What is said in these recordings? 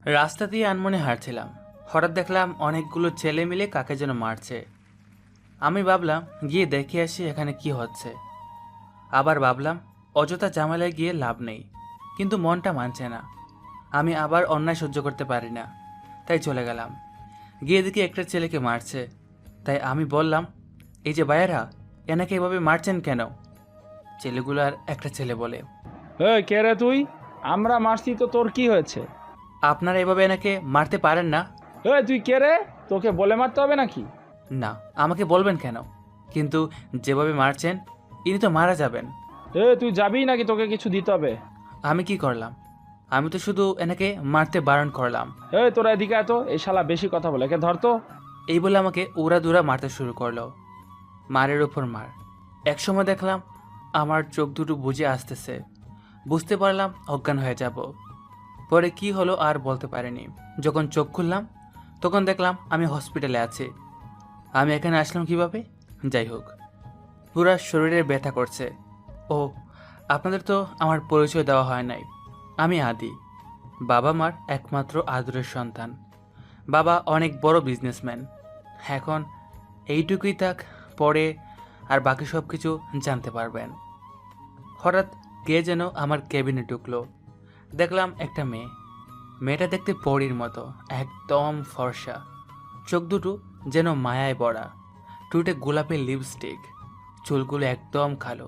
রাস্তা দিয়ে আনমনে হাঁটছিলাম। হঠাৎ দেখলাম অনেকগুলো ছেলে মিলে কাকে যেন মারছে। আমি ভাবলাম গিয়ে দেখে আসি এখানে কি হচ্ছে। আবার ভাবলাম অযথা ঝামেলায় গিয়ে লাভ নেই, কিন্তু মনটা মানছে না। আমি আবার অন্যায় সহ্য করতে পারি না, তাই চলে গেলাম। গিয়ে দেখি একটা ছেলেকে মারছে। তাই আমি বললাম, এই যে ভাইয়েরা, এনাকে এভাবে মারছেন কেন? ছেলেগুলার একটা ছেলে বলে, কে রে তুই? আমরা মারছি তো, তোর কি হয়েছে? আপনারা এভাবে এনাকে মারতে পারেন না। তুই কে রে? তোকে বলে মারতে হবে নাকি? না, আমাকে বলবেন কেন? কিন্তু যেভাবে মারছেন, ইনি তো মারা যাবেন। তুই যাবি নাকি তোকে কিছু দিতে হবে? আমি কি করলাম? আমি তো শুধু এনাকে মারতে বারণ করলাম। তোরা এদিকে এত, এই শালা বেশি কথা বলে, একে ধর তো। এই বলে আমাকে উড়াদুরা মারতে শুরু করলো। মারের ওপর মার। একসময় দেখলাম আমার চোখ দুটো বুজে আসতেছে। বুঝতে পারলাম অজ্ঞান হয়ে যাব। পরে কি হলো আর বলতে পারিনি। যখন চোখ খুললাম তখন দেখলাম আমি হসপিটালে আছি। আমি এখানে আসলাম কিভাবে? যাই হোক, পুরা শরীরে ব্যথা করছে। ও, আপনাদের তো আমার পরিচয় দেওয়া হয় নাই। আমি আদি, বাবা মার একমাত্র আদরের সন্তান। বাবা অনেক বড় বিজনেসম্যান। এখন এইটুকুই থাক, পরে আর বাকি সব কিছু জানতে পারবেন। হঠাৎ কে যেন আমার কেবিনে ঢুকলো। দেখলাম একটা মেয়ে। মেয়েটা দেখতে পরীর মতো, একদম ফর্সা। চোখ দুটো যেন মায়ায় ভরা, ঠোঁটে গোলাপি লিপস্টিক, চুলগুলো একদম কালো।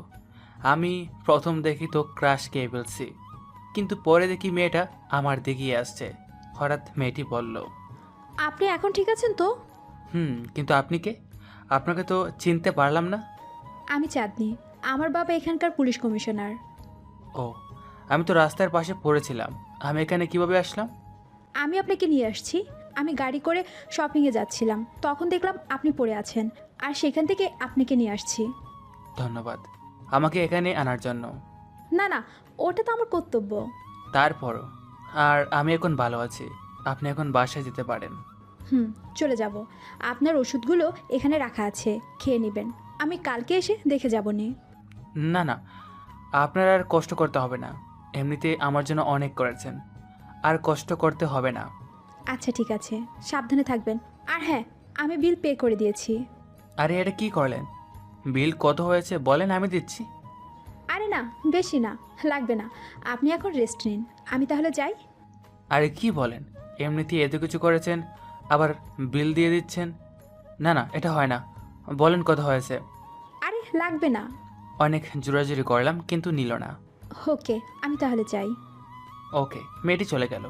আমি প্রথম দেখি তো ক্রাশ খেয়ে ফেলছি, কিন্তু পরে দেখি মেয়েটা আমার দিকেই আসছে। হঠাৎ মেয়েটি বলল, আপনি এখন ঠিক আছেন তো? কিন্তু আপনি কে? আপনাকে তো চিনতে পারলাম না। আমি চাঁদনি। আমার বাবা এখানকার পুলিশ কমিশনার। ও, আমি তো রাস্তার পাশে পড়েছিলাম। আমি এখানে কিভাবে আসলাম? আমি আপনাকে নিয়ে আসছি। আমি গাড়ি করে শপিংয়ে যাচ্ছিলাম, তখন দেখলাম আপনি পড়ে আছেন, আর সেখান থেকে আপনাকে নিয়ে আসছি। ধন্যবাদ আমাকে এখানে আনার জন্য। না না, ওটা তো আমার কর্তব্য। তারপরও, আর আমি এখন ভালো আছি। আপনি এখন বাসায় যেতে পারেন। হুম, চলে যাব। আপনার ওষুধগুলো এখানে রাখা আছে, খেয়ে নেবেন। আমি কালকে এসে দেখে যাব নি। না না, আপনার আর কষ্ট করতে হবে না। এমনিতে আমার জন্য অনেক করেছেন, আর কষ্ট করতে হবে না। আচ্ছা ঠিক আছে, সাবধানে থাকবেন। আর হ্যাঁ, আমি বিল পে করে দিয়েছি। আরে এটা কি করলেন? বিল কত হয়েছে বলেন, আমি দিচ্ছি। আরে না, বেশি না, লাগবে না। আপনি এখন রেস্ট নিন, আমি তাহলে যাই। আরে কি বলেন? এমনিতেই এত কিছু করেছেন, আবার বিল দিয়ে দিচ্ছেন? না না, এটা হয় না। বলেন কত হয়েছে। আরে লাগবে না। অনেক জোরাজুরি করলাম, কিন্তু নিল না। ওকে, আমি তাহলে যাই। ওকে, মেয়েটি চলে গেল।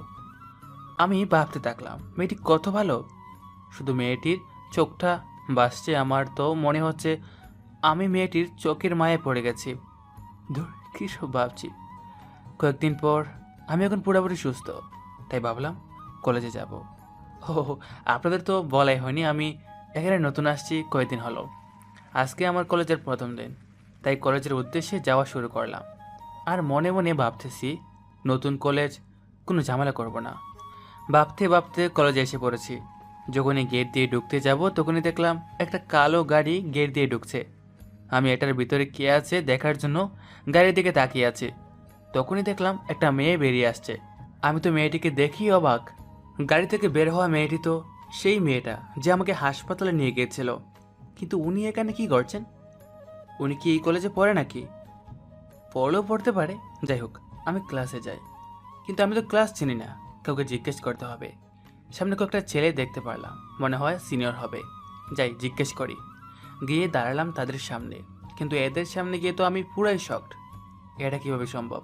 আমি ভাবতে থাকলাম মেয়েটি কত ভালো। শুধু মেয়েটির চোখটা বাসছে, আমার তো মনে হচ্ছে আমি মেয়েটির চোখের মায়ে পড়ে গেছি। ধুর, কী সব ভাবছি। কয়েকদিন পর আমি এখন পুরোপুরি সুস্থ, তাই ভাবলাম কলেজে যাব। ও, আপনাদের তো বলাই হয়নি আমি এখানে নতুন আসছি কয়েকদিন হলো। আজকে আমার কলেজের প্রথম দিন, তাই কলেজের উদ্দেশ্যে যাওয়া শুরু করলাম। আর মনে মনে ভাবতেছি, নতুন কলেজ, কোনো ঝামেলা করব না। ভাবতে ভাবতে কলেজে এসে পড়েছি। যখনই গেট দিয়ে ঢুকতে যাব তখনই দেখলাম একটা কালো গাড়ি গেট দিয়ে ঢুকছে। আমি এটার ভিতরে কে আছে দেখার জন্য গাড়ির দিকে তাকিয়ে আছি। তখনই দেখলাম একটা মেয়ে বেরিয়ে আসছে। আমি তো মেয়েটিকে দেখি অবাক। গাড়ি থেকে বের হওয়া মেয়েটি তো সেই মেয়েটা যে আমাকে হাসপাতালে নিয়ে গিয়েছিল। কিন্তু উনি এখানে কি করছেন? উনি কি এই কলেজে পড়ে নাকি? পড়লেও পড়তে পারে। যাই হোক, আমি ক্লাসে যাই। কিন্তু আমি তো ক্লাস চিনি না, কাউকে জিজ্ঞেস করতে হবে। সামনে কয়েকটা ছেলে দেখতে পারলাম, মনে হয় সিনিয়র হবে। যাই জিজ্ঞেস করি। গিয়ে দাঁড়ালাম তাদের সামনে, কিন্তু এদের সামনে গিয়ে তো আমি পুরাই শকড। এটা কিভাবে সম্ভব?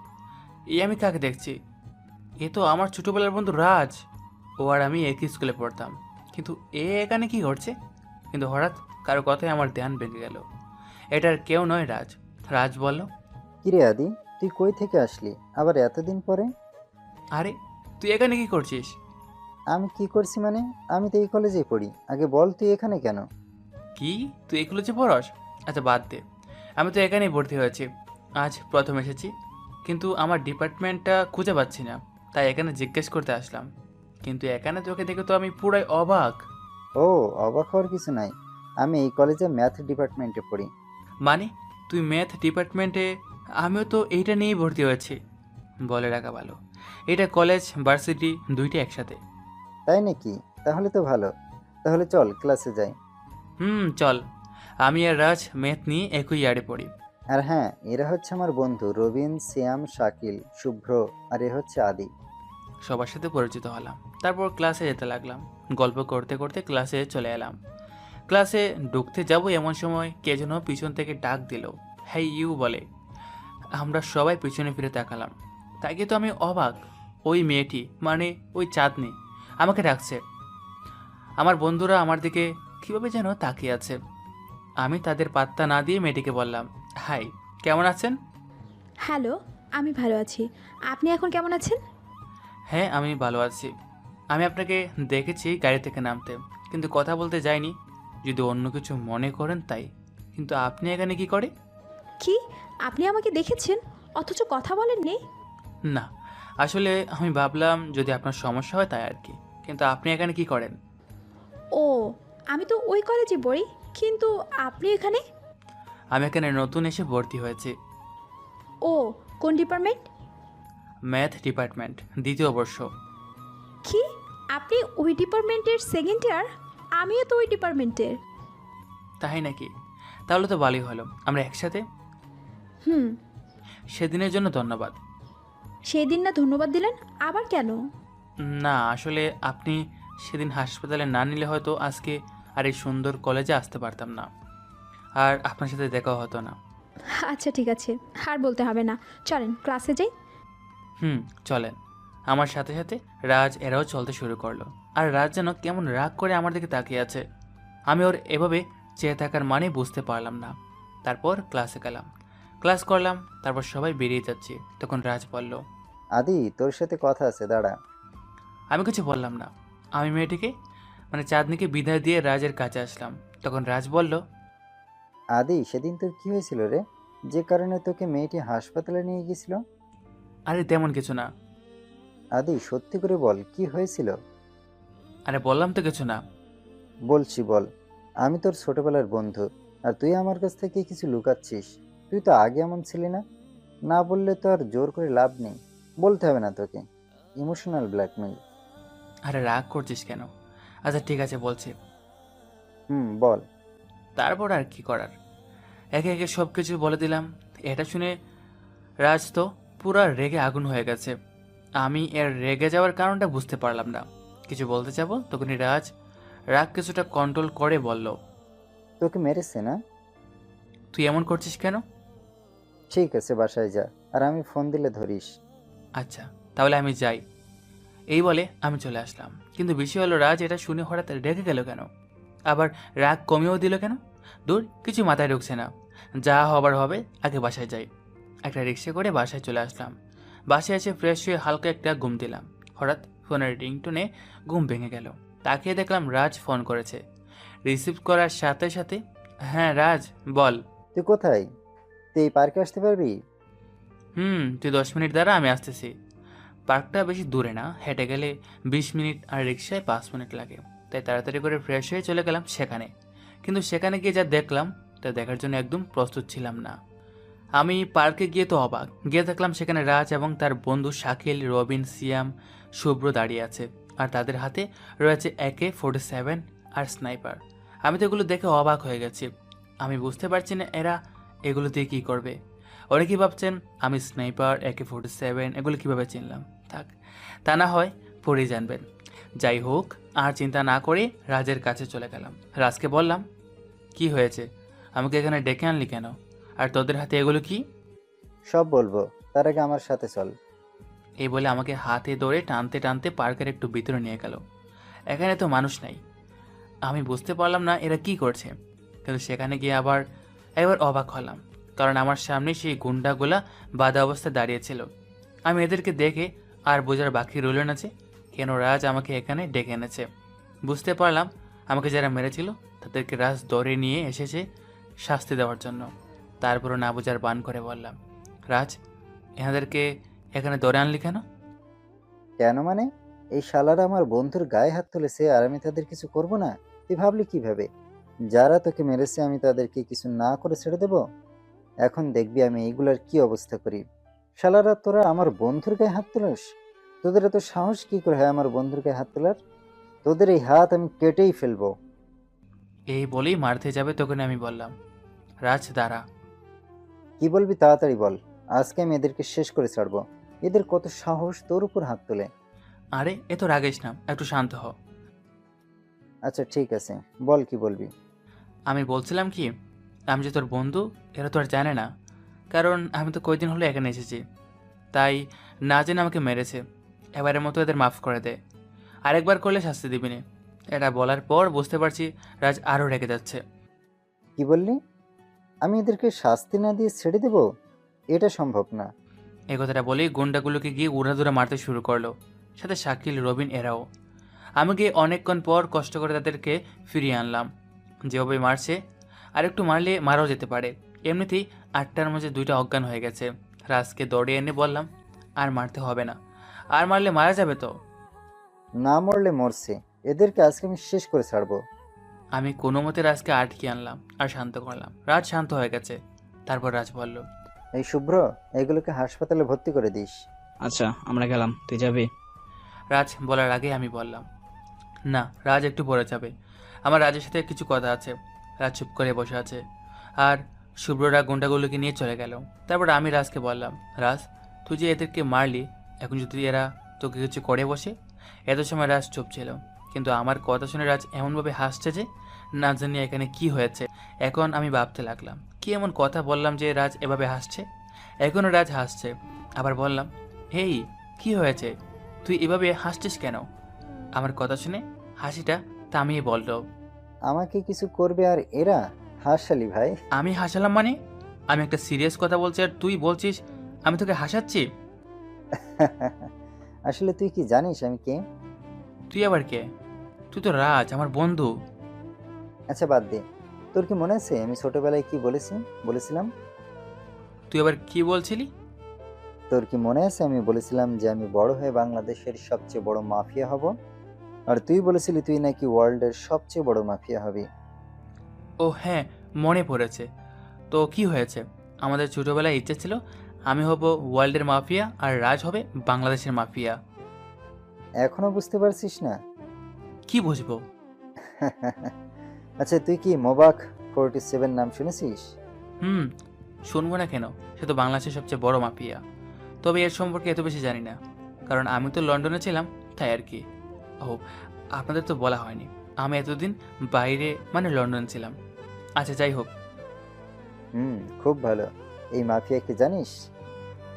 এই আমি কাকে দেখছি? এ তো আমার ছোটবেলার বন্ধু রাজ। ও আর আমি একই স্কুলে পড়তাম, কিন্তু এ এখানে কি করছে? কিন্তু হঠাৎ কারো কথায় আমার ধ্যান ভেঙে গেল। এটার কেউ নয়, রাজ। রাজ বলল, কিরে আদি, তুই কই থেকে আসলি আবার এতদিন পরে? আরে তুই এখানে কি করছিস? আমি কি করছি মানে? আমি তো এই কলেজেই পড়ি। আগে বল, তুই এখানে কেন? কি, তুই এগুলো যে পড়স? আচ্ছা বাদ দে, আমি তো এখানেই ভর্তি হয়েছি। আজ প্রথম এসেছি, কিন্তু আমার ডিপার্টমেন্টটা খুঁজে পাচ্ছি না, তাই এখানে জিজ্ঞেস করতে আসলাম। কিন্তু এখানে তোকে দেখে তো আমি পুরাই অবাক। ও, অবাক হওয়ার কিছু নাই। আমি এই কলেজে ম্যাথ ডিপার্টমেন্টে পড়ি। মানে তুই ম্যাথ ডিপার্টমেন্টে? আমিও তো এইটা নিয়েই ভর্তি হয়েছি। বলে রাখা ভালো, এটা কলেজ ভার্সিটি দুইটা একসাথে। তাই নাকি? তাহলে তো ভালো। তাহলে চল ক্লাসে যাই। চল। আমি আর রাজ ম্যাথ নিয়ে একই ইয়ারে পড়ি। আর হ্যাঁ, এরা হচ্ছে আমার বন্ধু রবিন, শ্যাম, শাকিল, শুভ্র, আর এ হচ্ছে আদি। সবার সাথে পরিচিত হলাম, তারপর ক্লাসে যেতে লাগলাম। গল্প করতে করতে ক্লাসে চলে এলাম। ক্লাসে ঢুকতে যাব এমন সময় কে যেন পিছন থেকে ডাক দিল, হ্যাঁ ইউ বলে। আমরা সবাই পিছনে ফিরে তাকালাম। তাকে তো আমি অবাক, ওই মেয়েটি মানে ওই চাঁদনি আমাকে ডাকছে। আমার বন্ধুরা আমার দিকে কীভাবে যেন তাকিয়ে আছে। আমি তাদের পাত্তা না দিয়ে মেয়েটিকে বললাম, হাই, কেমন আছেন? হ্যালো, আমি ভালো আছি। আপনি এখন কেমন আছেন? হ্যাঁ, আমি ভালো আছি। আমি আপনাকে দেখেছি গাড়ি থেকে নামতে, কিন্তু কথা বলতে যাইনি, যদি অন্য কিছু মনে করেন তাই। কিন্তু আপনি এখানে কি করে? কি, আপনি আমাকে দেখেছেন অথচ কথা বলেননি? না, আসলে আমি ভাবলাম যদি আপনার সমস্যা হয় তাই আর কি। কিন্তু আপনি এখানে কি করেন? ও, আমি তো ওই কলেজে পড়ি, কিন্তু আপনি এখানে? আমি এখানে নতুন এসে ভর্তি হয়েছি। ও, কোন ডিপার্টমেন্ট? ম্যাথ ডিপার্টমেন্ট, দ্বিতীয় বর্ষ। কি, আপনি ওই ডিপার্টমেন্টের সেকেন্ড ইয়ার? আমিও তো ওই ডিপার্টমেন্টের। তাই নাকি? তাহলে তো ভালোই হলো, আমরা একসাথে। হুম। সেদিনের জন্য ধন্যবাদ। সেই দিন না ধন্যবাদ দিলেন, আবার কেন? না, আসলে আপনি সেদিন হাসপাতালে না নিলে হয়তো আজকে আর এই সুন্দর কলেজে আসতে পারতাম না, আর আপনার সাথে দেখা হতো না। আচ্ছা ঠিক আছে, আর বলতে হবে না, চলেন ক্লাসে যাই। চলেন। আমার সাথে সাথে রাজ এরাও চলতে শুরু করলো। আর রাজ যেন কেমন রাগ করে আমার দিকে তাকিয়ে আছে। আমি ওর এভাবে চেয়ে থাকার মানে বুঝতে পারলাম না। তারপর ক্লাসে গেলাম, ক্লাস করলাম, তারপর সবাই বেরিয়ে যাচ্ছি। তখন রাজ বলল, আদি, তোর সাথে কথা আছে, দাঁড়া। আমি কিছু বললাম না। আমি মেয়েটিকে মানে চাঁদনিকে বিদায় দিয়ে রাজের কাছে আসলাম। তখন রাজ বলল, আদি, সেদিন তোর কি হয়েছিল রে, যে কারণে তোকে মেয়েটি হাসপাতালে নিয়ে গেছিল? আরে তেমন কিছু না। আদি, সত্যি করে বল, কি হয়েছিল? আরে বললাম তো কিছু না। বলছি, বল। আমি তোর ছোটবেলার বন্ধু, আর তুই আমার কাছ থেকে কিছু লুকাচ্ছিস। তুই তো আগে এমন ছিলি না। না বললে তো আর জোর করে লাভ নেই। বলতে হবে না তোকে। Emotional blackmail. আরে রাগ করছিস কেন? আচ্ছা ঠিক আছে, বলছি। বল। তারপর আর কি করার, একে একে সব কিছু বলে দিলাম। এটা শুনে রাজ তো পুরা রেগে আগুন হয়ে গেছে। আমি এর রেগে যাওয়ার কারণটা বুঝতে পারলাম না। কিছু বলতে যাবো তখনই রাজ রাগ কিছুটা কন্ট্রোল করে বলল, তোকে মেরেছে না? তুই এমন করছিস কেন? ঠিক আছে, বাসায় যা, আর আমি ফোন দিলে ধরিস। আচ্ছা, তাহলে আমি যাই। এই বলে আমি চলে আসলাম। কিন্তু বিষয় হলো রাজ এটা শুনে হঠাৎ রেগে গেল কেন, আবার রাগ কমিয়েও দিল কেন? দূর, কিছু মাথায় ঢুকছে না। যা হবার হবে, আগে বাসায় যাই। একটা রিক্সা করে বাসায় চলে আসলাম। বাসায় এসে ফ্রেশ হয়ে হালকা একটা ঘুম দিলাম। হঠাৎ ফোনের রিংটোনে ঘুম ভেঙে গেল। তাকিয়ে দেখলাম রাজ ফোন করেছে। রিসিভ করার সাথে সাথে, হ্যাঁ রাজ, বল। তুই কোথায়? তুই এই পার্কে আসতে পারবি? তুই 10 মিনিট দ্বারা আমি আসতেছি। পার্কটা বেশি দূরে না, হেঁটে গেলে 20 মিনিট, আর রিক্সায় 5 মিনিট লাগে। তাই তাড়াতাড়ি করে ফ্রেশ হয়ে চলে গেলাম সেখানে। কিন্তু সেখানে গিয়ে যা দেখলাম তা দেখার জন্য একদম প্রস্তুত ছিলাম না। আমি পার্কে গিয়ে তো অবাক। গিয়ে দেখলাম সেখানে রাজ এবং তার বন্ধু শাকিল, রবিন, সিয়াম, শুভ্র দাঁড়িয়ে আছে। আর তাদের হাতে রয়েছে AK-47 আর স্নাইপার। আমি তো এগুলো দেখে অবাক হয়ে গেছি। আমি বুঝতে পারছি না এরা এগুলো দিয়ে কী করবে। ওরা কি ভাবছেন আমি স্নাইপার, AK-47 এগুলো কিভাবে চিনলাম? থাক, তা না হয় পরেই জানবেন। যাই হোক, আর চিন্তা না করে রাজের কাছে চলে গেলাম। রাজকে বললাম, কি হয়েছে, আমাকে এখানে ডেকে আনলি কেন? আর তোদের হাতে এগুলো কি? সব বলবো, তার আগে আমার সাথে চল। এই বলে আমাকে হাতে ধরে টানতে টানতে পার্কের একটু ভিতরে নিয়ে গেল। এখানে তো মানুষ নাই। আমি বুঝতে পারলাম না এরা কি করছে। কিন্তু সেখানে গিয়ে একবার অবাক হলাম, কারণ আমার সামনে সেই গুন্ডাগুলা বাঁধা অবস্থায় দাঁড়িয়েছিল। আমি এদেরকে দেখে আর বোঝার বাকি রইল না যে কেন রাজ আমাকে এখানে ডেকে এনেছে। বুঝতে পারলাম আমাকে যারা মেরেছিল তাদেরকে রাজ ধরে নিয়ে এসেছে শাস্তি দেওয়ার জন্য। তারপরও না বোঝার বান করে বললাম, রাজ, এনাদেরকে এখানে ধরে আনলি কেন? কেন মানে? এই শালারা আমার বন্ধুর গায়ে হাত তুলেছে, আর আমি তাদের কিছু করব না? তুই ভাবলি কিভাবে? যারা তোকে মেরেছে আমি তাদেরকে কিছু না করে ছেড়ে দেব? এখন দেখবি আমি এইগুলার কি অবস্থা করি। শালারা, তোরা আমার বন্ধুর গায়ে হাত তুলিস? তোদের এত সাহস কি করে হয় আমার বন্ধুর গায়ে হাত তোলার? তোদের এই হাত আমি কেটেই ফেলবো। এই বলেই মারতে যাবে তখন আমি বললাম, রাজ দাঁড়া। কি বলবি তাড়াতাড়ি বল। আজকে আমি এদেরকে শেষ করে ছাড়বো। এদের কত সাহস তোর উপর হাত তোলে। আরে এ তো রাগিস না, একটু শান্ত হ। আচ্ছা ঠিক আছে, বল কি বলবি। আমি বলছিলাম কি, আমি যে তোর বন্ধু এরা তো আর জানে না, কারণ আমি তো কয়দিন হলো এখানে এসেছি, তাই না জেনে আমাকে মেরেছে। এবারের মতো এদের মাফ করে দে, আরেকবার করলে শাস্তি দিবি না। এটা বলার পর বুঝতে পারছি রাজ আরও রেগে যাচ্ছে। কি বললি? আমি এদেরকে শাস্তি না দিয়ে ছেড়ে দেব? এটা সম্ভব না। এই কথাটা বলেই গুন্ডাগুলোকে গিয়ে উড়াধুরা মারতে শুরু করলো, সাথে শাকিল, রবিন এরাও। আমি গিয়ে অনেকক্ষণ পর কষ্ট করে তাদেরকে ফিরিয়ে আনলাম। যেভাবে মারছে আর একটু মারলে মারাও যেতে পারে, এমনিতেই 8টার মাঝে 2টা অজ্ঞান হয়ে গেছে। রাজকে দৌড়ে এনে বললাম, আর মারতে হবে না, আর মারলে মারা যাবে তো। না মরলে মরছে, এদেরকে আজকে আমি শেষ করে ছাড়বো। আমি কোনো মতে রাজকে আটকে আনলাম আর শান্ত করলাম। রাজ শান্ত হয়ে গেছে। তারপর রাজ বলল, এই শুভ্র, এগুলোকে হাসপাতালে ভর্তি করে দিস। আচ্ছা আমরা গেলাম, তুই যাবি? রাজ বলার আগে আমি বললাম, না, রাজ একটু পরে যাবে, আমার রাজের সাথে কিছু কথা আছে। রাজ চুপ করে বসে আছে আর শুভ্ররা গুন্ডাগুলোকে নিয়ে চলে গেল। তারপর আমি রাজকে বললাম, রাজ তুই যে এদেরকে মারলি, এখন যদি এরা তোকে কিছু করে বসে। এত সময় রাজ চুপ ছিল, কিন্তু আমার কথা শুনে রাজ এমনভাবে হাসছে যে না জানি এখানে কি হয়েছে। এখন আমি ভাবতে লাগলাম, কি এমন কথা বললাম যে রাজ এভাবে হাসছে। এখনও রাজ হাসছে। আবার বললাম, হেই, কি হয়েছে, তুই এভাবে হাসছিস কেন? আমার কথা শুনে হাসিটা থামিয়ে বলল, আমাকে কিছু করবে আর এরা হাসালি ভাই। আমি হাসালাম মানে? আমি একটা সিরিয়াস কথা বলছি আর তুই বলছিস আমি তোকে হাসাচ্ছি? আসলে তুই কি জানিস আমি কে? তুই আবার কে? তুই তো রাজ, আমার বন্ধু। আচ্ছা বাদ দে। তোর কি মনে আছে আমি ছোটবেলায় কি বলেছিলাম? তুই আবার কি বলছিলি? তোর কি মনে আছে আমি বলেছিলাম যে আমি বড় হয়ে বাংলাদেশের সবচেয়ে বড় মাফিয়া হব? আর তুই বলেছিলি তুই নাকি ওয়ার্ল্ডের সবচেয়ে বড় মাফিয়া হবি। ও হ্যাঁ, মনে পড়েছে। তো কি হয়েছে? আমাদের ছোটবেলায় ইচ্ছে ছিল আমি হব ওয়ার্ল্ডের মাফিয়া আর রাজ হবে বাংলাদেশের মাফিয়া। এখনো বুঝতে পারছিস না? কি বুঝবো? আচ্ছা তুই কি মোবাক 47 নাম শুনেছিস? হুম, শুনবো না কেন? সে তো বাংলাদেশের সবচেয়ে বড় মাফিয়া। তবে এর সম্পর্কে এত বেশি জানি না, কারণ আমি তো লন্ডনে ছিলাম, তাই আর কি। ও, আপনাদের তো বলা হয়নি, আমি এতদিন বাইরে মানে লন্ডন ছিলাম। আচ্ছা যাই হোক। খুব ভালো। এই মাফিয়াকে জানিস?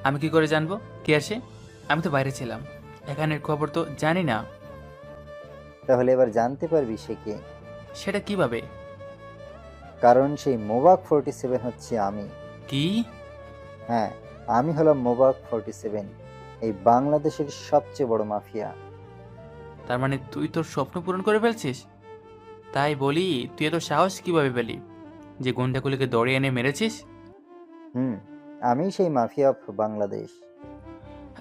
আমি কি করে জানবো কে আসে? আমি তো বাইরে ছিলাম, এখানের খবর তো জানি না। তাহলে এবার জানতে পারবি সে কে। সেটা কিভাবে? কারণ সেই মোবাক 47 হচ্ছে আমি। কি? হ্যাঁ, আমি হলাম মোবাক 47, এই বাংলাদেশের সবচেয়ে বড় মাফিয়া। তার মানে তুই তোর স্বপ্ন পূরণ করে ফেলছিস? তাই বলি, তুই এত সাহস কিভাবে পেলি যে গুন্ডাগুলিকে দৌড়ে এনে মেরেছিস? আমি সেই মাফিয়া অফ বাংলাদেশ।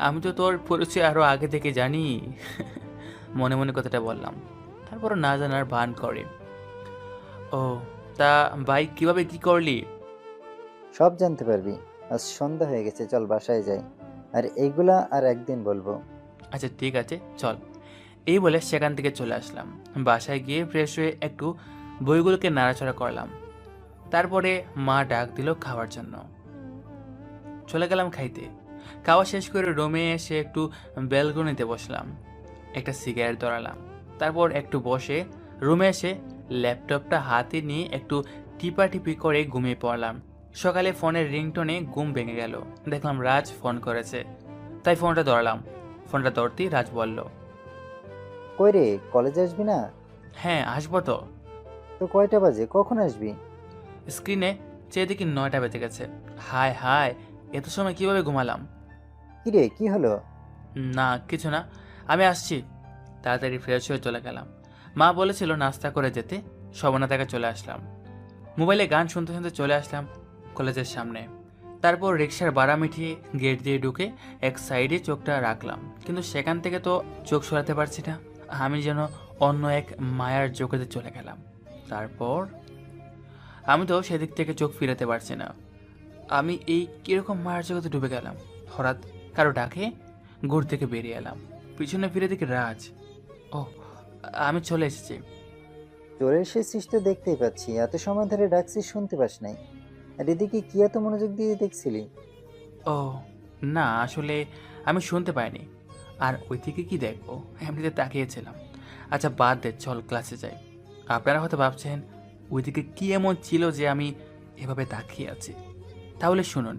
আমি তো তোর পরিচয় আরো আগে থেকে জানি। মনে মনে কথাটা বললাম, তারপরও না জানার ভান করে। ও, তা বাইক কিভাবে কি করলি? সব জানতে পারবি। আজ সন্ধ্যা হয়ে গেছে, চল বাসায় যাই। আর এইগুলা আর একদিন বলবো। আচ্ছা ঠিক আছে, চল। এই বলে সেখান থেকে চলে আসলাম। বাসায় গিয়ে ফ্রেশ হয়ে একটু বইগুলোকে নাড়াচাড়া করলাম। তারপরে মা ডাক দিল খাওয়ার জন্য। চলে গেলাম খাইতে। খাওয়া শেষ করে রুমে এসে একটু ব্যালকনিতে বসলাম, একটা সিগারেট ধরালাম। তারপর একটু বসে রুমে এসে ল্যাপটপটা হাতে নিয়ে একটু টিপাটিপি করে ঘুমিয়ে পড়লাম। সকালে ফোনের রিংটোনে ঘুম ভেঙে গেল। দেখলাম রাজ ফোন করেছে, তাই ফোনটা ধরলাম। ফোনটা ধরতেই রাজ বলল, কই রে, কলেজে আসবি না? হ্যাঁ আসবো তো। তো কয়টা বাজে, কখন আসবি? স্ক্রিনে চেয়ে দেখি 9টা বেজে গেছে। হায় হায়, এত সময় কিভাবে ঘুমালাম? কি রে, কি হলো? না কিছু না, আমি আসছি। তাড়াতাড়ি ফ্রেশ হয়ে চলে গেলাম। মা বলেছিল নাস্তা করে যেতে, শোভনা থেকে চলে আসলাম। মোবাইলে গান শুনতে শুনতে চলে আসলাম কলেজের সামনে। তারপর রিক্সার ভাড়া মিটিয়ে গেট দিয়ে ঢুকে এক সাইডে চোখটা রাখলাম, কিন্তু সেখান থেকে তো চোখ সরাতে পারছি না। আমি যেন অন্য এক মায়ার জগতে চলে গেলাম। তারপর আমি তো সেদিক থেকে চোখ ফিরাতে পারছি না। আমি এই কিরকম মায়ার জগতে ডুবে গেলাম। হঠাৎ কারো ডাকে ঘুর থেকে বেরিয়ে এলাম। পিছনে ফিরে দেখি রাজ। ও, আমি চলে এসেছি। চলে এসেছিস তো দেখতেই পাচ্ছি, এত সময় ধরে ডাকছিস শুনতে পাস নাই? আর এদিকে কি এত মনোযোগ দিয়ে দেখছিলি? ও না, আসলে আমি শুনতে পাইনি। আর ওইদিকে কি দেখবো, এমনিতে তাকিয়েছিলাম। আচ্ছা বাদ দে, চল ক্লাসে যাই। আপনারা হয়তো ভাবছেন ওইদিকে কি এমন ছিল যে আমি এভাবে তাকিয়ে আছি। তাহলে শুনুন,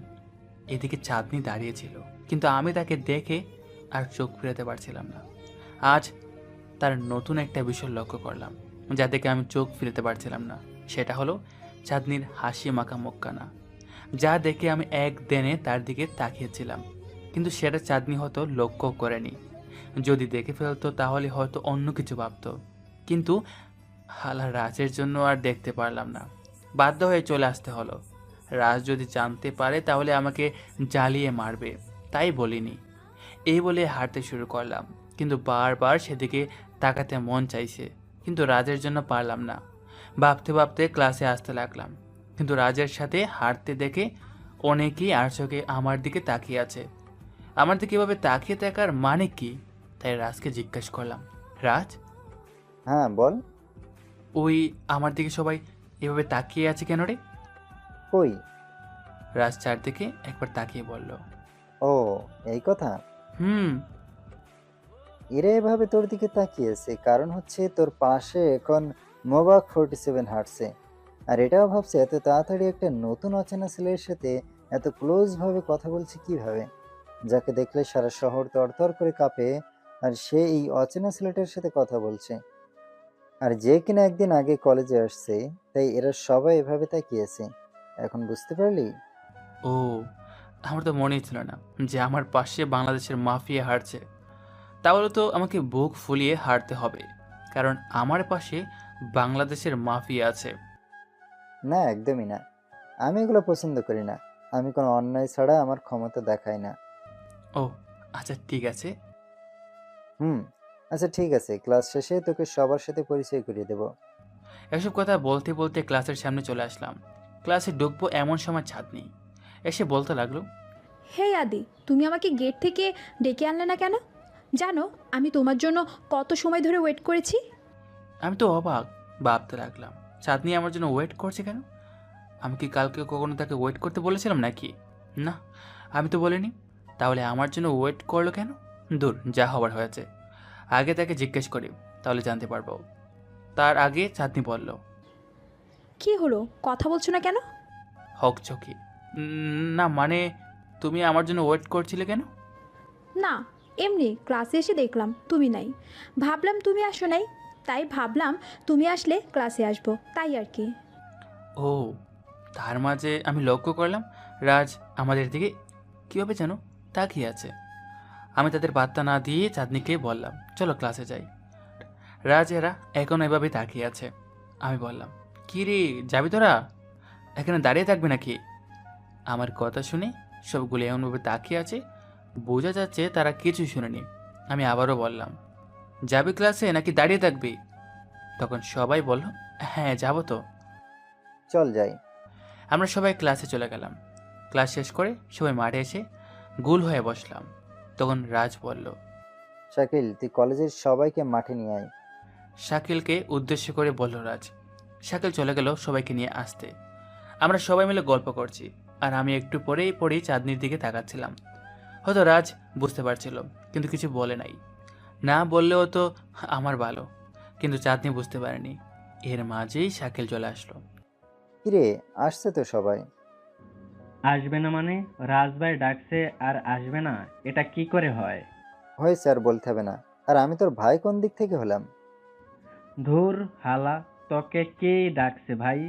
এদিকে চাঁদনি দাঁড়িয়েছিল, কিন্তু আমি তাকে দেখে আর চোখ ফেরাতে পারছিলাম না। আজ তার নতুন একটা বিষয় লক্ষ্য করলাম, যা দেখে আমি চোখ ফিরাতে পারছিলাম না। সেটা হলো চাঁদনির হাসি মাখা মুখখানা, যা দেখে আমি একদিনে তার দিকে তাকিয়েছিলাম। কিন্তু সেটা চাঁদনি হয়তো লক্ষ্য করেনি। যদি দেখে ফেলতো তাহলে হয়তো অন্য কিছু ভাবতো। কিন্তু হালা রাজের জন্য আর দেখতে পারলাম না, বাধ্য হয়ে চলে আসতে হলো। রাজ যদি জানতে পারে তাহলে আমাকে জ্বালিয়ে মারবে, তাই বলিনি। এই বলে হাঁটতে শুরু করলাম, কিন্তু বারবার সেদিকে তাকাতে মন চাইছে, কিন্তু রাজের জন্য পারলাম না। ভাবতে ভাবতে ক্লাসে আসতে লাগলাম, কিন্তু রাজের সাথে হাঁটতে দেখে অনেকেই আর চোখে আমার দিকে তাকিয়ে আছে। আমার দিকে এভাবে তাকিয়ে থাকার মানে কি? তাই রাজকে জিজ্ঞেস করলাম, রাজ, হ্যাঁ বল। ওই আমার দিকে সবাই এভাবে তাকিয়ে আছে কেন রে? কই? রাজ চারদিকে একবার তাকিয়ে বলল, ও, এই কথা। হুম। এরা এভাবে তোর দিকে তাকিয়েছে কারণ হচ্ছে তোর পাশে এখন মোবাক 47 হাঁটছে। আর এটাও ভাবছে এত তাড়াতাড়ি একটা নতুন অচেনা ছেলের সাথে এত ক্লোজ ভাবে কথা বলছে কিভাবে, যাকে দেখলে সারা শহর তরতর করে কাঁপে। আর সে এই অচেনা ছেলেটার সাথে কথা বলছে, আর যে কিনা একদিন আগে কলেজে আসছে। তাই এরা সবাই এভাবে তাকিয়েছে। এখন বুঝতে পারলি? ও, আমার তো মনেই ছিল না যে আমার পাশে বাংলাদেশের মাফিয়া হাঁটছে। তাহলে তো আমাকে বুক ফুলিয়ে হাঁটতে হবে, কারণ আমার পাশে বাংলাদেশের মাফিয়া আছে। না, একদমই না। আমি এগুলো পছন্দ করি না। আমি কোনো অন্যায় ছাড়া আমার ক্ষমতা দেখাই না। ও আচ্ছা ঠিক আছে। হুম। আচ্ছা ঠিক আছে, ক্লাস শেষে তোকে সবার সাথে পরিচয় করিয়ে দেব। এসব কথা বলতে বলতে ক্লাসের সামনে চলে আসলাম। ক্লাসে ঢুকবো এমন সময় চাঁদনি এসে বলতে লাগলো, হে আদি, তুমি আমাকে গেট থেকে ডেকে আনলে না কেন? জানো আমি তোমার জন্য কত সময় ধরে ওয়েট করেছি। আমি তো অবাক, ভাবতে লাগলাম চাঁদনি আমার জন্য ওয়েট করছে কেন? আমি কি কালকে কখনো তাকে ওয়েট করতে বলেছিলাম নাকি? না, আমি তো বলিনি। তাহলে আমার জন্য ওয়েট করলো কেন? দূর, যা হবার হয়েছে। আগে তাকে জিজ্ঞেস করি, তাহলে জানতে পারবো। তার আগে চাঁদনি বলল, কি হলো, কথা বলছো না কেন? হকচকি। না মানে, তুমি আমার জন্য ওয়েট করছিলে কেন? না, এমনি ক্লাসে এসে দেখলাম তুমি নাই, ভাবলাম তুমি আসো নাই, তাই ভাবলাম তুমি আসলে ক্লাসে আসবো, তাই আর কি। ও, তার মাঝে আমি লক্ষ্য করলাম রাজ আমাদের দিকে কীভাবে যেন তাকিয়ে আছে। আমি তাদের বার্তা না দিয়ে চাঁদনিকে বললাম, চলো ক্লাসে যাই। রাজ এরা এখন এভাবে তাকিয়ে আছে। আমি বললাম, কি রে, যাবি তোরা? এখানে দাঁড়িয়ে থাকবে নাকি? আমার কথা শুনে সবগুলো এমনভাবে তাকিয়ে আছে, বোঝা যাচ্ছে তারা কিছুই শুনেনি। আমি আবারও বললাম, যাবি ক্লাসে নাকি দাঁড়িয়ে থাকবি? তখন সবাই বলল, হ্যাঁ যাবো তো। চল যাই। আমরা সবাই ক্লাসে চলে গেলাম। ক্লাস শেষ করে সবাই মাঠে এসে গোল হয়ে বসলাম। তখন রাজ বলল, শাকিল, তুই কলেজের সবাইকে মাঠে নিয়ে আয়। শাকিলকে উদ্দেশ্য করে বলল রাজ। শাকিল চলে গেল সবাইকে নিয়ে আসতে। আমরা সবাই মিলে গল্প করছি, আর আমি একটু পরেই চাঁদনির দিকে তাকাচ্ছিলাম। হয়তো রাজ বুঝতে পারছিল, কিন্তু কিছু বলে নাই। না বললেও তো আমার ভালো, কিন্তু চাঁদনি বুঝতে পারেনি। এর মাঝেই শাকিল চলে আসলো। কিরে, আসছে তো সবাই? আসবে না মানে? রাজভাই ডাকছে আর আসবে না, এটা কি করে হয়? হয়েছে, আর বলতে হবে না। আর আমি তোর ভাই কোন দিক থেকে হলাম? ধুর হালা, তোকে কে ডাকছে ভাই?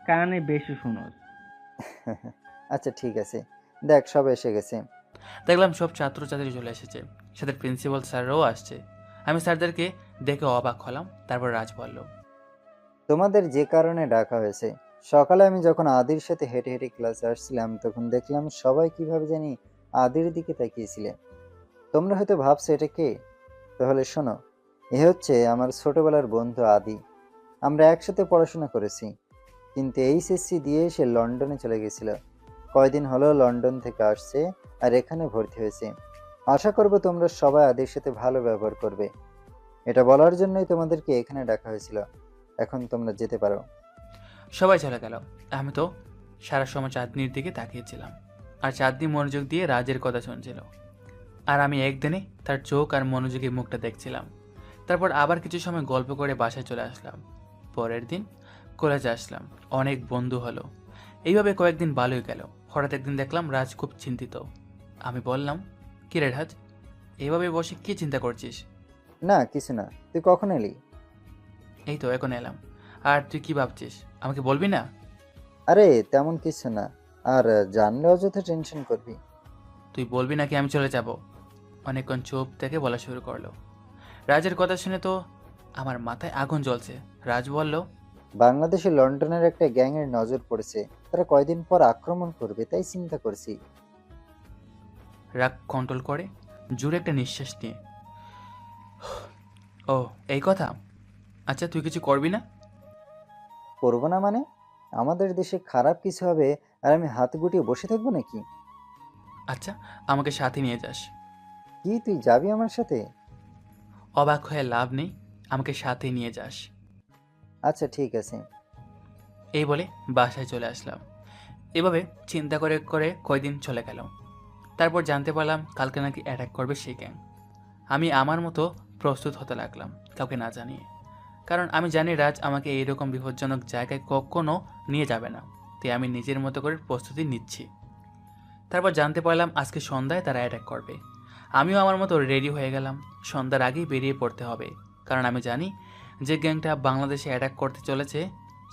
কানে বেশি শুনোস। আচ্ছা ঠিক আছে, দেখ সব এসে গেছে। দেখলাম সব ছাত্রছাত্রী চলে এসেছে, সাথে প্রিন্সিপাল স্যাররাও আসছে। আমি স্যারদেরকে দেখে অবাক হলাম। তারপর রাজ বলল, তোমাদের যে কারণে ডাকা হয়েছে, সকালে আমি যখন আদির সাথে হেঁটে হেঁটে ক্লাসে আসছিলাম তখন দেখলাম সবাই কিভাবে জানি আদির দিকে তাকিয়েছিলে। তোমরা হয়তো ভাবছো এটা কে। তাহলে শোনো, এ হচ্ছে আমার ছোটবেলার বন্ধু আদি। আমরা একসাথে পড়াশোনা করেছি, কিন্তু এইচএসসি দিয়ে সে লন্ডনে চলে গেছিল। কয়দিন হলো লন্ডন থেকে আসছে আর এখানে ভর্তি হয়েছে। আশা করব তোমরা সবাই আদির সাথে ভালো ব্যবহার করবে। এটা বলার জন্যই তোমাদেরকে এখানে ডাকা হয়েছিল। এখন তোমরা যেতে পারো। সবাই চলে গেল। আমি তো সারা সময় চাঁদনির দিকে তাকিয়েছিলাম, আর চাঁদনি মনোযোগ দিয়ে রাজের কথা শুনছিল, আর আমি একদিনে তার চোখ আর মনোযোগী মুখটা দেখছিলাম। তারপর আবার কিছু সময় গল্প করে বাসায় চলে আসলাম। পরের দিন কলেজে আসলাম, অনেক বন্ধু হলো। এইভাবে কয়েকদিন ভালোই গেল। হঠাৎ একদিন দেখলাম রাজ খুব চিন্তিত। আমি বললাম, কি রে রাজ, এইভাবে বসে কি চিন্তা করছিস? না কিছু না, তুই কখন এলি? এই তো এখন এলাম। আর তুই কি ভাবছিস, আমাকে বলবি না? আরে তেমন কিছু না, আর জানলে অযথা টেনশন করবি। তুই বলবি নাকি আমি চলে যাব? অনেকক্ষণ চুপ থেকে বলা শুরু করলো। রাজের কথা শুনে তো আমার মাথায় আগুন জ্বলছে। রাজ বলল, বাংলাদেশে লন্ডনের একটা গ্যাংয়ের নজর পড়েছে, তারা কয়দিন পর আক্রমণ করবে, তাই চিন্তা করছি। রাগ কন্ট্রোল করে জোরে একটা নিঃশ্বাস নিয়ে, ও এই কথা, আচ্ছা তুই কিছু করবি না? করবো না মানে? আমাদের দেশে খারাপ কিছু হবে আর আমি হাত গুটিয়ে বসে থাকবো নাকি? আচ্ছা আমাকে সাথে নিয়ে যাস। কি তুই যাবি আমার সাথে? অবাক হয়ে লাভ নেই, আমাকে সাথে নিয়ে যাস। আচ্ছা ঠিক আছে। এই বলে বাসায় চলে আসলাম। এভাবে চিন্তা করে করে কয়দিন চলে গেল। তারপর জানতে পারলাম কালকে নাকি অ্যাটাক করবে সেই গ্যাং। আমি আমার মতো প্রস্তুত হতে লাগলাম, কাউকে না জানিয়ে। কারণ আমি জানি রাজ আমাকে এইরকম বিপজ্জনক জায়গায় কখনো নিয়ে যাবে না, তাই আমি নিজের মতো করে প্রস্তুতি নিচ্ছি। তারপর জানতে পারলাম আজকে সন্ধ্যায় তারা অ্যাটাক করবে। আমিও আমার মতো রেডি হয়ে গেলাম। সন্ধ্যার আগেই বেরিয়ে পড়তে হবে, কারণ আমি জানি যে গ্যাংটা বাংলাদেশে অ্যাটাক করতে চলেছে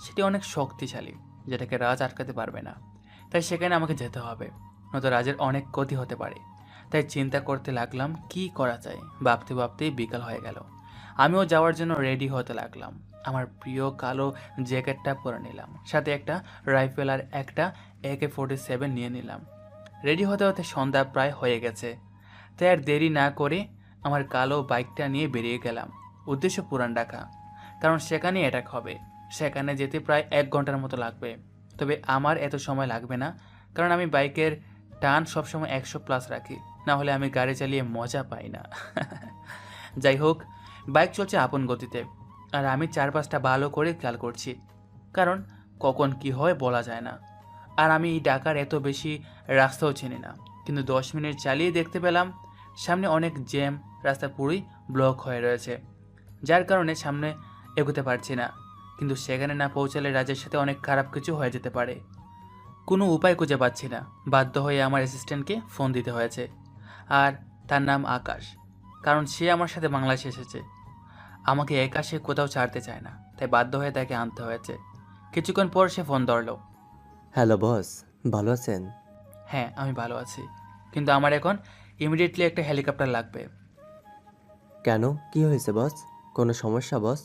সেটি অনেক শক্তিশালী, যেটাকে রাজ আটকাতে পারবে না। তাই সেখানে আমাকে যেতে হবে, নয়তো রাজের অনেক ক্ষতি হতে পারে। তাই চিন্তা করতে লাগলাম কি করা যায়। ভাবতে ভাবতেই বিকাল হয়ে গেল। আমিও যাওয়ার জন্য রেডি হতে লাগলাম। আমার প্রিয় কালো জ্যাকেটটা পরে নিলাম, সাথে একটা রাইফেল আর একটা AK-47 নিয়ে নিলাম। রেডি হতে হতে সন্ধ্যা প্রায় হয়ে গেছে, তাই আর দেরি না করে আমার কালো বাইকটা নিয়ে বেরিয়ে গেলাম। উদ্দেশ্য পুরান ঢাকা, কারণ সেখানে অ্যাটাক হবে। সেখানে যেতে প্রায় 1 ঘন্টার মতো লাগবে। তবে আমার এত সময় লাগবে না, কারণ আমি বাইকের টান সবসময় 100+ রাখি, না হলে আমি গাড়ি চালিয়ে মজা পাই না। যাই হোক, বাইক চলছে আপন গতিতে, আর আমি চারপাশটা ভালো করে খেয়াল করছি, কারণ কখন কি হয় বলা যায় না। আর আমি এই ঢাকার এত বেশি রাস্তাও চিনি না। কিন্তু 10 মিনিট চালিয়ে দেখতে পেলাম সামনে অনেক জ্যাম, রাস্তা পুরোই ব্লক হয়ে রয়েছে, যার কারণে সামনে এগোতে পারছি না। কিন্তু সেখানে না পৌঁছালে রাজের সাথে অনেক খারাপ কিছু হয়ে যেতে পারে। কোনো উপায় খুঁজে পাচ্ছি না। বাধ্য হয়ে আমার অ্যাসিস্ট্যান্টকে ফোন দিতে হয়েছে, আর তার নাম আকাশ, কারণ সে আমার সাথে বাংলাদেশে এসেছে। আমাকে একা সে কোথাও ছাড়তে চায় না, তাই বাধ্য হয়ে তাকে আনতে হয়েছে। কিছুক্ষণ পর সে ফোন ধরলো। হ্যালো বস, ভালো আছেন? হ্যাঁ আমি ভালো আছি, কিন্তু আমার এখন ইমিডিয়েটলি একটা হেলিকপ্টার লাগবে। কেন, কি হয়েছে বস? কোনো সমস্যা বস?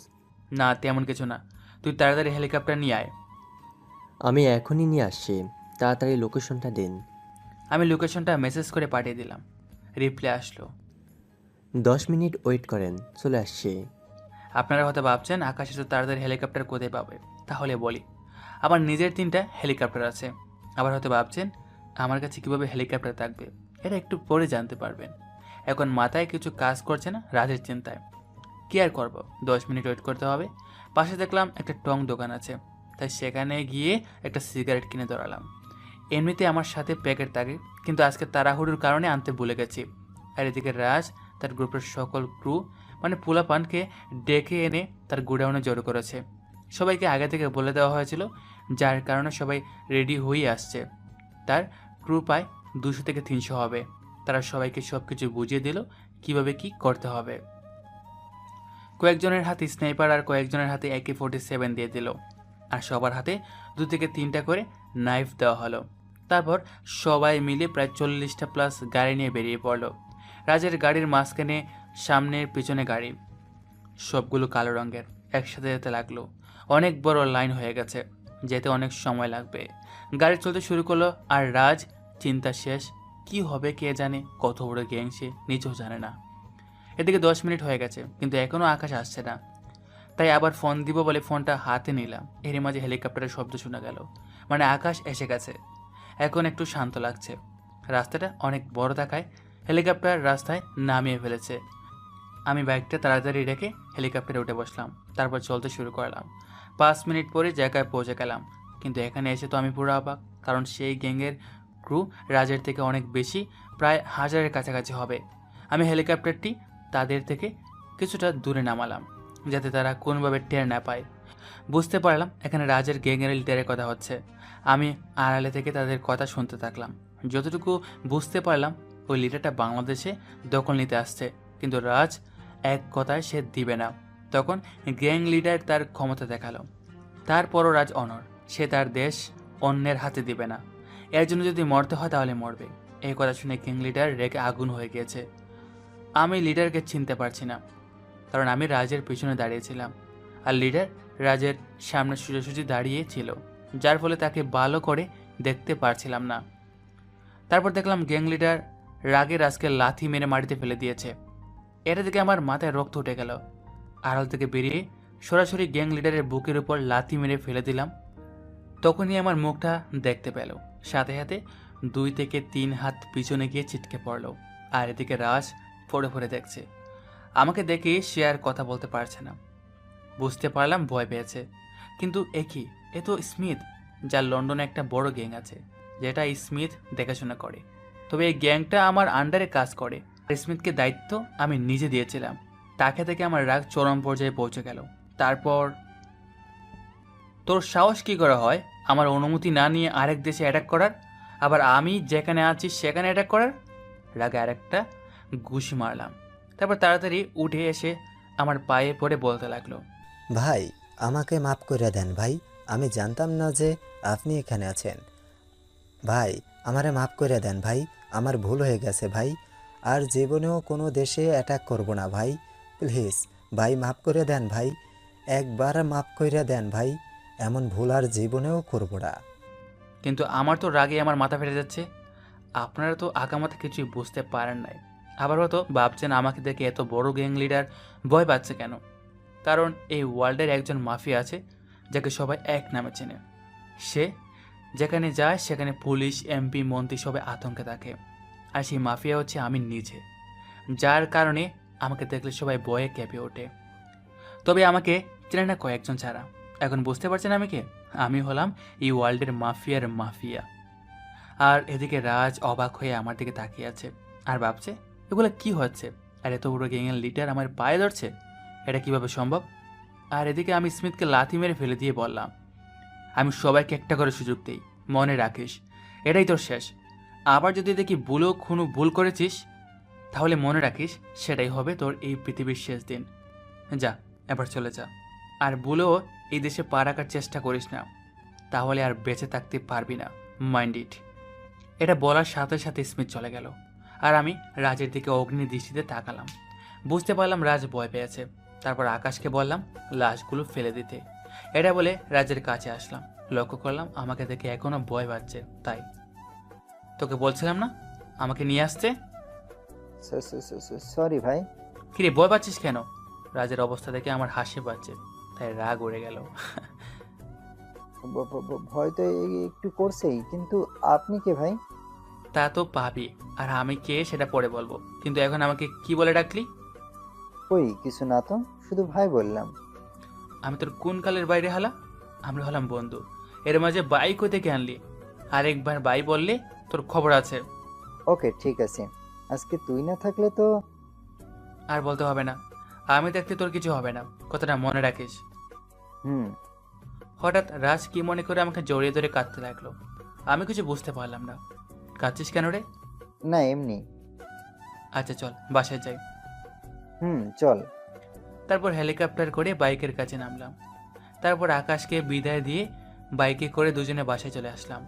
না তেমন কিছু না, তুই তাড়াতাড়ি হেলিকপ্টার নিয়ে আয়। আমি এখনই নিয়ে আসছি, তাড়াতাড়ি লোকেশনটা দিন। আমি লোকেশনটা মেসেজ করে পাঠিয়ে দিলাম। রিপ্লাই আসলো, 10 মিনিট ওয়েট করেন, চলে আসছি। আপনারা হয়তো ভাবছেন আকাশ এত তাড়াতাড়ি হেলিকপ্টার কোথায় পাবে। তাহলে বলি, আমার নিজের 3টা হেলিকপ্টার আছে। আবার হয়তো ভাবছেন আমার কাছে কীভাবে হেলিকপ্টার থাকবে, এটা একটু পরে জানতে পারবেন। এখন মাথায় কিছু কাজ করছে না রাজের চিন্তায়। কী আর করবো, 10 মিনিট ওয়েট করতে হবে। পাশে দেখলাম একটা টং দোকান আছে, তাই সেখানে গিয়ে একটা সিগারেট কিনে ধরালাম। এমনিতে আমার সাথে প্যাকেট থাকে, কিন্তু আজকে তাড়াহুড়োর কারণে আনতে ভুলে গেছি। আর এদিকে রাজ তার গ্রুপের সকল ক্রু মানে পোলাপানকে ডেকে এনে তার গোডাউনে জড়ো করেছে। সবাইকে আগে থেকে বলে দেওয়া হয়েছিল, যার কারণে সবাই রেডি হয়ে আসছে। তার ক্রু প্রায় 200 থেকে 300 হবে। তারা সবাইকে সব কিছু বুঝিয়ে দিল কিভাবে কি করতে হবে। কয়েকজনের হাতে স্নাইপার আর কয়েকজনের হাতে AK-47 দিয়ে দিল, আর সবার হাতে 2 থেকে 3টা করে নাইফ দেওয়া হলো। তারপর সবাই মিলে প্রায় 40টা প্লাস গাড়ি নিয়ে বেরিয়ে পড়ল। রাজের গাড়ির মাঝখানে, সামনের পিছনে গাড়ি, সবগুলো কালো রঙের, একসাথে যেতে লাগলো। অনেক বড় লাইন হয়ে গেছে, যেতে অনেক সময় লাগবে। গাড়ি চলতে শুরু করলো, আর রাজ চিন্তা শেষ। কি হবে কে জানে, কত বড় গ্যাং সে নিজেও জানে না। এদিকে 10 মিনিট হয়ে গেছে, কিন্তু এখনও আকাশ আসছে না। তাই আবার ফোন দিব বলে ফোনটা হাতে নিলাম। এর মাঝে হেলিকপ্টারের শব্দ শোনা গেল, মানে আকাশ এসে গেছে। এখন একটু শান্ত লাগছে। রাস্তাটা অনেক বড় থাকায় হেলিকপ্টার রাস্তায় নামিয়ে ফেলেছে। আমি বাইকটা তাড়াতাড়ি রেখে হেলিকপ্টারে উঠে বসলাম, তারপর চলতে শুরু করলাম। 5 মিনিট পরে জায়গায় পৌঁছে গেলাম, কিন্তু এখানে এসে তো আমি পুরো অবাক, কারণ সেই গ্যাংয়ের ক্রু রাজের থেকে অনেক বেশি, প্রায় 1000-এর কাছাকাছি হবে। আমি হেলিকপ্টারটি তাদের থেকে কিছুটা দূরে নামালাম, যাতে তারা কোনোভাবে টের না পায়। বুঝতে পারলাম এখানে রাজের গ্যাংয়ের লিডারের কথা হচ্ছে। আমি আড়ালে থেকে তাদের কথা শুনতে থাকলাম। যতটুকু বুঝতে পারলাম, ওই লিডারটা বাংলাদেশে দখল নিতে আসছে, কিন্তু রাজ এক কথায় সে দিবে না। তখন গ্যাং লিডার তার ক্ষমতা দেখালো। তারপরও রাজ অনর, সে তার দেশ অন্যের হাতে দিবে না। এর জন্য যদি মরতে হয় তাহলে মরবে। এই কথা শুনে গ্যাং লিডার রেগে আগুন হয়ে গিয়েছে। আমি লিডারকে চিনতে পারছি না, কারণ আমি রাজের পিছনে দাঁড়িয়েছিলাম, আর লিডার রাজের সামনে সোজাসুজি দাঁড়িয়ে ছিল, যার ফলে তাকে ভালো করে দেখতে পারছিলাম না। তারপর দেখলাম গ্যাং লিডার রাগে রাজকে লাথি মেরে মাটিতে ফেলে দিয়েছে। এটা থেকে আমার মাথায় রক্ত উঠে গেল। আড়াল থেকে বেরিয়ে সরাসরি গ্যাং লিডারের বুকের উপর লাথি মেরে ফেলে দিলাম। তখনই আমার মুখটা দেখতে পেল, সাথে সাথে 2 থেকে 3 হাত পিছনে গিয়ে ছিটকে পড়ল। আর এদিকে রাজ পড়ে পড়ে দেখছে। আমাকে দেখে সে আর কথা বলতে পারছে না। বুঝতে পারলাম ভয় পেয়েছে। কিন্তু এ তো স্মিথ, যার লন্ডনে একটা বড় গ্যাং আছে, যেটা স্মিথ দেখাশোনা করে। তবে এই গ্যাংটা আমার আন্ডারে কাজ করে, আর স্মিথকে দায়িত্ব আমি নিজে দিয়েছিলাম। তাকে থেকে আমার রাগ চরম পর্যায়ে পৌঁছে গেল। তারপর, তোর সাহস কী করে হয় আমার অনুমতি না নিয়ে আরেক দেশে অ্যাটাক করার, আবার আমি যেখানে আছি সেখানে অ্যাটাক করার? রাগে আরেকটা ঘুষি মারলাম। তারপর তাড়াতাড়ি উঠে এসে আমার পায়ে পড়ে বলতে লাগলো, ভাই আমাকে মাফ করে দেন ভাই, আমি জানতাম না যে আপনি এখানে আছেন। ভাই আমারে মাফ করে দেন ভাই, আমার ভুল হয়ে গেছে ভাই, আর জীবনেও কোনো দেশে অ্যাটাক করব না ভাই, প্লিজ ভাই মাফ করে দেন ভাই, একবার মাফ করে দেন ভাই, এমন ভুল আর জীবনেও করব না। কিন্তু আমার তো রাগে আমার মাথা ফেটে যাচ্ছে। আপনারা তো আগামাথা কিছুই বুঝতে পারেন নাই। আবার হয়তো ভাবছেন আমাকে দেখে এত বড় গ্যাং লিডার ভয় পাচ্ছে কেন। কারণ এই ওয়ার্ল্ডের একজন মাফিয়া আছে, যাকে সবাই এক নামে চেনে। সে যেখানে যায় সেখানে পুলিশ, এমপি, মন্ত্রী সবাই আতঙ্কে থাকে। আর সেই মাফিয়া হচ্ছে আমি নিজে, যার কারণে আমাকে দেখলে সবাই ভয়ে কেঁপে ওঠে। তবে আমাকে চেনে না কয়েকজন ছাড়া। এখন বুঝতে পারছেন আমি কে? আমি হলাম এই ওয়ার্ল্ডের মাফিয়ার মাফিয়া। আর এদিকে রাজ অবাক হয়ে আমার দিকে তাকিয়ে আছে আর ভাবছে এগুলো কি হচ্ছে, আর এত বড় গ্যাংয়ের লিডার আমার পায়ে ধরছে, এটা কিভাবে সম্ভব? আর এদিকে আমি স্মিথকে লাথি মেরে ফেলে দিয়ে বললাম, আমি সবাইকে একটা করে সুযোগ দিই, মনে রাখিস এটাই তোর শেষ। আবার যদি দেখি ভুলও কোনো ভুল করেছিস, তাহলে মনে রাখিস সেটাই হবে তোর এই পৃথিবীর শেষ দিন। যা, এবার চলে যা, আর ভুলেও এই দেশে পা রাখার চেষ্টা করিস না, তাহলে আর বেঁচে থাকতে পারবি না, মাইন্ড ইট। এটা বলার সাথে সাথে স্মিথ চলে গেল, আর আমি রাজের দিকে অগ্নি দৃষ্টিতে তাকালাম। বুঝতে পারলাম রাজ ভয় পেয়েছে। তারপর আকাশকে বললাম লাশগুলো ফেলে দিতে। এটা বলে রাজের কাছে আসলাম। লক্ষ্য করলাম আমাকে দেখে এখনো ভয় পাচ্ছে। তাই তোকে বলছিলাম না আমাকে নিয়ে আসতে? সরি ভাই। কিরে ভয় পাচ্ছিস কেন? রাজের অবস্থা দেখে আমার হাসি পাচ্ছে, তাই রাগ উড়ে গেল। ভয় তো একটু করছেই, কিন্তু আপনি কে ভাই? তা তো পাবি, আর আমি কে সেটা পরে বলবো, কিন্তু এখন আমাকে কি বলে ডাকলি? কই কিছু না তো, শুধু ভাই বললাম। আমি তোর কোন কালের বাইরে হালা? আমরা হলাম বন্ধু, এর মাঝে বাই কোথা থেকে আনলি? আরেকবার বাই বললে তোর খবর আছে। ওকে ঠিক আছে, আজকে তুই না থাকলে তো। আর বলতে হবে না, আমি দেখতে তোর কিছু হবে না, কথাটা মনে রাখিস। হুম। হঠাৎ রাজ কি মনে করে আমাকে জড়িয়ে ধরে কাঁদতে লাগলো। আমি কিছু বুঝতে পারলাম না। কাঁদছিস কেন রে? না এমনি। আচ্ছা চল বাসায় যাই। চল। তারপর হেলিকপ্টার করে বাইকের কাছে নামলাম। তারপর আকাশকে বিদায় দিয়ে বাইকে করে দুজনে বাসায় চলে আসলাম।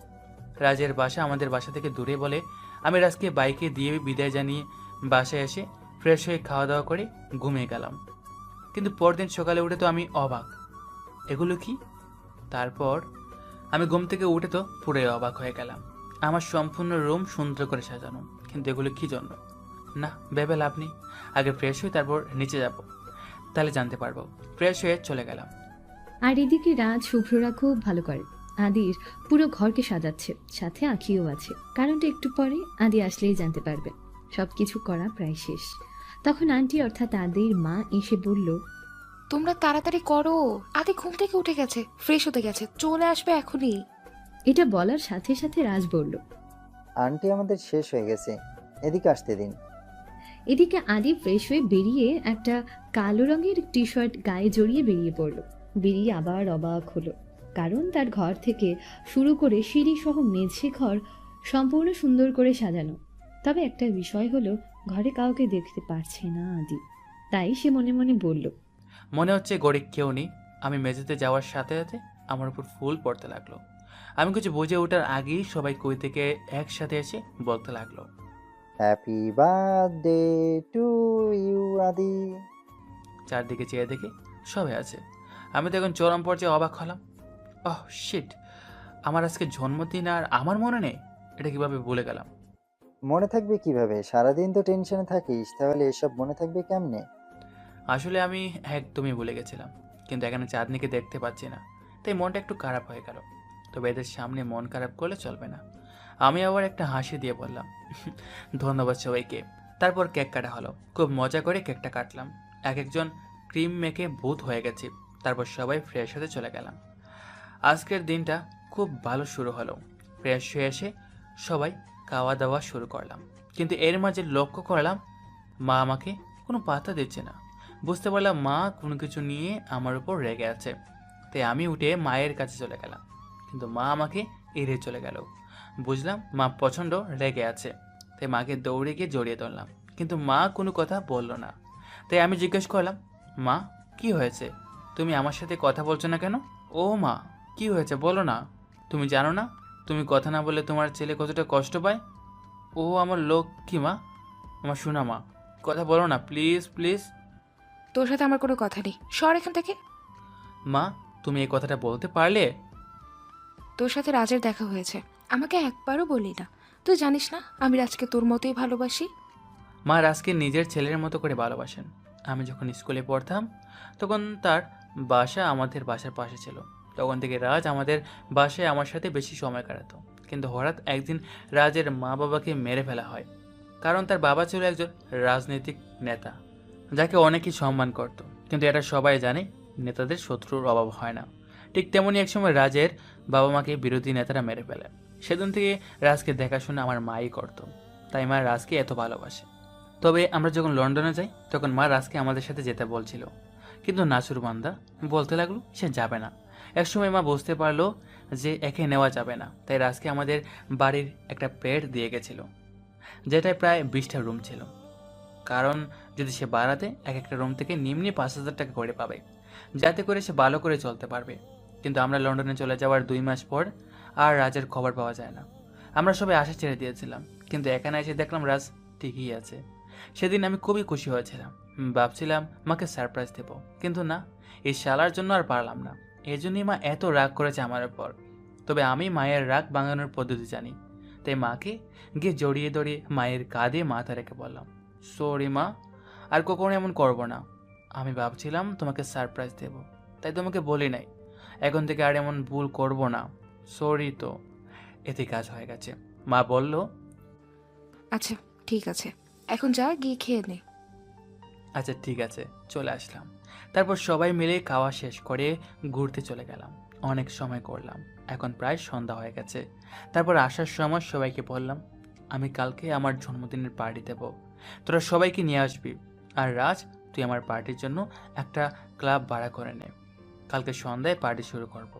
রাজের বাসা আমাদের বাসা থেকে দূরে বলে আমি রাজকে বাইকে দিয়ে বিদায় জানিয়ে বাসায় এসে ফ্রেশ হয়ে খাওয়া দাওয়া করে ঘুমিয়ে গেলাম। কিন্তু পরদিন সকালে উঠে তো আমি অবাক, এগুলো কি? তারপর আমি ঘুম থেকে উঠে তো পুরোই অবাক হয়ে গেলাম। আমার সম্পূর্ণ রুম সুন্দর করে সাজানো, কিন্তু এগুলো কি জন্য? না ভেবে লাভ নেই, আগে ফ্রেশ হই তারপর নিচে যাব, তাহলে জানতে পারবো। ফ্রেশ হয়ে চলে গেলাম। আর এদিকে রাজ শুভ্ররা খুব ভালো করে আদির পুরো ঘরকে সাজাচ্ছে, সাথে আঁকিও আছে। কারণটা একটু পরে আদি আসলেই জানতে পারবে। সব কিছু করা প্রায় শেষ। তখন আন্টি অর্থাৎ আদির মা এসে বলল, তোমরা তাড়াতাড়ি করো, আদি ঘুম থেকে উঠে গেছে, ফ্রেশ হতে গেছে, চলে আসবে এখনই। এটা বলার সাথে সাথে রাজ বলল। আন্টি আমাদের শেষ হয়ে গেছে, এদিকে আসতে দিন। এদিকে আদি ফ্রেশ হয়ে বেরিয়ে একটা কালো রঙের টি শার্ট গায়ে জড়িয়ে বেরিয়ে পড়ল। বেরিয়ে আবার অবাক হলো, কারণ তার ঘর থেকে শুরু করে সিঁড়ি সহ মেঝে ঘর সম্পূর্ণ সুন্দর করে সাজানো। তবে একটা বিষয় হলো, ঘরে কাউকে দেখতে পারছে না আদি। তাই সে মনে মনে বলল, মনে হচ্ছে গরিব কেউ নেই। আমি মেঝেতে যাওয়ার সাথে সাথে আমার উপর ফুল পড়তে লাগলো। আমি কিছু বুঝে ওঠার আগেই সবাই কই থেকে একসাথে এসে বলতে লাগলো, হ্যাপি বার্থডে টু ইউ আদি। চারদিকে চেয়ে দেখে সবাই আছে। আমি তো এখন চরম পর্যায়ে অবাক হলাম। ওহ শিট, আমার আজকে জন্মদিন আর আমার মনে নেই? এটা কিভাবে ভুলে গেলাম? মনে থাকবে কিভাবে? সারাদিন তো টেনশনে থাকিস, তাহলে এসব মনে থাকবে কেমনে? আসলে আমি একদমই ভুলে গেছিলাম, কিন্তু এখানে চাঁদনিকে দেখতে পাচ্ছি না, তাই মনটা একটু খারাপ হয়ে গেল। তবে এদের সামনে মন খারাপ করলে চলবে না। আমি আবার একটা হাসি দিয়ে বললাম, ধন্যবাদ সবাইকে। তারপর কেক কাটা হলো। খুব মজা করে কেকটা কাটলাম। এক একজন ক্রিম মেখে ভূত হয়ে গেছি। তারপর সবাই ফ্রেশ হতে চলে গেলাম। আজকের দিনটা খুব ভালো শুরু হলো। ফ্রেশ হয়ে এসে সবাই খাওয়া দাওয়া শুরু করলাম, কিন্তু এর মাঝে লক্ষ্য করলাম মা আমাকে কোনো পাত্তা দিচ্ছে না। বুঝতে পারলাম মা কোনো কিছু নিয়ে আমার উপর রেগে আছে। তাই আমি উঠে মায়ের কাছে চলে গেলাম, কিন্তু মা আমাকে এড়িয়ে চলে গেল। বুঝলাম মা প্রচণ্ড রেগে আছে। তাই মাকে দৌড়ে গিয়ে জড়িয়ে ধরলাম, কিন্তু মা কোনো কথা বলল না। তাই আমি জিজ্ঞেস করলাম, মা কি হয়েছে? তুমি আমার সাথে কথা বলছো না কেন? ও মা, কি হয়েছে বলো না। তুমি জানো না তুমি কথা না বললে তোমার ছেলে কতটা কষ্ট পায়? ও আমার লোক কি মা, আমার শোনা মা, কথা বলো না প্লিজ প্লিজ। তোর সাথে আমার কোনো কথা নেই, সর এখান থেকে। মা তুমি এই কথাটা বলতে পারলে? তোর সাথে রাজের দেখা হয়েছে, আমাকে একবারও বলি না। তুই জানিস না আমি রাজকে তোর মতোই ভালোবাসি। মা রাজকে নিজের ছেলের মতো করে ভালোবাসেন। আমি যখন স্কুলে পড়তাম তখন তার বাসা আমাদের বাসার পাশে ছিল। তখন থেকে রাজ আমাদের বাসায় আমার সাথে বেশি সময় কাটাতো। কিন্তু হঠাৎ একদিন রাজের মা বাবাকে মেরে ফেলা হয়, কারণ তার বাবা ছিল একজন রাজনৈতিক নেতা যাকে অনেকেই সম্মান করত। কিন্তু এটা সবাই জানে, নেতাদের শত্রুর অভাব হয় না। ঠিক তেমনই একসময় রাজের বাবা মাকে বিরোধী নেতারা মেরে ফেলে। সেদিন থেকে রাজকে দেখাশোনা আমার মাই করত। তাই মা রাজকে এত ভালোবাসে। তবে আমরা যখন লন্ডনে যাই তখন মা রাজকে আমাদের সাথে যেতে বলছিল, কিন্তু নাসুরবান্দা বলতে লাগলো সে যাবে না। একসময় মা বুঝতে পারলো যে একে নেওয়া যাবে না, তাই রাজকে আমাদের বাড়ির একটা পেট দিয়ে গেছিল, যেটায় প্রায় 20টা রুম ছিল। কারণ যদি সে বাড়াতে এক একটা রুম থেকে নিম্নে 5,000 টাকা করে পাবে, যাতে করে সে ভালো করে চলতে পারবে। কিন্তু আমরা লন্ডনে চলে যাওয়ার 2 মাস পর আর রাজের খবর পাওয়া যায় না। আমরা সবাই আশা ছেড়ে দিয়েছিলাম, কিন্তু এখানে এসে দেখলাম রাজ ঠিকই আছে। সেদিন আমি খুবই খুশি হয়েছিলাম। ভাবছিলাম মাকে সারপ্রাইজ দেব, কিন্তু না, এই শালার জন্য আর পারলাম না। এই জন্যই মা এত রাগ করেছে আমার উপর। তবে আমি মায়ের রাগ ভাঙানোর পদ্ধতি জানি, তাই মাকে গিয়ে জড়িয়ে ধরিয়ে মায়ের কাঁধে মাথা রেখে বললাম, সরি মা, আর কখনো এমন করবো না। আমি ভাবছিলাম তোমাকে সারপ্রাইজ দেব, তাই তোমাকে বলি নাই। এখন থেকে আর এমন ভুল করব না, সরি। তো এতে কাজ হয়ে গেছে। মা বলল, আচ্ছা ঠিক আছে, এখন যা গিয়ে খেয়ে নে। আচ্ছা ঠিক আছে, চলে আসলাম। তারপর সবাই মিলে খাওয়া শেষ করে ঘুরতে চলে গেলাম। অনেক সময় করলাম, এখন প্রায় সন্ধ্যা হয়ে গেছে। তারপর আসার সময় সবাইকে বললাম, আমি কালকে আমার জন্মদিনের পার্টি দেব, তোরা সবাইকে নিয়ে আসবি। আর রাজ, তুই আমার পার্টির জন্য একটা ক্লাব ভাড়া করে নে। কালকে সন্ধ্যায় পার্টি শুরু করব।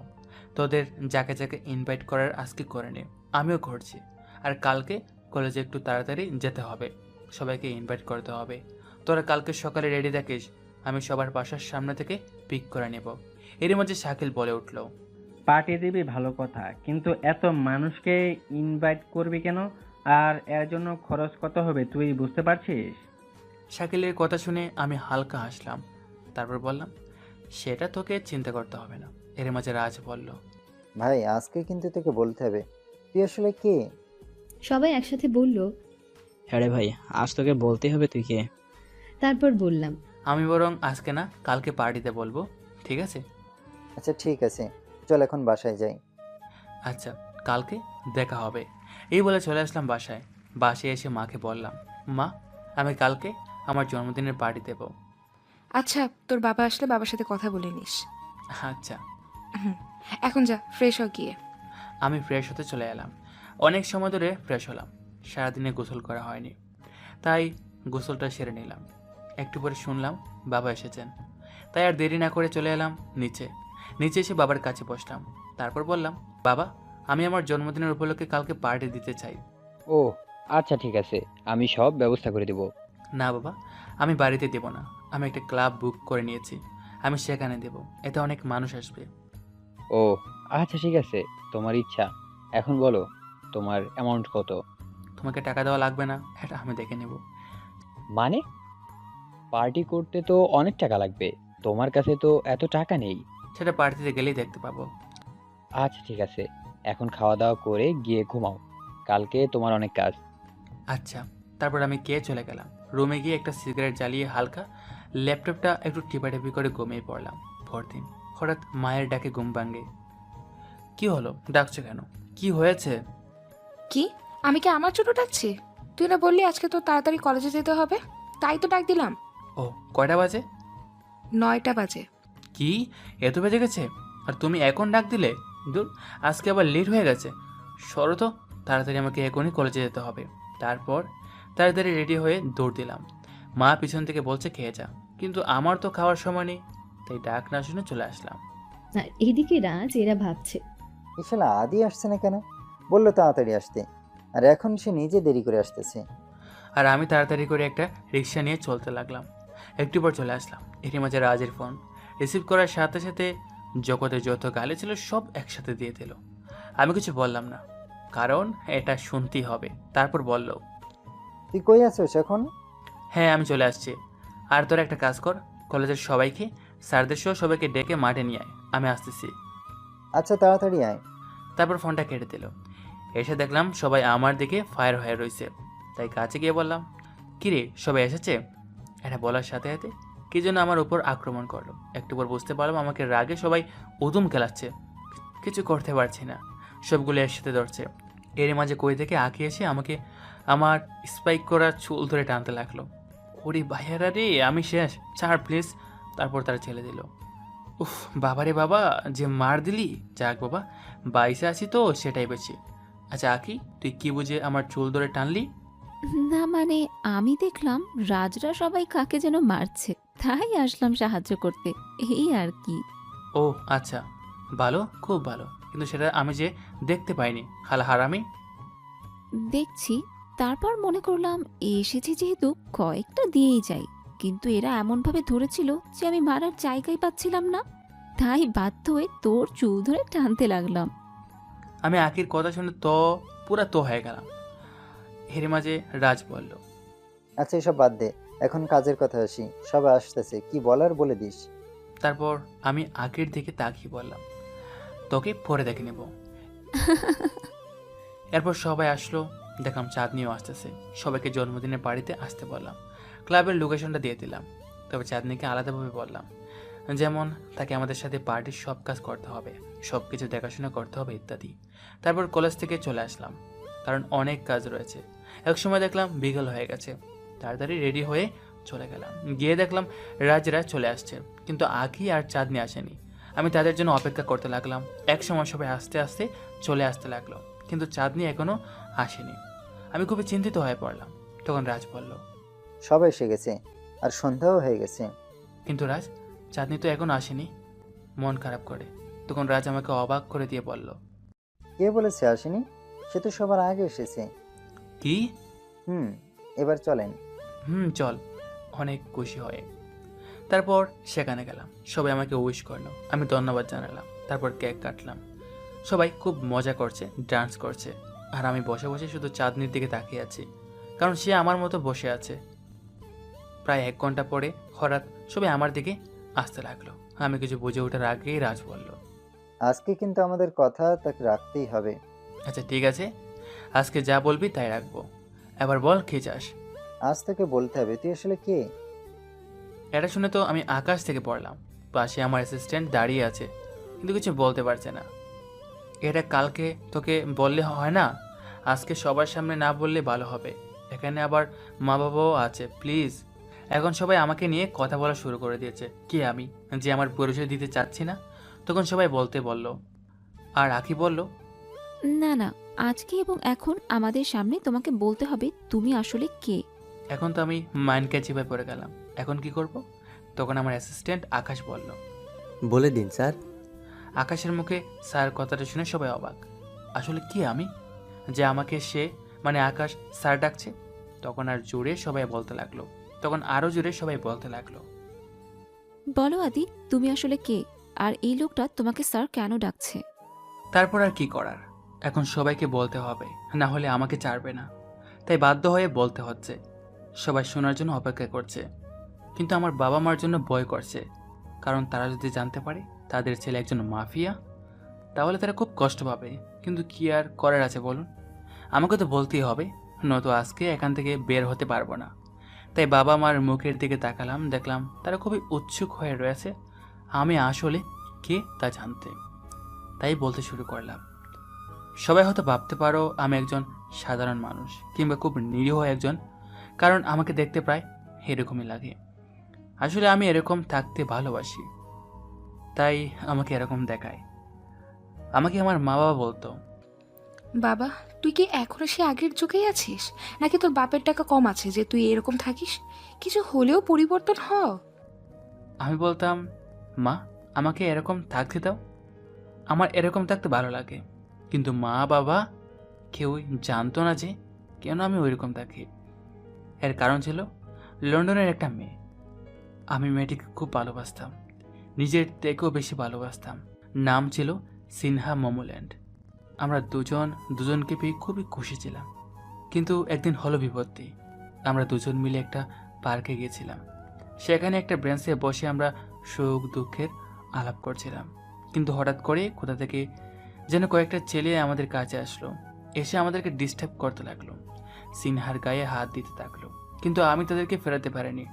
তোদের যাকে যাকে ইনভাইট করার আজকে করে নে, আমিও করছি। আর কালকে কলেজে একটু তাড়াতাড়ি যেতে হবে, সবাইকে ইনভাইট করতে হবে। তোরা কালকে সকালে রেডি থাকিস, আমি সবার বাসার সামনে থেকে পিক করে নেব। এর মধ্যে শাকিল বলে উঠল, পার্টি দিবি ভালো কথা, কিন্তু এত মানুষকে ইনভাইট করবি কেন? আর এর জন্য খরচ কত হবে তুই বুঝতে পারছিস? শাকিলের কথা শুনে আমি হালকা হাসলাম। তারপর বললাম, সেটা তোকে চিন্তা করতে হবে না। এর মাঝে রাজ বলল, ভাই আজকে কিন্তু তোকে বলতে হবে, তুই আসলে কে? সবাই একসাথে বলল। হ্যাঁ রে ভাই, আজ তোকে বলতে হবে তুই কে। তারপর বললাম, আমি বরং আজকে না কালকে পার্টিতে বলবো, ঠিক আছে? আচ্ছা ঠিক আছে, চল এখন বাসায় যাই। আচ্ছা, কালকে দেখা হবে। এই বলে চলে আসলাম বাসায়। বাসায় এসে মাকে বললাম, মা, আমি কালকে আমার জন্মদিনের পার্টি দেব। আচ্ছা, তোর বাবা আসলে বাবার সাথে কথা বলে নিস। আচ্ছা। হুম, এখন যা ফ্রেশ হ গিয়ে। আমি ফ্রেশ হতে চলে এলাম। অনেক সময় ধরে ফ্রেশ হলাম, সারাদিনে গোসল করা হয়নি, তাই গোসলটা সেরে নিলাম। একটু পরে শুনলাম বাবা এসেছেন, তাই আর দেরি না করে চলে এলাম নিচে। নিচে এসে বাবার কাছে বসলাম। তারপর বললাম, বাবা, আমি আমার জন্মদিনের উপলক্ষে কালকে পার্টি দিতে চাই। ও আচ্ছা, ঠিক আছে, আমি সব ব্যবস্থা করে দেব। না বাবা, আমি বাড়িতে দেব না, আমি একটা ক্লাব বুক করে নিয়েছি, আমি সেখানে দেব, এতে অনেক মানুষ আসবে। ও আচ্ছা, ঠিক আছে, তোমার ইচ্ছা। এখন বলো, তোমার অ্যামাউন্ট কত? তোমাকে টাকা দেওয়া লাগবে না, এটা আমি দেখে নেব। মানে পার্টি করতে তো অনেক টাকা লাগবে, তোমার কাছে তো এত টাকা নেই। সেটা পার্টিতে গেলেই দেখতে পাবো। আচ্ছা ঠিক আছে, এখন খাওয়া দাওয়া করে গিয়ে ঘুমাও, কালকে তোমার অনেক কাজ। আচ্ছা। তারপর আমি চলে গেলাম রুমে। গিয়ে একটা সিগারেট জ্বালিয়ে হালকা ল্যাপটপটা একটু টিপাটিপি করে ঘুমিয়ে পড়লাম। পরদিন হঠাৎ মায়ের ডাকে ঘুম ভাঙে। কি হলো, ডাকছো কেন? কি হয়েছে? কি, আমি কি আমার ছোট ডাকছি? তুই না বললি আজকে তো তাড়াতাড়ি কলেজে যেতে হবে, তাই তো ডাক দিলাম। ও, কয়টা বাজে? 9টা বাজে। কি, এত বেজে গেছে? আর তুমি এখন ডাক দিলে? দূর, আজকে আবার লেট হয়ে গেছে। সরো তো, তাড়াতাড়ি আমাকে এখনই কলেজে যেতে হবে। তারপর তাড়াতাড়ি রেডি হয়ে দৌড় দিলাম। মা পিছন থেকে বলছে খেয়ে যা, কিন্তু আমার তো খাওয়ার সময় নেই, তাই ডাক না শুনে চলে আসলাম। আর এদিকে রাজ এরা ভাবছে, শালা আদি আসছে না কেন? বললো তাড়াতাড়ি আসতে, আর এখন সে নিজে দেরি করে আসতেছে। আর আমি তাড়াতাড়ি করে একটা রিক্সা নিয়ে চলতে লাগলাম। একটু পর চলে আসলাম। এরই মাঝে রাজের ফোন রিসিভ করার সাথে সাথে জগতের যত গালি ছিল সব একসাথে দিয়ে দিল। আমি কিছু বললাম না, কারণ এটা শুনতেই হবে। তারপর বলল, তুই কই আছিস এখন? হ্যাঁ, আমি চলে আসছি। আর তোর একটা কাজ কর, কলেজের সবাইকে, স্যারদের সহ সবাইকে ডেকে মাঠে নিয়ে আয়, আমি আসতেছি। আচ্ছা তাড়াতাড়ি আয়। তারপর ফোনটা কেটে দিল। এসে দেখলাম সবাই আমার দিকে ফায়ার হয়ে রয়েছে, তাই কাছে গিয়ে বললাম, কিরে সবাই এসেছে? এটা বলার সাথে সাথে কি যেন আমার উপর আক্রমণ করলো। একটু পর বুঝতে পারলাম আমাকে রাগে সবাই উদুম খেলাচ্ছে, কিছু করতে পারছি না, সবগুলো একসাথে ধরছে। এর মাঝে কই থেকে আঁকিয়ে এসে আমাকে আমার স্পাইক করা চুল ধরে টানতে লাগলো। ওরে ভাইয়ারা রে, আমি শেষ, ছাড় প্লিজ। তারপর তারা ছেড়ে দিল। উফ, বাবারে বাবা, যে মার দিলি! যাক বাবা, বাইসে আছি তো, সেটাই বেশি। আচ্ছা আঁকি, তুই কি বুঝে আমার চুল ধরে টানলি? না মানে আমি দেখলাম রাজরা সবাই কাকে যেন মারছে, তাই আসলাম সাহায্য করতে, এই আর কি। ও আচ্ছা, ভালো, খুব ভালো, কিন্তু সেটা আমি যে দেখতে পাইনি, হালা হারামি। দেখছি, তারপর মনে করলাম এসেছি যেহেতু কয়েকটা দিয়েই যাই, কিন্তু এরা এমনভাবে ধরেছিল যে আমি মারার জায়গাই পাচ্ছিলাম না, তাই বাধ্য হয়ে তোর চুল ধরে টানতে লাগলাম। আমি আঁকির কথা শুনে তো পুরা তো হয়ে গেলাম। এর মাঝে রাজ বলল, আচ্ছা এসব বাদ দে, এখন কাজের কথা আসি। সবাই আসতেছে, কি বলার বলে দিস। তারপর আমি আঁকির দিকে তাকিয়ে বললাম, তোকে পরে দেখে নেব। এরপর সবাই আসলো, দেখলাম চাঁদনিও আসতেছে। সবাইকে জন্মদিনের বাড়িতে আসতে বললাম, ক্লাবের লোকেশনটা দিয়ে দিলাম। তবে চাঁদনিকে আলাদাভাবে বললাম, যেমন তাকে আমাদের সাথে পার্টির সব কাজ করতে হবে, সব কিছু দেখাশোনা করতে হবে ইত্যাদি। তারপর কলেজ থেকে চলে আসলাম, কারণ অনেক কাজ রয়েছে। এক সময় দেখলাম বিকেল হয়ে গেছে, তাড়াতাড়ি রেডি হয়ে চলে গেলাম। গিয়ে দেখলাম রাজরা চলে আসছে, কিন্তু আঁকি আর চাঁদনি আসেনি। আমি তাদের জন্য অপেক্ষা করতে লাগলাম। এক সময় সবাই আস্তে আস্তে চলে আসতে লাগলো, কিন্তু চাঁদনি এখনো আসেনি। আমি খুবই চিন্তিত হয়ে পড়লাম। তখন রাজ বলল, সবাই এসে গেছে, আর সন্ধ্যাও হয়ে গেছে। কিন্তু রাজ, চাঁদনি তো এখনো আসেনি। মন খারাপ করে তখন রাজ আমাকে অবাক করে দিয়ে বলল, কে বলেছে আসেনি? সে তো সবার আগে এসেছে। কি? এবার চলেন। চল, অনেক খুশি হয়ে। তারপর সেখানে গেলাম, সবাই আমাকে উইশ করলো, আমি ধন্যবাদ জানালাম। তারপর কেক কাটলাম। সবাই খুব মজা করছে, ডান্স করছে, আর আমি বসে বসে শুধু চাঁদনির দিকে তাকিয়ে আছি, কারণ সে আমার মতো বসে আছে। প্রায় 1 ঘন্টা পরে হঠাৎ সবাই আমার দিকে আসতে লাগলো। আমি কিছু বুঝে ওঠার আগেই রাজ বলল, আজকে কিন্তু আমাদের কথা তাকে রাখতেই হবে। আচ্ছা ঠিক আছে, আজকে যা বলবি তাই রাখবো। এবার বল, কে চাস? আজ থেকে বলতে হবে তুই আসলে কে। এটা শুনে তো আমি আকাশ থেকে পড়লাম। পাশে আমার অ্যাসিস্ট্যান্ট দাঁড়িয়ে আছে, কিন্তু কিছু বলতে পারছে না। এটা কালকে তোকে বললে হয় না? আজকে সবার সামনে না বললে ভালো হবে। এখানে আবার মা বাবাও আছে, প্লিজ। এখন সবাই আমাকে নিয়ে কথা বলা শুরু করে দিয়েছে। কে আমি যে আমার পরিচয় দিতে চাচ্ছি না? তখন সবাই বলতে বলল, আর আখি বলল, না না, আজকে এবং এখন আমাদের সামনে তোমাকে বলতে হবে তুমি আসলে কে। এখন তো আমি মাইন্ড ক্যাচিভায় পড়ে গেলাম, এখন কি করব? তখন আমার অ্যাসিস্ট্যান্ট আকাশ বলল। বলে দিন স্যার। আকাশের মুখে স্যার কথাটা শুনে সবাই অবাক। আসলে কি আমি যে আমাকে সে মানে আকাশ স্যার ডাকছে? তখন আর জোরে সবাই বলতে লাগলো, তখন আরো জোরে সবাই বলতে লাগলো। বলো আদি, তুমি আসলে কে, আর এই লোকটা তোমাকে স্যার কেন ডাকছে? তারপর আর কি করার, এখন সবাইকে বলতে হবে, না হলে আমাকে ছাড়বে না। তাই বাধ্য হয়ে বলতে হচ্ছে। সবাই শোনার জন্য অপেক্ষা করছে, কিন্তু আমার বাবা মার জন্য ভয় করছে। কারণ তারা যদি জানতে পারে তাদের ছেলে একজন মাফিয়া, তাহলে তারা খুব কষ্ট পাবে। কিন্তু কি আর করার আছে বলুন, আমাকে তো বলতেই হবে, নয়তো আজকে এখান থেকে বের হতে পারবো না। তাই বাবা মার মুখের দিকে তাকালাম, দেখলাম তারা খুবই উৎসুক হয়ে রয়েছে আমি আসলে কে তা জানতে। তাই বলতে শুরু করলাম। সবাই হয়তো ভাবতে পারো আমি একজন সাধারণ মানুষ কিংবা খুব নিরীহ একজন, কারণ আমাকে দেখতে প্রায় এরকমই লাগে। আসলে আমি এরকম থাকতে ভালোবাসি, তাই আমাকে এরকম দেখায়। আমাকে আমার মা বাবা বলতো, বাবা, তুই কি এখনো সে আগের যুগেই আছিস, নাকি তোর বাপের টাকা কম আছে যে তুই এরকম থাকিস? কিছু হলেও পরিবর্তন হ। আমি বলতাম, মা আমাকে এরকম থাকতে দাও, আমার এরকম থাকতে ভালো লাগে। কিন্তু মা বাবা কেউই জানতো না যে কেন আমি ওইরকম থাকি। এর কারণ ছিল লন্ডনের একটা মেয়ে। আমি মেয়েটিকে খুব ভালোবাসতাম, নিজের থেকেও বেশি ভালোবাসতাম। নাম ছিল সিনহা মোমোল্যান্ড। আমরা দুজনকে পেয়ে খুবই খুশি ছিলাম। কিন্তু একদিন হলো বিপত্তি। আমরা দুজন মিলে একটা পার্কে গিয়েছিলাম। সেখানে একটা বেঞ্চে বসে আমরা সুখ দুঃখের আলাপ করছিলাম। কিন্তু হঠাৎ করে কোথা থেকে যেন কয়েকটা ছেলে আমাদের কাছে আসলো, এসে আমাদেরকে ডিস্টার্ব করতে লাগলো, সিনহার গায়ে হাত দিতে থাকলো। কিন্তু আমি তাদেরকে ফেরাতে পারিনি,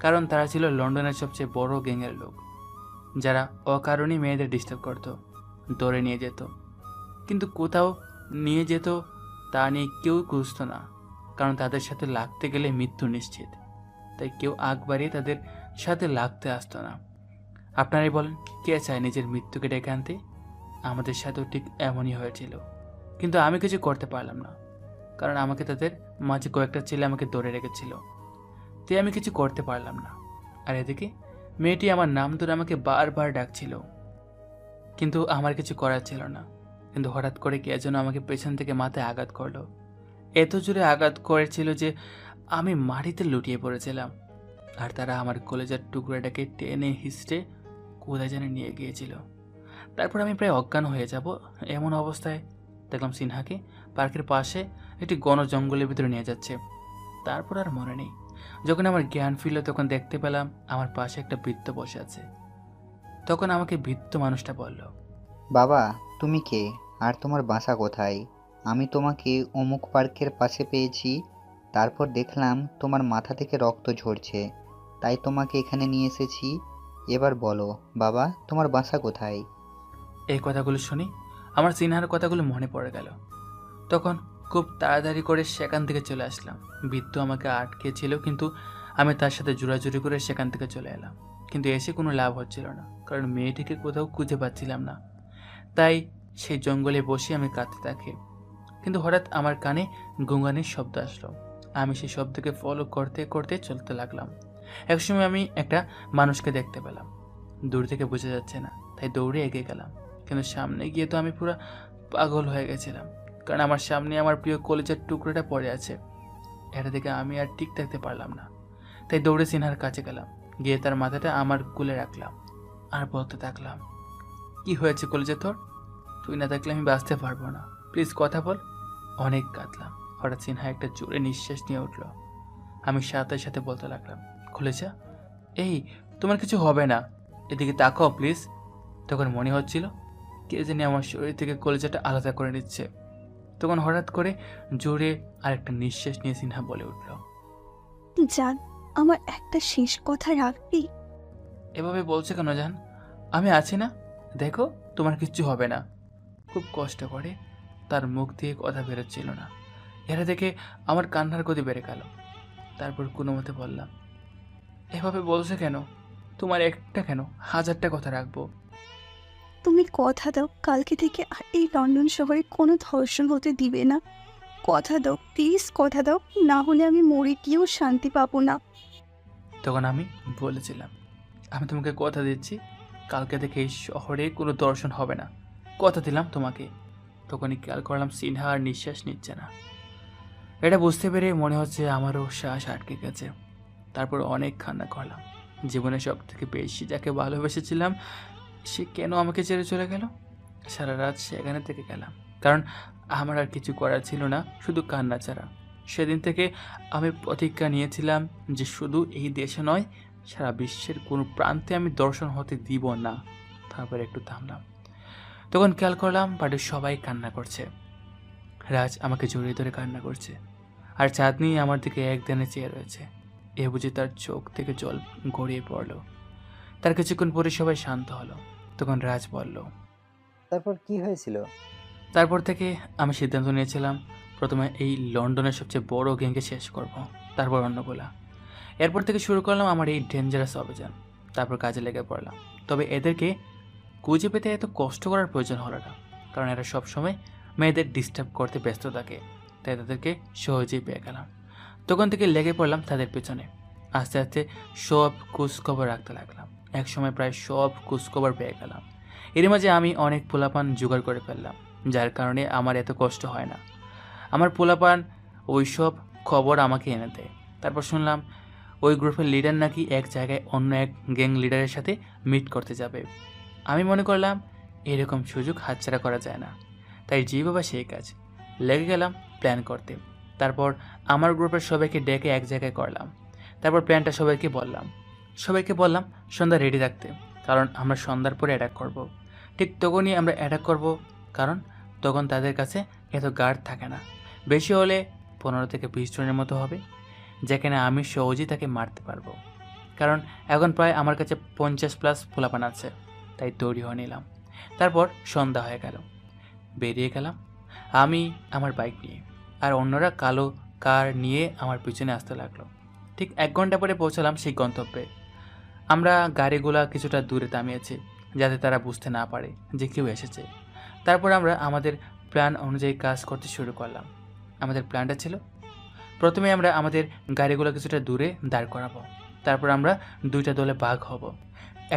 কারণ তারা ছিল লন্ডনের সবচেয়ে বড় গ্যাংয়ের লোক, যারা অকারণে মেয়েদের ডিস্টার্ব করতো, ধরে নিয়ে যেত। কিন্তু কোথাও নিয়ে যেত তা নিয়ে কেউ খুঁজতো না, কারণ তাদের সাথে লাগতে গেলে মৃত্যু নিশ্চিত। তাই কেউ আগ বাড়িয়ে তাদের সাথে লাগতে আসতো না। আপনারাই বলেন, কে চায় নিজের মৃত্যুকে ডেকে আনতে? আমাদের সাথেও ঠিক এমনই হয়েছিল। কিন্তু আমি কিছু করতে পারলাম না, কারণ আমাকে তাদের মাঝে কয়েকটা ছেলে আমাকে ধরে রেখেছিল। তাই আমি কিছু করতে পারলাম না। আর এদিকে মেয়েটি আমার নাম ধরে আমাকে বারবার ডাকছিল, কিন্তু আমার কিছু করার ছিল না। কিন্তু হঠাৎ করে কে যেন আমাকে পেছন থেকে মাথায় আঘাত করলো। এত জোরে আঘাত করেছিল যে আমি মাটিতে লুটিয়ে পড়েছিলাম। আর তারা আমার কলেজের টুকরাটাকে টেনে হিস্টে কোথায় যেন নিয়ে গিয়েছিল। তারপর আমি প্রায় অজ্ঞান হয়ে যাব এমন অবস্থায় দেখলাম সিনহাকে পার্কের পাশে একটি ঘন জঙ্গলের ভিতরে নিয়ে যাচ্ছে। তারপর আর মনে নেই। যখন আমার জ্ঞান ফিরল তখন দেখতে পেলাম আমার পাশে একটা বৃদ্ধ বসে আছে। তখন আমাকে বৃদ্ধ মানুষটা বলল, বাবা, তুমি কে আর তোমার বাসা কোথায়? আমি তোমাকে অমুক পার্কের পাশে পেয়েছি, তারপর দেখলাম তোমার মাথা থেকে রক্ত ঝরছে, তাই তোমাকে এখানে নিয়ে এসেছি। এবার বলো বাবা, তোমার বাসা কোথায়? এই কথাগুলো শুনি আমার সিনহার কথাগুলো মনে পড়ে গেল। তখন খুব তাড়াতাড়ি করে সেখান থেকে চলে আসলাম। বৃদ্ধ আমাকে আটকে ছিল, কিন্তু আমি তার সাথে জোরাজুরি করে সেখান থেকে চলে এলাম। কিন্তু এসে কোনো লাভ হচ্ছিল না, কারণ মেয়েটিকে কোথাও খুঁজে পাচ্ছিলাম না। তাই সেই জঙ্গলে বসে আমি কাঁদতে থাকি। কিন্তু হঠাৎ আমার কানে গুঙ্গানির শব্দ আসলো। আমি সেই শব্দকে ফলো করতে করতে চলতে লাগলাম। একসময় আমি একটা মানুষকে দেখতে পেলাম, দূর থেকে বোঝা যাচ্ছে না, তাই দৌড়ে এগিয়ে গেলাম। কিন্তু সামনে গিয়ে তো আমি পুরো পাগল হয়ে গেছিলাম, কারণ আমার সামনে আমার প্রিয় কলেজের টুকরোটা পড়ে আছে। এটা দেখে আমি আর ঠিক থাকতে পারলাম না, তাই দৌড়ে সিনহার কাছে গেলাম। গিয়ে তার মাথাটা আমার কোলে রাখলাম আর বলতে থাকলাম, কি হয়েছে কলেজে তোর? তুই না থাকলে আমি বাঁচতে পারবো না, প্লিজ কথা বল। অনেক কাঁদলাম। হঠাৎ সিনহা একটা জোরে নিঃশ্বাস নিয়ে উঠল। আমি সাথে সাথে বলতে লাগলাম, কলেজা, এই তোমার কিছু হবে না, এদিকে তাকাও প্লিজ। তখন মনে হচ্ছিল কে জানি আমার শরীর থেকে কলেজাটা আলাদা করে নিচ্ছে। তখন হঠাৎ করে জোরে আরেকটা নিঃশ্বাস নিয়ে সিনহা বলে উঠল, জান, আমার একটা শেষ কথা রাখবি? এভাবে বলছে কেন জান? আমি আছি না, দেখো তোমার কিচ্ছু হবে না। খুব কষ্ট করে তার মুখ দিয়ে কথা বেরোচ্ছিল না, এরা দেখে আমার কান্নার গতি বেড়ে গেল। তারপর কোনো মতে বললাম, এভাবে বলছে কেন? তোমার একটা কেন, 1000টা কথা রাখবো। তুমি কথা দাও কালকে থেকে আর এই লন্ডন শহরে কোনো ধর্ষণ হতে দিবে না। কথা দাও প্লিজ, কথা দাও, না হলে আমি মরে গিয়েও শান্তি পাবো না। তখন আমি বলেছিলাম, আমি তোমাকে কথা দিচ্ছি, কালকে থেকে এই শহরে কোনো দর্শন হবে না, কথা দিলাম তোমাকে। তখনই খেয়াল করলাম সিনহা আর নিঃশ্বাস নিচ্ছে না। এটা বুঝতে পেরে মনে হচ্ছে আমারও শ্বাস আটকে গেছে। তারপর অনেক কান্না করলাম। জীবনে সব থেকে বেশি যাকে ভালোবেসেছিলাম সে কেন আমাকে ছেড়ে চলে গেল? সারা রাত সেখানে থেকে গেলাম, কারণ আমার আর কিছু করার ছিল না, শুধু কান্না ছাড়া। সেদিন থেকে আমি প্রতিজ্ঞা নিয়েছিলাম যে শুধু এই দেশে নয়, সারা বিশ্বের কোনো প্রান্তে আমি দর্শন হতে দিব না। তারপর একটু থামলাম, তখন খেয়াল করলাম বাড়ির সবাই কান্না করছে। রাজ আমাকে জড়িয়ে ধরে কান্না করছে, আর চাঁদনি আমার দিকে একদিনে চেয়ে রয়েছে। এ বুঝি তার চোখ থেকে জল গড়িয়ে পড়ল। তার কিছুক্ষণ পরে সবাই শান্ত হলো। তখন রাজ বলল, তারপর কি হয়েছিল? তারপর থেকে আমি সিদ্ধান্ত নিয়েছিলাম প্রথমে এই লন্ডনের সবচেয়ে বড় গ্যাংকে শেষ করব, তারপর অন্যগুলা। এরপর থেকে শুরু করলাম আমার এই ডেঞ্জারাস অভিযান। তারপর কাজে লেগে পড়লাম। তবে এদেরকে খুঁজে পেতে এত কষ্ট করার প্রয়োজন হলো না, কারণ এরা সবসময় মেয়েদের ডিস্টার্ব করতে ব্যস্ত থাকে, তাই তাদেরকে সহজেই পেয়ে গেলাম। তখন থেকে লেগে পড়লাম তাদের পেছনে। আস্তে আস্তে সব খোঁজখবর রাখতে লাগলাম। একসময় প্রায় সব খোঁজখবর পেয়ে গেলাম। এর মাঝে আমি অনেক পোলাপান জোগাড় করে ফেললাম, যার কারণে আমার এত কষ্ট হয় না। আমার পোলাপান ওই সব খবর আমাকে এনে দেয়। তারপর শুনলাম ওই গ্রুপের লিডার নাকি এক জায়গায় অন্য এক গ্যাং লিডারের সাথে মিট করতে যাবে। আমি মনে করলাম এরকম সুযোগ হাতছাড়া করা যায় না, তাই জি বাবা সেই কাজ। লেগে গেলাম প্ল্যান করতে। তারপর আমার গ্রুপের সবাইকে ডেকে এক জায়গায় করলাম। তারপর প্ল্যানটা সবাইকে বললাম সন্ধ্যা রেডি থাকতে, কারণ আমরা সন্ধ্যার পরে অ্যাটাক করব। ঠিক তখনই আমরা অ্যাটাক করব, কারণ তখন তাদের কাছে এত গার্ড থাকে না। বেশি হলে 15 থেকে 20 জনের মতো হবে, যেখানে আমি সহজেই তাকে মারতে পারবো। কারণ এখন প্রায় আমার কাছে 50+ পোলাপান আছে, তাই তৈরি হয়ে নিলাম। তারপর সন্ধ্যা হয়ে গেল, বেরিয়ে গেলাম আমি আমার বাইক নিয়ে, আর অন্যরা কালো কার নিয়ে আমার পিছনে আসতে লাগলো। ঠিক 1 ঘন্টা পরে পৌঁছালাম সেই গন্তব্যে। আমরা গাড়িগুলা কিছুটা দূরে থামিয়েছি, যাতে তারা বুঝতে না পারে যে কেউ এসেছে। তারপর আমরা আমাদের প্ল্যান অনুযায়ী কাজ করতে শুরু করলাম। আমাদের প্ল্যানটা ছিল, প্রথমে আমরা আমাদের গাড়িগুলো কিছুটা দূরে দাঁড় করাবো। তারপর আমরা 2টা দলে ভাগ হব।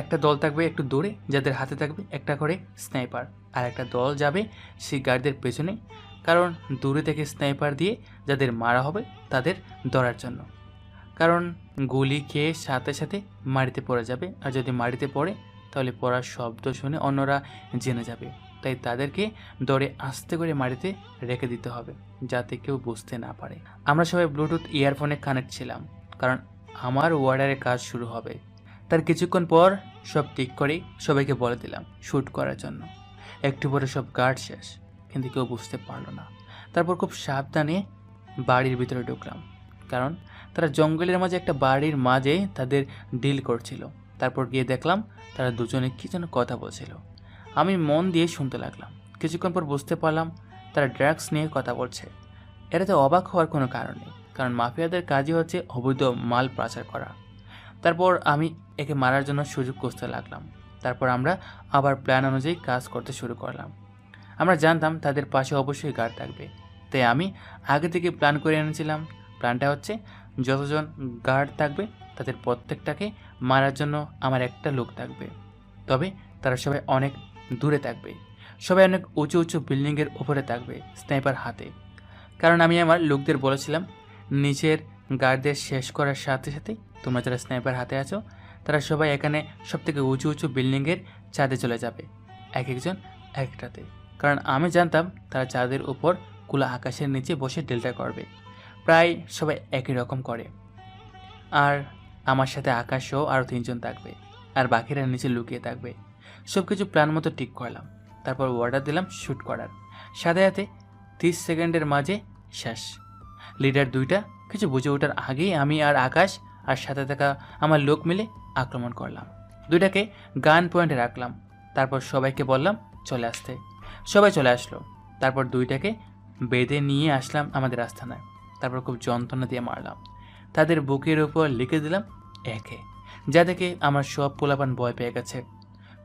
একটা দল থাকবে একটু দূরে, যাদের হাতে থাকবে একটা করে স্নাইপার, আর একটা দল যাবে সেই গাড়িদের পেছনে, কারণ দূরে থেকে স্নাইপার দিয়ে যাদের মারা হবে তাদের ধরার জন্য। কারণ গুলি খেয়ে সাথে সাথে মাটিতে পড়ে যাবে, আর যদি মাটিতে পড়ে তাহলে পড়ার শব্দ শুনে অন্যরা জেনে যাবে। তাই তাদেরকে দৌড়ে আস্তে করে মাটিতে রেখে দিতে হবে, যাতে কেউ বুঝতে না পারে। আমরা সবাই ব্লুটুথ ইয়ারফোনে কানেক্ট ছিলাম, কারণ আমার ওয়ার্ডারের কাজ শুরু হবে। তার কিছুক্ষণ পর সব ঠিক করে সবাইকে বলে দিলাম শ্যুট করার জন্য। একটু পরে সব গার্ড শেষ, কিন্তু কেউ বুঝতে পারলো না। তারপর খুব সাবধানে বাড়ির ভিতরে ঢুকলাম, কারণ তারা জঙ্গলের মাঝে একটা বাড়ির মাঝে তাদের ডিল করছিল। তারপর গিয়ে দেখলাম তারা দুজনে কী যেন কথা বলছিল। আমি মন দিয়ে শুনতে লাগলাম। কিছুক্ষণ পর বুঝতে পারলাম তারা ড্রাগস নিয়ে কথা বলছে। এটাতে অবাক হওয়ার কোনো কারণ নেই, কারণ মাফিয়াদের কাজই হচ্ছে অবৈধ মাল পাচার করা। তারপর আমি একে মারার জন্য সুযোগ খুঁজতে লাগলাম। তারপর আমরা আবার প্ল্যান অনুযায়ী কাজ করতে শুরু করলাম। আমরা জানতাম তাদের পাশে অবশ্যই গার্ড থাকবে, তাই আমি আগে থেকে প্ল্যান করে এনেছিলাম। প্ল্যানটা হচ্ছে, যতজন গার্ড থাকবে তাদের প্রত্যেকটাকে মারার জন্য আমার একটা লোক থাকবে, তবে তারা সবাই অনেক দূরে থাকবে, সবাই অনেক উঁচু উঁচু বিল্ডিংয়ের উপরে থাকবে স্নাইপার হাতে। কারণ আমি আমার লোকদের বলেছিলাম নিচের গার্ডদের শেষ করার সাথে সাথে তোমরা যারা স্নাইপার হাতে আছো তারা সবাই এখানে সবথেকে উঁচু উঁচু বিল্ডিংয়ের ছাদে চলে যাবে, এক একজন একটাতে। কারণ আমি জানতাম তারা ছাদের উপর খোলা আকাশের নিচে বসে ডেল্টা করবে, প্রায় সবাই একই রকম করে। আর আমার সাথে আকাশও আরও 3 জন থাকবে, আর বাকিরা নিচে লুকিয়ে থাকবে। সব কিছু প্ল্যান মতো ঠিক করলাম। তারপর অর্ডার দিলাম শ্যুট করার। সাথে সাথে 30 সেকেন্ডের মাঝে শেষ। লিডার 2টা কিছু বুঝে ওঠার আগেই আমি আর আকাশ আর সাথে থাকা আমার লোক মিলে আক্রমণ করলাম। 2টাকে গান পয়েন্টে রাখলাম। তারপর সবাইকে বললাম চলে আসতে। সবাই চলে আসলো। তারপর 2টাকে বেঁধে নিয়ে আসলাম আমাদের আস্তানায়। তারপর খুব যন্ত্রণা দিয়ে মারলাম। তাদের বুকের উপর লিখে দিলাম একে, যা দেখে আমার সব পোলাপান ভয় পেয়ে গেছে।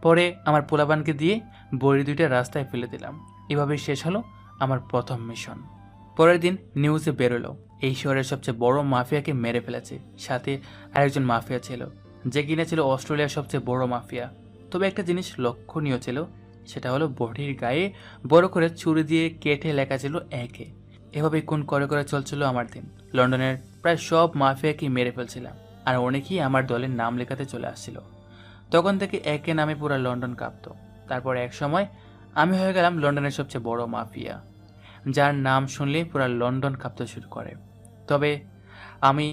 পরে আমার পোলাপানকে দিয়ে বড়ি দুইটা রাস্তায় ফেলে দিলাম। এভাবেই শেষ হলো আমার প্রথম মিশন। পরের দিন নিউজে বেরোলো এই শহরের সবচেয়ে বড় মাফিয়াকে মেরে ফেলেছে। সাথে আরেকজন মাফিয়া ছিল, যে কিনা ছিল অস্ট্রেলিয়ার সবচেয়ে বড় মাফিয়া। তবে একটা জিনিস লক্ষণীয় ছিল, সেটা হলো বডির গায়ে বড় করে ছুরি দিয়ে কেটে লেখা ছিল একে। এভাবেই খুন করে করে চলছিল আমার দিন। লন্ডনের প্রায় সব মাফিয়াকেই মেরে ফেলছিলাম, আর অনেকেই আমার দলের নাম লেখাতে চলে আসছিল। তখন থেকে একে নামে পুরো লন্ডন কাঁপত। তারপর এক সময় আমি হয়ে গেলাম লন্ডনের সবচেয়ে বড় মাফিয়া, যার নাম শুনলে পুরো লন্ডন কাঁপতে শুরু করে। তবে আমি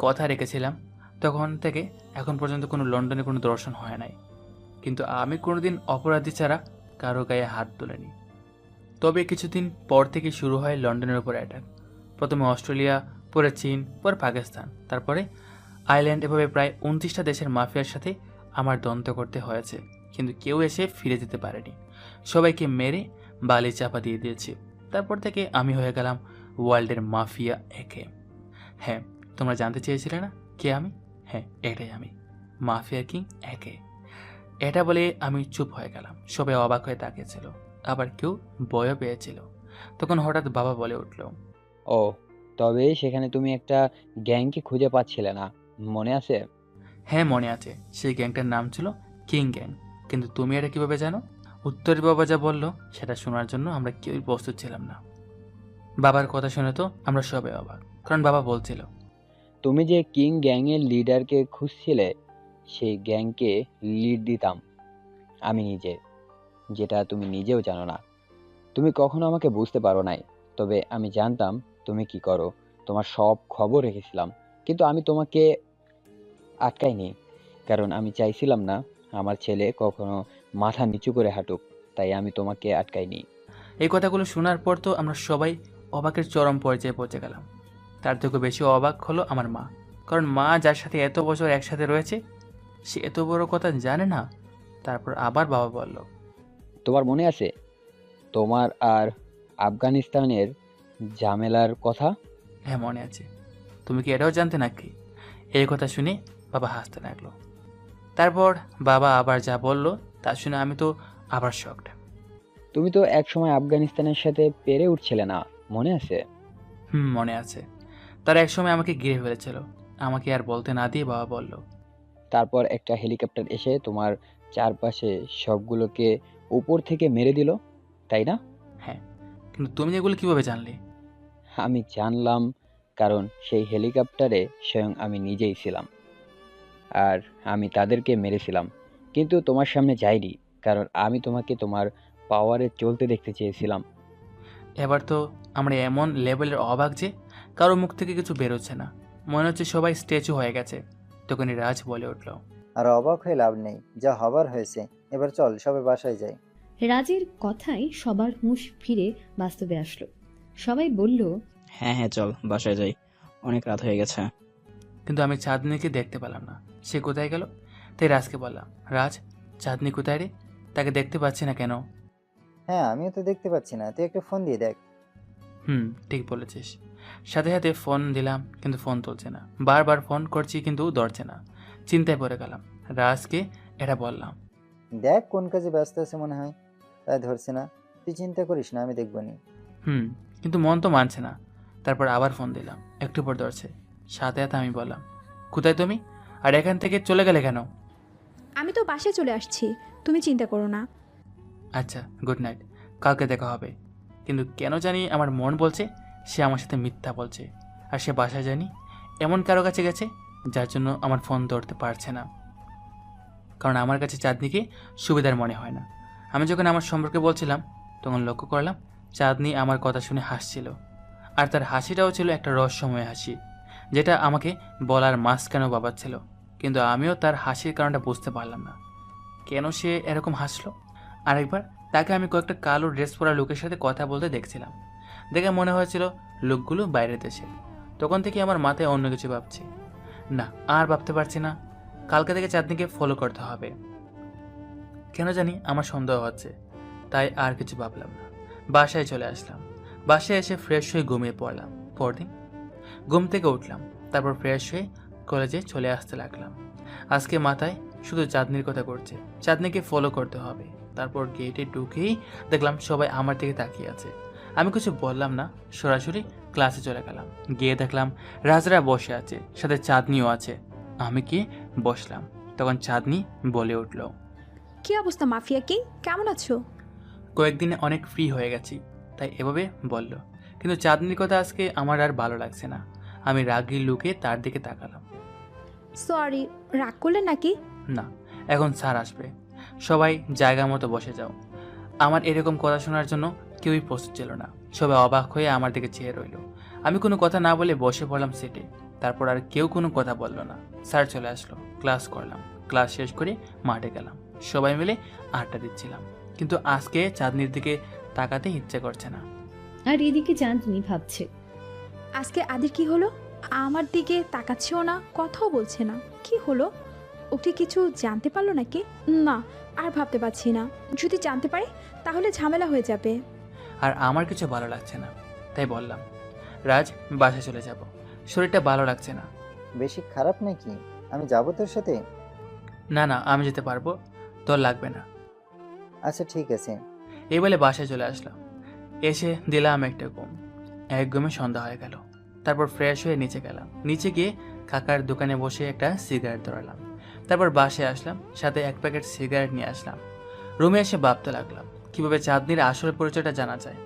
কথা রেখেছিলাম, তখন থেকে এখন পর্যন্ত কোনো লন্ডনে কোনো দর্শন হয় নাই, কিন্তু আমি কোনোদিন অপরাধী ছাড়া কারো গায়ে হাত তুলিনি। তবে কিছুদিন পর থেকে শুরু হয় লন্ডনের উপর অ্যাটাক। প্রথমে অস্ট্রেলিয়া, পরে চীন, পরে পাকিস্তান, তারপরে আইল্যান্ড, এভাবে প্রায় 29টা দেশের মাফিয়ার সাথে আমার দ্বন্দ্ব করতে হয়েছে, কিন্তু কেউ এসে ফিরে যেতে পারেনি। সবাইকে মেরে বালি চাপা দিয়ে দিয়েছি। তারপর থেকে আমি হয়ে গেলাম ওয়ার্ল্ডের মাফিয়া একে। হ্যাঁ, তোমরা জানতে চেয়েছিলে না কে আমি? হ্যাঁ, এটাই আমি, মাফিয়া কিং একে। এটা বলে আমি চুপ হয়ে গেলাম। সবাই অবাক হয়ে তাকিয়েছিল, আবার কেউ ভয়ও পেয়েছিল। তখন হঠাৎ বাবা বলে উঠল, ও, তবে সেখানে তুমি একটা গ্যাংকে খুঁজে পাচ্ছিলে না, মনে আছে? হ্যাঁ মনে আছে, সেই গ্যাংটার নাম ছিল কিং গ্যাং। কিন্তু তুমি এটা কিভাবে জানো? উত্তরের বাবা যা বলল সেটা শোনার জন্য আমরা কেউই প্রস্তুত ছিলাম না। বাবার কথা শুনে তো আমরা সবাই অবাক, কারণ বাবা বলছিল, তুমি যে কিং গ্যাংয়ের লিডারকে খুঁজছিলে, সেই গ্যাংকে লিড দিতাম আমি নিজে, যেটা তুমি নিজেও জানো না। তুমি কখনো আমাকে বুঝতে পারো নাই, তবে আমি জানতাম তুমি কি করো, তোমার সব খবর রেখেছিলাম। কিন্তু আমি তোমাকে আটকাইনি, কারণ আমি চাইছিলাম না আমার ছেলে কখনো মাথা নিচু করে হাঁটুক, তাই আমি তোমাকে আটকাইনি। এই কথাগুলো শোনার পর তো আমরা সবাই অবাকের চরম পর্যায়ে পৌঁছে গেলাম। তার থেকে বেশি অবাক হলো আমার মা, কারণ মা যার সাথে এত বছর একসাথে রয়েছে, সে এত বড় কথা জানে না। তারপর আবার বাবা বলল, তোমার মনে আছে তোমার আর আফগানিস্তানের ঝামেলার কথা? হ্যাঁ মনে আছে। তুমি কি এটাও জানতে নাকি? এই কথা শুনে বাবা হাসতে লাগলো। তারপর বাবা আবার যা বলল তা শুনে আমি তো আবার শকড। তুমি তো একসময় আফগানিস্তানের সাথে পেরে উঠছিলে না, মনে আছে? মনে আছে। তারা একসময় আমাকে ঘিরে ফেলেছিল। আমাকে আর বলতে না দিয়ে বাবা বলল, তারপর একটা হেলিকপ্টার এসে তোমার চারপাশে সবগুলোকে উপর থেকে মেরে দিল, তাই না? হ্যাঁ, কিন্তু তুমি এগুলো কিভাবে জানলে? আমি জানলাম কারণ সেই হেলিকপ্টারে স্বয়ং আমি নিজেই ছিলাম, আর আমি তাদেরকে মেরেছিলাম, কিন্তু তোমার সামনে যাইনি, কারণ আমি তোমাকে তোমার পাওয়ারে চলতে দেখতে চেয়েছিলাম। এবার তো আমরা এমন লেভেলের অবাক যে কারো মুখ থেকে কিছু বেরোচ্ছে না, মনে হচ্ছে সবাই স্ট্যাচু হয়ে গেছে। তখনই রাজ বলে উঠল, আর অবাক হয়ে লাভ নেই, যা হবার হয়েছে, এবার চল সবাই বাসায় যাই। রাজের কথায় সবার হুঁশ ফিরে বাস্তবে আসলো। সবাই বলল, হ্যাঁ হ্যাঁ চল বাসায় যাই, অনেক রাত হয়ে গেছে। কিন্তু আমি চাঁদনিকে দেখতে পেলাম না, সে কোথায় গেল? তাই রাজকে বললাম, রাজ, চাঁদনি কোথায় রে? তাকে দেখতে পাচ্ছি না কেন? হ্যাঁ, আমিও তো দেখতে পাচ্ছি না, তুই একটা ফোন দিয়ে দেখ। ঠিক বলেছিস। সাথে সাথে ফোন দিলাম, কিন্তু ফোন তুলছে না। বারবার ফোন করছি কিন্তু ধরছে না। চিন্তায় পড়ে গেলাম, রাজকে এটা বললাম। দেখ কোন কাজে ব্যস্ত আছে মনে হয়, তাই ধরছে না। তুই চিন্তা করিস না, আমি দেখবো নি। কিন্তু মন তো মানছে না। তারপর আবার ফোন দিলাম, একটু পর ধরছে। সাথে সাথে আমি বললাম, কোথায় তুমি? আর এখান থেকে চলে গেলে কেন? আমি তো বাসায় চলে আসছি, তুমি চিন্তা করো না। আচ্ছা, গুড নাইট, কালকে দেখা হবে। কিন্তু কেন জানি আমার মন বলছে সে আমার সাথে মিথ্যা বলছে, আর সে বাসায় জানি এমন কারো কাছে গেছে যার জন্য আমার ফোন ধরতে পারছে না। কারণ আমার কাছে চাঁদনিকে সুবিধার মনে হয় না। আমি যখন আমার সম্পর্কে বলছিলাম তখন লক্ষ্য করলাম চাঁদনি আমার কথা শুনে হাসছিল, আর তার হাসিটাও ছিল একটা রহস্যময় হাসি, যেটা আমাকে বলার মাঝখানেও বাবাচ্ছিল। কিন্তু আমিও তার হাসির কারণটা বুঝতে পারলাম না, কেন সে এরকম হাসলো। আরেকবার তাকে আমি কয়েকটা কালো ড্রেস পরা লোকের সাথে কথা বলতে দেখছিলাম, দেখে মনে হয়েছিল লোকগুলো বাইরের দেশে। তখন থেকে আমার মাথায় অন্য কিছু ভাবছি না, আর ভাবতে পারছি না। কালকে থেকে চাঁদনিকে ফলো করতে হবে। কেন জানি আমার সন্দেহ হচ্ছে, তাই আর কিছু ভাবলাম না। বাসায় চলে আসলাম। বাসায় এসে ফ্রেশ হয়ে ঘুমিয়ে পড়লাম। পরদিন ঘুম থেকে উঠলাম, তারপর ফ্রেশ হয়ে কলেজে চলে আসতে লাগলাম। আজকে মাথায় শুধু চাঁদনির কথা করছে, চাঁদনিকে ফলো করতে হবে। তারপর গেটে ঢুকেই দেখলাম সবাই আমার দিকে তাকিয়ে আছে। আমি কিছু বললাম না, সরাসরি ক্লাসে চলে গেলাম। গিয়ে দেখলাম রাজরা বসে আছে, সাথে চাঁদনিও আছে। আমি গিয়ে বসলাম, তখন চাঁদনি বলে উঠল, কি অবস্থা মাফিয়া কিং, কেমন আছো? কয়েকদিনে অনেক ফ্রি হয়ে গেছি, তাই এভাবে বলল। কিন্তু চাঁদনির কথা আজকে আমার আর ভালো লাগছে না। আমি রাগি লুকে তার দিকে তাকালাম। সরি, রাগ করলেন নাকি? না, এখন স্যার আসবে, সবাই জায়গা মতো বসে যাও। আমার এরকম কথা শোনার জন্য কেউই প্রস্তুত ছিল না। সবাই অবাক হয়ে আমার দিকে চেয়ে রইল। আমি কোনো কথা না বলে বসে পড়লাম সিটে। তারপর আর কেউ কোনো কথা বলল না। স্যার চলে আসলো, ক্লাস করলাম। ক্লাস শেষ করে মাঠে গেলাম। সবাই মিলে আড্ডা দিচ্ছিলাম, কিন্তু আজকে চাঁদনির দিকে তাকাতে ইচ্ছে করছে না। আর এদিকে চাঁদনি ভাবছে, আজকে আদির কি হলো? আমার দিকে তাকাচ্ছেও না, কথাও বলছে না। কি হলো? ওকে কিছু জানতে পারলো নাকি? না, আর ভাবতে পারছি না। যদি জানতে পারে তাহলে ঝামেলা হয়ে যাবে। আর আমার কিছু ভালো লাগছে না, তাই বললাম, রাজ, বাসায় চলে যাব, শরীরটা ভালো লাগছে না। বেশি খারাপ নাকি? আমি যাবো তোর সাথে? না না, আমি যেতে পারবো, তোর লাগবে না। আচ্ছা ঠিক আছে। এই বলে বাসায় চলে আসলাম। এসে দিলাম একটা ঘুম। এক ঘুমে সন্ধ্যা হয়ে গেল। তারপর ফ্রেশ হয়ে নিচে গেলাম। নিচে গিয়ে কাকার দোকানে বসে একটা সিগারেট ধরালাম। তারপর বাসায় আসলাম, সাথে এক প্যাকেট সিগারেট নিয়ে আসলাম। রুমে এসে ভাবতে লাগলাম কিভাবে চাঁদনির আসল পরিচয়টা জানা যায়।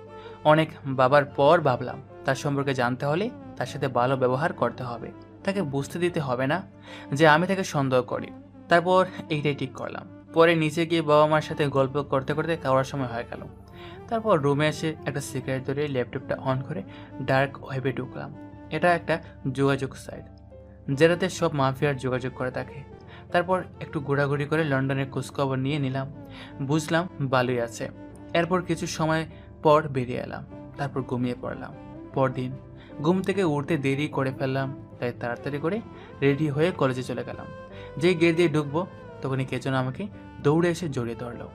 অনেক বাবার পর ভাবলাম তার সম্পর্কে জানতে হলে তার সাথে ভালো ব্যবহার করতে হবে, তাকে বুঝতে দিতে হবে না যে আমি তাকে সন্দেহ করি। তারপর এইটাই ঠিক করলাম। পরে নিচে গিয়ে বাবা মার সাথে গল্প করতে করতে খাওয়ার সময় হয়ে গেল। তারপর রুমে এসে একটা সিগারেট ধরে ল্যাপটপটা অন করে ডার্ক ওয়েবে ঢুকলাম। এটা একটা যোগাযোগ সাইট, যেটাতে সব মাফিয়ার যোগাযোগ করে থাকে। তারপর একটু ঘোরাঘুরি করে লন্ডনের খোঁজখবর নিয়ে নিলাম। বুঝলাম ভালোই আছে। এরপর কিছু সময় পর বেরিয়ে এলাম। তারপর ঘুমিয়ে পড়লাম। পরদিন ঘুম থেকে উঠতে দেরি করে ফেললাম, তাই তাড়াতাড়ি করে রেডি হয়ে কলেজে চলে গেলাম। যেই গেট দিয়ে ঢুকবো তখনই কে যেন আমাকে দৌড়ে এসে জড়িয়ে ধরলো।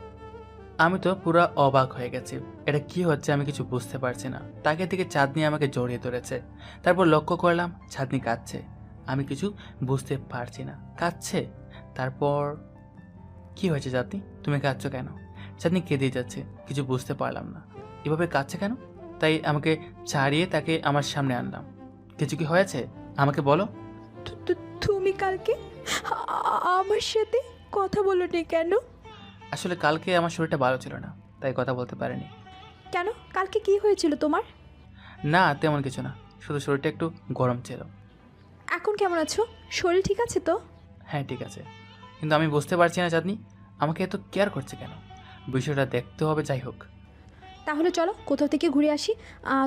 আমি তো পুরো অবাক হয়ে গেছি। এটা কি হচ্ছে আমি কিছু বুঝতে পারছি না। তাকে থেকে চাঁদনি আমাকে জড়িয়ে ধরেছে। তারপর লক্ষ্য করলাম চাঁদনি কাঁদছে। আমি কিছু বুঝতে পারছি না, কাঁদছে। তারপর কি হয়েছে চাঁদনি, তুমি কাঁদছো কেন? চাঁদনি কেঁদেই যাচ্ছে, কিছু বুঝতে পারলাম না এভাবে কাঁদছে কেন। তাই আমাকে ছাড়িয়ে তাকে আমার সামনে আনলাম। কিছু কি হয়েছে আমাকে বলো। তুমি কালকে আমার সাথে কথা বলোনি কেন? আসলে কালকে আমার শরীরটা ভালো ছিল না, তাই কথা বলতে পারিনি। কেন, কালকে কি হয়েছিল তোমার? না তেমন কিছু না, শুধু শরীরটা একটু গরম ছিল। এখন কেমন আছো? শরীর ঠিক আছে তো? হ্যাঁ ঠিক আছে, কিন্তু আমি বুঝতে পারছি না চাঁদনি আমাকে এত কেয়ার করছে কেন। বিষয়টা দেখতে হবে। যাই হোক, তাহলে চলো কোথাও থেকে ঘুরে আসি,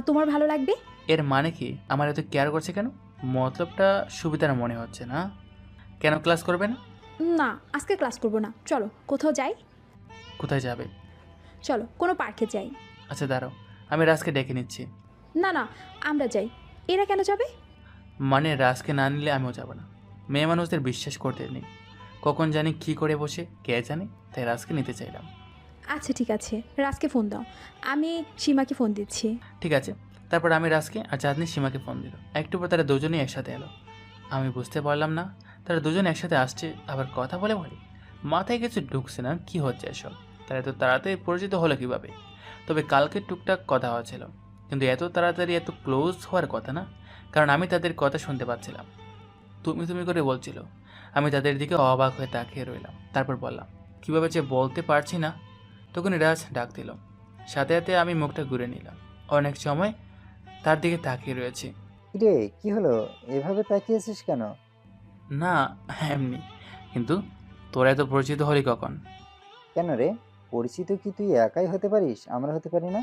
তোমার ভালো লাগবে। এর মানে কি আমার এত কেয়ার করছে কেন? মতলবটা সুবিধার মনে হচ্ছে না। কেন ক্লাস করবে না? না, আজকে ক্লাস করব না। চলো কোথাও যাই। কোথায় যাবে? চলো কোনো পার্কে যাই। আচ্ছা দাঁড়াও, আমি রাজকে ডেকে নিচ্ছি। না না, আমরা যাই। এরা কেন যাবে? মানে রাজকে না নিলে আমিও যাব না। মেয়ে মানুষদের বিশ্বাস করতে নেই, কখন জানি কি করে বসে কে জানে, তাই রাজকে নিতে চাইলাম। আচ্ছা ঠিক আছে, রাজকে ফোন দাও, আমি সীমাকে ফোন দিচ্ছি। ঠিক আছে। তারপর আমি রাজকে আর চাঁদনি সীমাকে ফোন দিল। একটু পর তারা দুজনেই একসাথে এলো। আমি বুঝতে পারলাম না তারা দুজন একসাথে আসছে আবার কথা বলে বলে। মাথায় কিছু ঢুকছে না, কি হচ্ছে এসব। তারা এত তাড়াতাড়ি পরিচিত হলো কিভাবে? তবে কালকে টুকটাক কথা হচ্ছিল, কিন্তু এত তাড়াতাড়ি এত ক্লোজ হওয়ার কথা না, কারণ আমি তাদের কথা শুনতে পাচ্ছিলাম। তুমি তুমি করে বলছিল। আমি তাদের দিকে অবাক হয়ে তাকিয়ে রইলাম। তারপর বললাম কীভাবে যে বলতে পারছি না। তখনই রাজ ডাক দিল। সাথে সাথে আমি মুখটা ঘুরে নিলাম। অনেক সময় তার দিকে তাকিয়ে রয়েছি। রে কি হলো, এভাবে তাকিয়েছিস কেন? না এমনি, কিন্তু তোরা এত পরিচিত হলি কখন? কেন রে, পরিচিত কি তুই একাই হতে পারিস, আমরা হতে পারি না?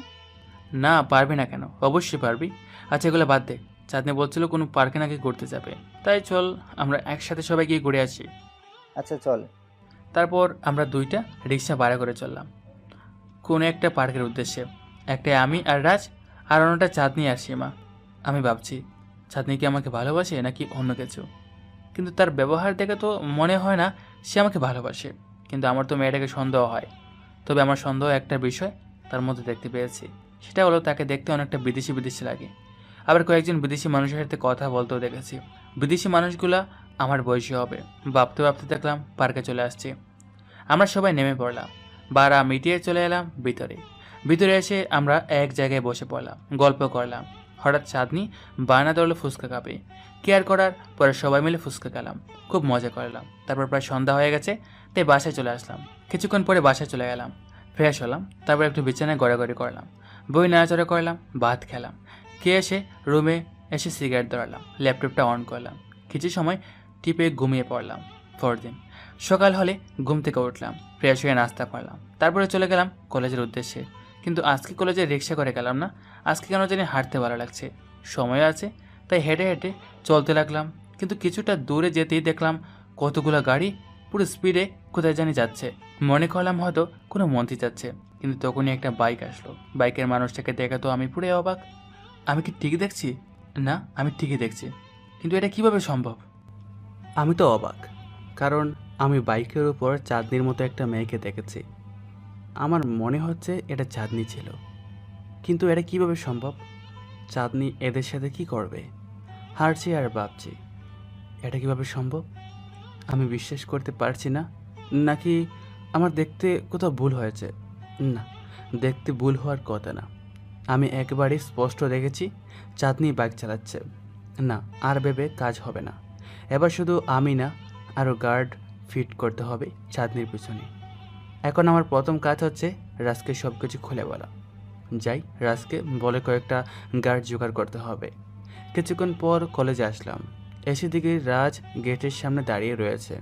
না পারবি না কেন, অবশ্যই পারবি। আচ্ছা এগুলো বাদ দে। চাঁদনি বলছিল কোনো পার্কে নাকি ঘুরতে যাবে, তাই চল আমরা একসাথে সবাই গিয়ে ঘুরে আসি। আচ্ছা চল। তারপর আমরা দুইটা রিক্সা ভাড়া করে চললাম কোনো একটা পার্কের উদ্দেশ্যে। একটা আমি আর রাজ, আর অন্যটা চাঁদনি আর সীমা। আমি ভাবছি চাঁদনি কি আমাকে ভালোবাসে নাকি অন্য কিছু, কিন্তু তার ব্যবহার দেখে তো মনে হয় না সে আমাকে ভালোবাসে। কিন্তু আমার তো মেয়েটাকে সন্দেহ হয়। তবে আমার সন্দেহ একটা বিষয় তার মধ্যে দেখতে পেয়েছি। সেটা হলো তাকে দেখতে অনেকটা বিদেশি বিদেশি লাগে। আবার কয়েকজন বিদেশি মানুষের সাথে কথা বলতেও দেখেছি। বিদেশি মানুষগুলা আমার বয়সী হবে। ভাবতে ভাবতে দেখলাম পার্কে চলে আসছি। আমরা সবাই নেমে পড়লাম। বারা মিটিয়ে চলে এলাম ভিতরে। ভিতরে এসে আমরা এক জায়গায় বসে পড়লাম, গল্প করলাম। হঠাৎ চাঁদনি বায়না ধরলো ফুচকা খাবে। কেয়ার করার পরে সবাই মিলে ফুচকা খেলাম, খুব মজা করলাম। তারপর প্রায় সন্ধ্যা হয়ে গেছে, তাই বাসায় চলে আসলাম। কিছুক্ষণ পরে বাসায় চলে গেলাম, ফ্রেশ হলাম। তারপর একটু বিছানায় গড়াগড়ি করলাম, বই নাড়াচড়া করলাম, ভাত খেলাম। খেয়ে এসে রুমে এসে সিগারেট ধরালাম, ল্যাপটপটা অন করলাম। কিছু সময় টিপে ঘুমিয়ে পড়লাম। পরদিন সকাল হলে ঘুম থেকে উঠলাম, ফ্রেশ হয়ে নাস্তা করলাম। তারপরে চলে গেলাম কলেজের উদ্দেশ্যে। কিন্তু আজকে কলেজে রিক্সা করে গেলাম না, আজকে কেন জানি হাঁটতে ভালো লাগছে, সময় আছে তাই হেঁটে হেঁটে চলতে লাগলাম। কিন্তু কিছুটা দূরে যেতেই দেখলাম কতগুলো গাড়ি পুরো স্পিডে কোথায় জানি যাচ্ছে। মনে করলাম হয়তো কোনো মন্ত্রী যাচ্ছে, কিন্তু তখনই একটা বাইক আসলো। বাইকের মানুষটাকে দেখে তো আমি পুরো অবাক। আমি কি ঠিকই দেখছি? না, আমি ঠিকই দেখছি, কিন্তু এটা কিভাবে সম্ভব? আমি তো অবাক, কারণ আমি বাইকের উপর চাঁদনির মতো একটা মেয়েকে দেখেছি। আমার মনে হচ্ছে এটা চাঁদনি ছিল, কিন্তু এটা কিভাবে সম্ভব? চাঁদনি এদের সাথে কি করবে? হারছি আর ভাবছি এটা কিভাবে সম্ভব। আমি বিশ্বাস করতে পারছি না, নাকি আমার দেখতে কোথাও ভুল হয়েছে? না, দেখতে ভুল হওয়ার কথা না। আমি একবারই স্পষ্ট দেখেছি চাঁদনি বাইক চালাচ্ছে। না, আর ভেবে কাজ হবে না। এবার শুধু আমি না, আরও গার্ড ফিট করতে হবে চাঁদনির পিছনে। এখন আমার প্রথম কাজ হচ্ছে রাজকে সব কিছু খুলে বলা। যাই, রাজকে বলে কয়েকটা গার্ড জোগাড় করতে হবে। কিছুক্ষণ পর কলেজে আসলাম। এসে দিকে রাজ গেটের সামনে দাঁড়িয়ে রয়েছে।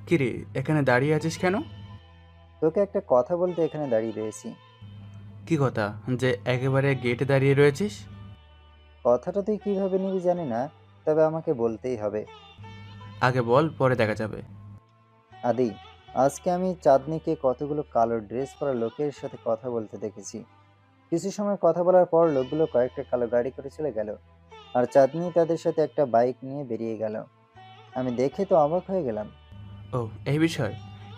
কিরে, এখানে দাঁড়িয়ে আছিস কেন? তোকে একটা কথা বলতে এখানে দাঁড়িয়ে রয়েছি। কি কথা যে একেবারে গেটে দাঁড়িয়ে রয়েছিস? কথাটা তুই কিভাবে নিবি জানি না, তবে আমাকে বলতেই হবে। আগে বল, পরে দেখা যাবে। আদি, আজকে আমি চাঁদনিকে কতগুলো কালো ড্রেস পরা লোকের সাথে কথা বলতে দেখেছি। কিছু সময় কথা বলার পর লোকগুলো কয়েকটা কালো গাড়ি করে চলে গেল, আর চাঁদনি তাদের সাথে একটা বাইক নিয়ে বেরিয়ে গেল। আমি দেখে তো অবাক হয়ে গেলাম। ও, এই বিষয়?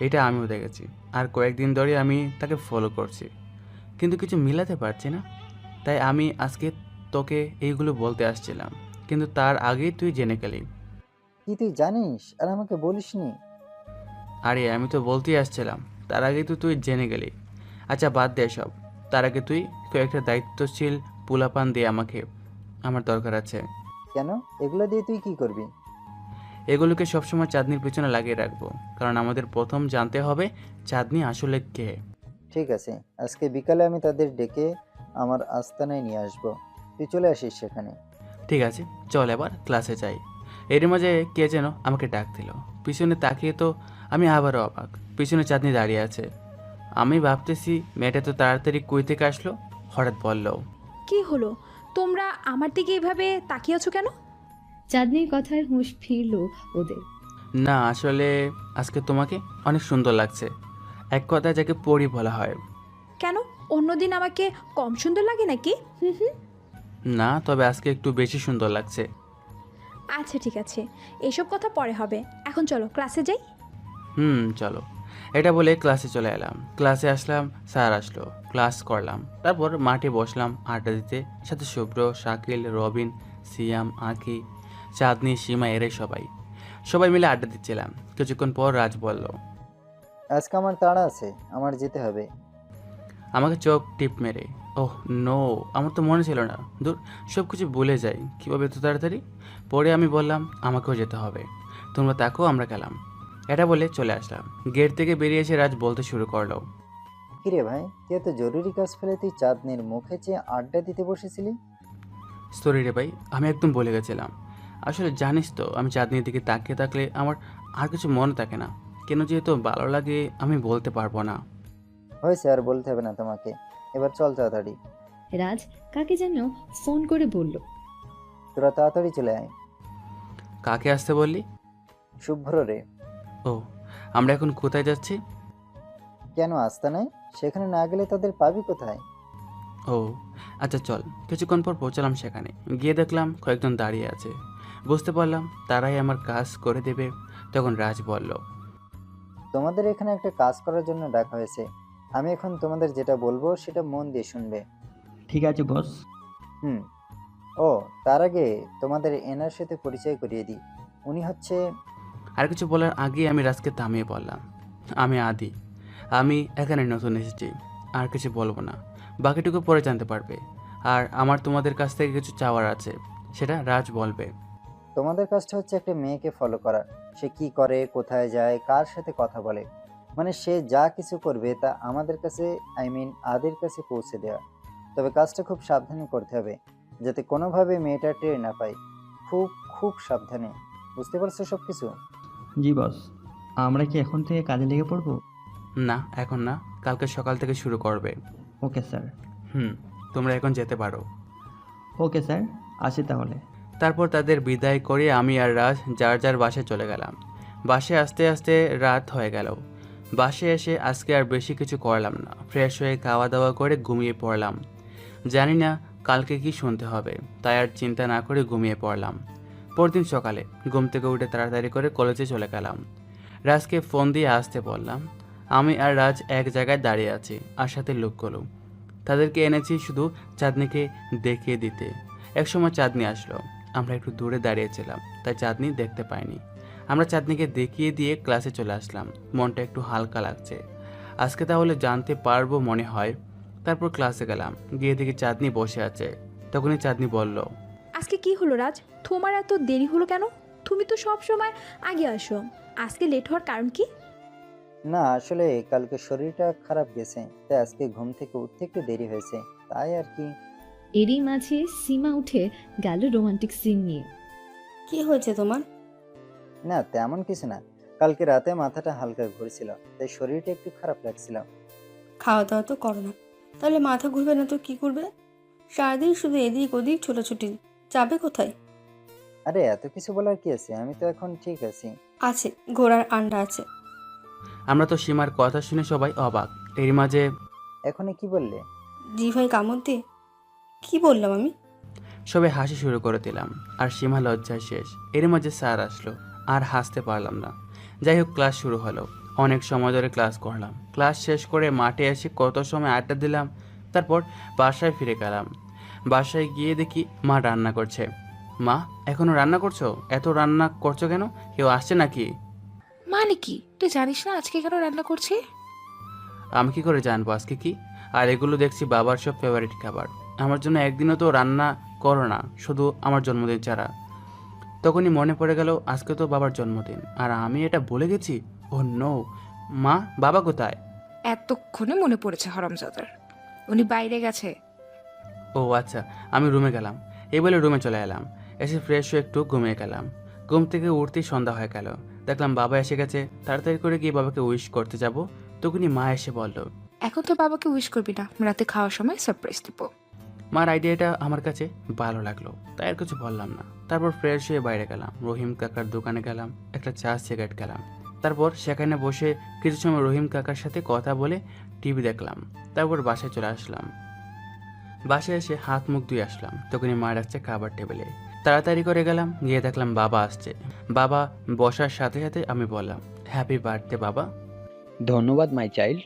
এটা আমিও দেখেছি, আর কয়েকদিন ধরে আমি তাকে ফলো করছি, কিন্তু কিছু মিলাতে পারছি না। তাই আমি আজকে তোকে এইগুলো বলতে আসছিলাম, কিন্তু তার আগেই তুই জেনে গেলি। কি তুই জানিস আর আমাকে বলিসনি? আরে আমি তো বলতেই আসছিলাম, তার আগেই তো তুই জেনে গেলি। আচ্ছা বাদ দে সব, তার আগে তুই কয়েকটা দায়িত্বশীল পোলাপান দিয়ে আমাকে, আমার দরকার আছে। কেন? এগুলো দিয়ে তুই কি করবি? এগুলোকে সবসময় চাঁদনির পিছনে লাগিয়ে রাখবো, কারণ আমাদের প্রথম জানতে হবে চাঁদনি আসলে কে। ঠিক আছে, আজকে বিকালে আমি তাদের ডেকে আমার আস্তানায় নিয়ে আসবো, তুই চলে আসিস সেখানে। ঠিক আছে, চল এবার ক্লাসে যাই। এর মাঝে কে যেন আমাকে ডাক দিল। পিছনে তাকিয়ে তো আমি আবারও অবাক, পিছনে চাঁদনি দাঁড়িয়ে আছে। আমি ভাবতেছি মেয়েটা তো তাড়াতাড়ি কই থেকে আসলো, হঠাৎ বলল, কি হলো? তোমরা আমার দিকে এভাবে তাকিয়ে আছো কেন? চাঁদনির কথায় হুঁশ ফিরল ওদের। না আসলে আজকে তোমাকে অনেক সুন্দর লাগছে, এক কথায় যাকে পরি বলা হয়। কেন, অন্যদিন আমাকে কম সুন্দর লাগে নাকি? হুম হুম। না, তবে আজকে একটু বেশি সুন্দর লাগছে। আচ্ছা ঠিক আছে, এসব কথা পরে হবে, এখন চলো ক্লাসে যাই। চলো। এটা বলে ক্লাসে চলে এলাম। ক্লাসে আসলাম, স্যার আসলো, ক্লাস করলাম। তারপর মাঠে বসলাম আড্ডা দিতে, সাথে শুভ্র, শাকিল, রবিন, সিয়াম, আঁকি, চাঁদনি, সীমা, এরাই সবাই মিলে আড্ডা দিচ্ছিলাম। কিছুক্ষণ পর রাজ বলল, আজকে আমার তাড়া আছে, আমার যেতে হবে। আমাকে চোখ টিপ মেরে, ওহ নো, আমার তো মনে ছিল না, দূর, সব কিছু ভুলে যাই কীভাবে এত তাড়াতাড়ি। পরে আমি বললাম আমাকেও যেতে হবে, তোমরা তাকো, আমরা গেলাম। এটা বলে চলে আসলাম। গেট থেকে বেরিয়ে এসে রাজ বলতে শুরু করলো, কিরে ভাই, তুই এত জরুরি কাজ ফেলে তুই চাঁদনির মুখে চেয়ে আড্ডা দিতে বসেছিলি? সরি রে ভাই, আমি একদম বলে গেছিলাম। আসলে জানিস তো, আমি চাঁদনির দিকে তাকিয়ে থাকলে আমার আর কিছু মনে থাকে না, কেন যেহেতু ভালো লাগে আমি বলতে পারবো না। হয়েছে, আর বলতে হবে না তোমাকে, এবার চল তাড়াতাড়ি। রাজ কাকে যেন ফোন করে বলল, তোরা তাড়াতাড়ি চলে আয়। কাকে আসতে বললি? শুভ্র রে। ও, আমরা এখন কোথায় যাচ্ছি? কেন আস্তানায়? সেখানে না গেলে তাদের পাবি কোথায়? ও আচ্ছা চল। কিছুক্ষণ পর পৌঁছালাম সেখানে, গিয়ে দেখলাম কয়েকজন দাঁড়িয়ে আছে। বুঝতে পারলাম তারাই আমার কাজ করে দেবে। তখন রাজ বলল, তোমাদের এখানে একটা কাজ করার জন্য ডাকা হয়েছে। আমি এখন তোমাদের যেটা বলবো সেটা মন দিয়ে শুনবে। ঠিক আছে বস। হুম। ও, তার আগে তোমাদের এনার সাথে পরিচয় করিয়ে দিই। উনি হচ্ছে আর কিছু বলার আগেই আমি রাজকে থামিয়ে বললাম, আমি আদি। আমি এখানে নতুন এসেছি, আর কিছু বলবো না, বাকিটুকু পরে জানতে পারবে। আর আমার তোমাদের কাছ থেকে কিছু চাওয়ার আছে, সেটা রাজ বলবে। তোমাদের কাজটা হচ্ছে একটা মেয়েকে ফলো করা। সে কি করে, কোথায় যায়, কার সাথে কথা বলে, মানে সে যা কিছু করবে তা আমাদের কাছে, আদির কাছে পৌঁছে দেওয়া। তবে কাজটা খুব সাবধানে করতে হবে, যাতে কোনোভাবে মেয়েটা টের না পায়। খুব খুব সাবধানে। বুঝতে পারছো সব কিছু? জি বস। আমরা কি এখন থেকে কাজে লেগে পড়বো? না, এখন না, কালকে সকাল থেকে শুরু করবে। Okay sir. তোমরা এখন যেতে পারো। ওকে স্যার, আসি তাহলে। তারপর তাদের বিদায় করে আমি আর রাজ যার যার বাসায় চলে গেলাম। বাসে আসতে আসতে রাত হয়ে গেল। বাসে এসে আজকে আর বেশি কিছু করলাম না, ফ্রেশ হয়ে খাওয়া দাওয়া করে ঘুমিয়ে পড়লাম। জানি না কালকে কি শুনতে হবে, তাই আর চিন্তা না করে ঘুমিয়ে পড়লাম। পরদিন সকালে ঘুম থেকে উঠে তাড়াতাড়ি করে কলেজে চলে গেলাম। রাজকে ফোন দিয়ে আসতে বললাম। আমি আর রাজ এক জায়গায় দাঁড়িয়ে আছি, আর সাথে লোকগুলো। তাদেরকে এনেছি শুধু চাঁদনিকে দেখিয়ে দিতে। একসময় চাঁদনি আসলো, আমরা একটু দূরে দাঁড়িয়েছিলাম, তাই চাঁদনি দেখতে পাইনি। আমরা চাঁদনিকে দেখিয়ে দিয়ে ক্লাসে চলে আসলাম। মনটা একটু হালকা লাগছে, আজকে তাহলে জানতে পারবো মনে হয়। তারপর ক্লাসে গেলাম, গিয়ে দেখি চাঁদনি বসে আছে। তখনই চাঁদনি বলল, আজকে কি হলো রাজ, তোমার এত দেরি হলো কেন? তুমি তো সব সময় আগে আসো, আজকে লেট হওয়ার কারণ কি? না, আসলে কালকে শরীরটা খারাপ গেছে, তাই আজকে ঘুম থেকে উঠতে একটু দেরি হয়েছে, তাই আর কি। এরই মাঝে সীমা উঠে গেল রোমান্টিক সিন নিয়ে। কি হয়েছে তোমার? না, তেমন কিছু না। কালকে রাতে মাথাটা হালকা ঘুরছিল, তাই শরীরটা একটু খারাপ লাগছিল। খাওয়া দাওয়া তো করো না, তাহলে মাথা ঘুরবে না তো কি করবে? সারাদিন শুধু এদিক ওদিক ছোটাছুটি, যাবে কোথায়? আরে এত কিছু বলার কি আছে, আমি তো এখন ঠিক আছি। আছে, ঘোড়ার আন্ডা আছে। আমরা তো সীমার কথা শুনে সবাই অবাক। এর মাঝে এখনই কি বললে? জি ভাই কামড় দিয়ে। কি বললাম আমি? সবাই হাসি শুরু করে দিলাম, আর সীমা লজ্জায় শেষ। এর মাঝে স্যার আসলো, আর হাসতে পারলাম না। যাই হোক, ক্লাস শুরু হলো। অনেক সময় ধরে ক্লাস করলাম। ক্লাস শেষ করে মাঠে এসে কত সময় আড্ডা দিলাম। তারপর বাসায় ফিরে গেলাম। বাসায় গিয়ে দেখি মা রান্না করছে। মা, এখনো রান্না করছো? এত রান্না করছো কেন? কেউ আসছে নাকি? মানে কি, তুই জানিস না আজকে কেন রান্না করছি? আমি কি করে জানবো আজকে কি? আর এগুলো দেখছি বাবার সব ফেভারিট খাবার। আমার জন্য একদিনও তো রান্না করো না, শুধু আমার জন্মদিন ছাড়া। তখনই মনে পড়ে গেল আজকে তো বাবার জন্মদিন, আর আমি এটা ভুলে গেছি। ও নো! মা, বাবা কোথায়? এতক্ষণে মনে পড়েছে হরমজাদার, উনি বাইরে গেছে। ও আচ্ছা, আমি রুমে গেলাম। এই বলে রুমে চলে এলাম। এসে ফ্রেশ হয়ে একটু ঘুমিয়ে গেলাম। ঘুম থেকে উঠতেই সন্ধ্যা হয়ে গেল। দেখলাম বাবা এসে গেছে। তাড়াতাড়ি করে গিয়ে বাবাকে উইশ করতে যাব, তখনই মা এসে বলল, এখন তো বাবাকে উইশ করবি না, রাতে খাওয়ার সময় সারপ্রাইজ দিব। মার আইডিয়াটা আমার কাছে ভালো লাগলো, তাই আর কিছু বললাম না। তারপর ফ্রেশ হয়ে বাইরে গেলাম, রহিম কাকার দোকানে গেলাম, একটা চা সিগারেট খেলাম। তারপর সেখানে বসে কিছু সময় রহিম কাকার সাথে কথা বলে টিভি দেখলাম। তারপর বাসায় চলে আসলাম। বাসায় এসে হাত মুখ ধুয়ে আসলাম, তখনই মা ডাকছে খাবার টেবিলে। তাড়াতাড়ি করে গেলাম, গিয়ে দেখলাম বাবা আসছে। বাবা বসার সাথে সাথে আমি বললাম, হ্যাপি বার্থডে বাবা। ধন্যবাদ মাই চাইল্ড।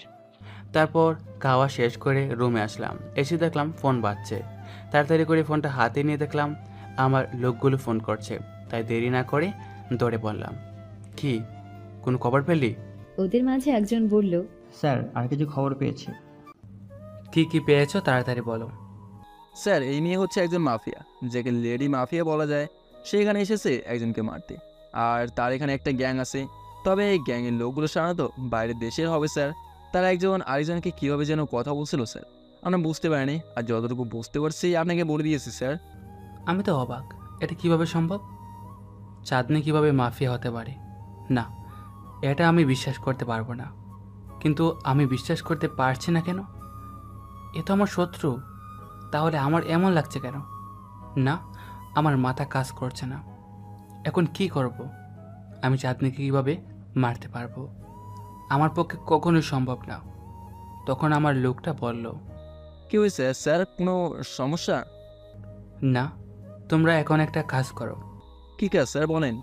তারপর খাওয়া শেষ করে রুমে আসলাম। এসে দেখলাম ফোন বাজছে। তাড়াতাড়ি করে ফোনটা হাতে নিয়ে দেখলাম আমার লোকগুলো ফোন করছে, তাই দেরি না করে দৌড়ে বললাম, কি কোনো খবর পেলি? ওদের মাঝে একজন বলল, স্যার আর কিছু খবর পেয়েছি। কি কি পেয়েছো তাড়াতাড়ি বলো। স্যার, এই নিয়ে হচ্ছে একজন মাফিয়া, যাকে লেডি মাফিয়া বলা যায়, সে এখানে এসেছে একজনকে মারতে। আর তার এখানে একটা গ্যাং আছে, তবে এই গ্যাংয়ের লোকগুলো সাধারণত বাইরের দেশের হবে স্যার। তারা একজন আরেকজনকে কীভাবে যেন কথা বলছিল স্যার, আমরা বুঝতে পারিনি। আর যতটুকু বুঝতে পারছি আপনাকে বলে দিয়েছি স্যার। আমি তো অবাক, এটা কিভাবে সম্ভব? চাঁদনি কিভাবে মাফিয়া হতে পারে? না, এটা আমি বিশ্বাস করতে পারবো না। কিন্তু আমি বিশ্বাস করতে পারছি না কেন? এ তো আমার শত্রু, তাহলে আমার এমন লাগছে কেন? না, আমার মাথা কাজ করছে না। এখন কি করব? আমি চাঁদনিকে কীভাবে মারতে পারবো? আমার পক্ষে কখনোই সম্ভব না। তখন আমার লোকটা বলল, কি হয়েছে স্যার, কোনো সমস্যা? না, তোমরা এখন একটা কাজ করো। কী কাজ স্যার, বলেন।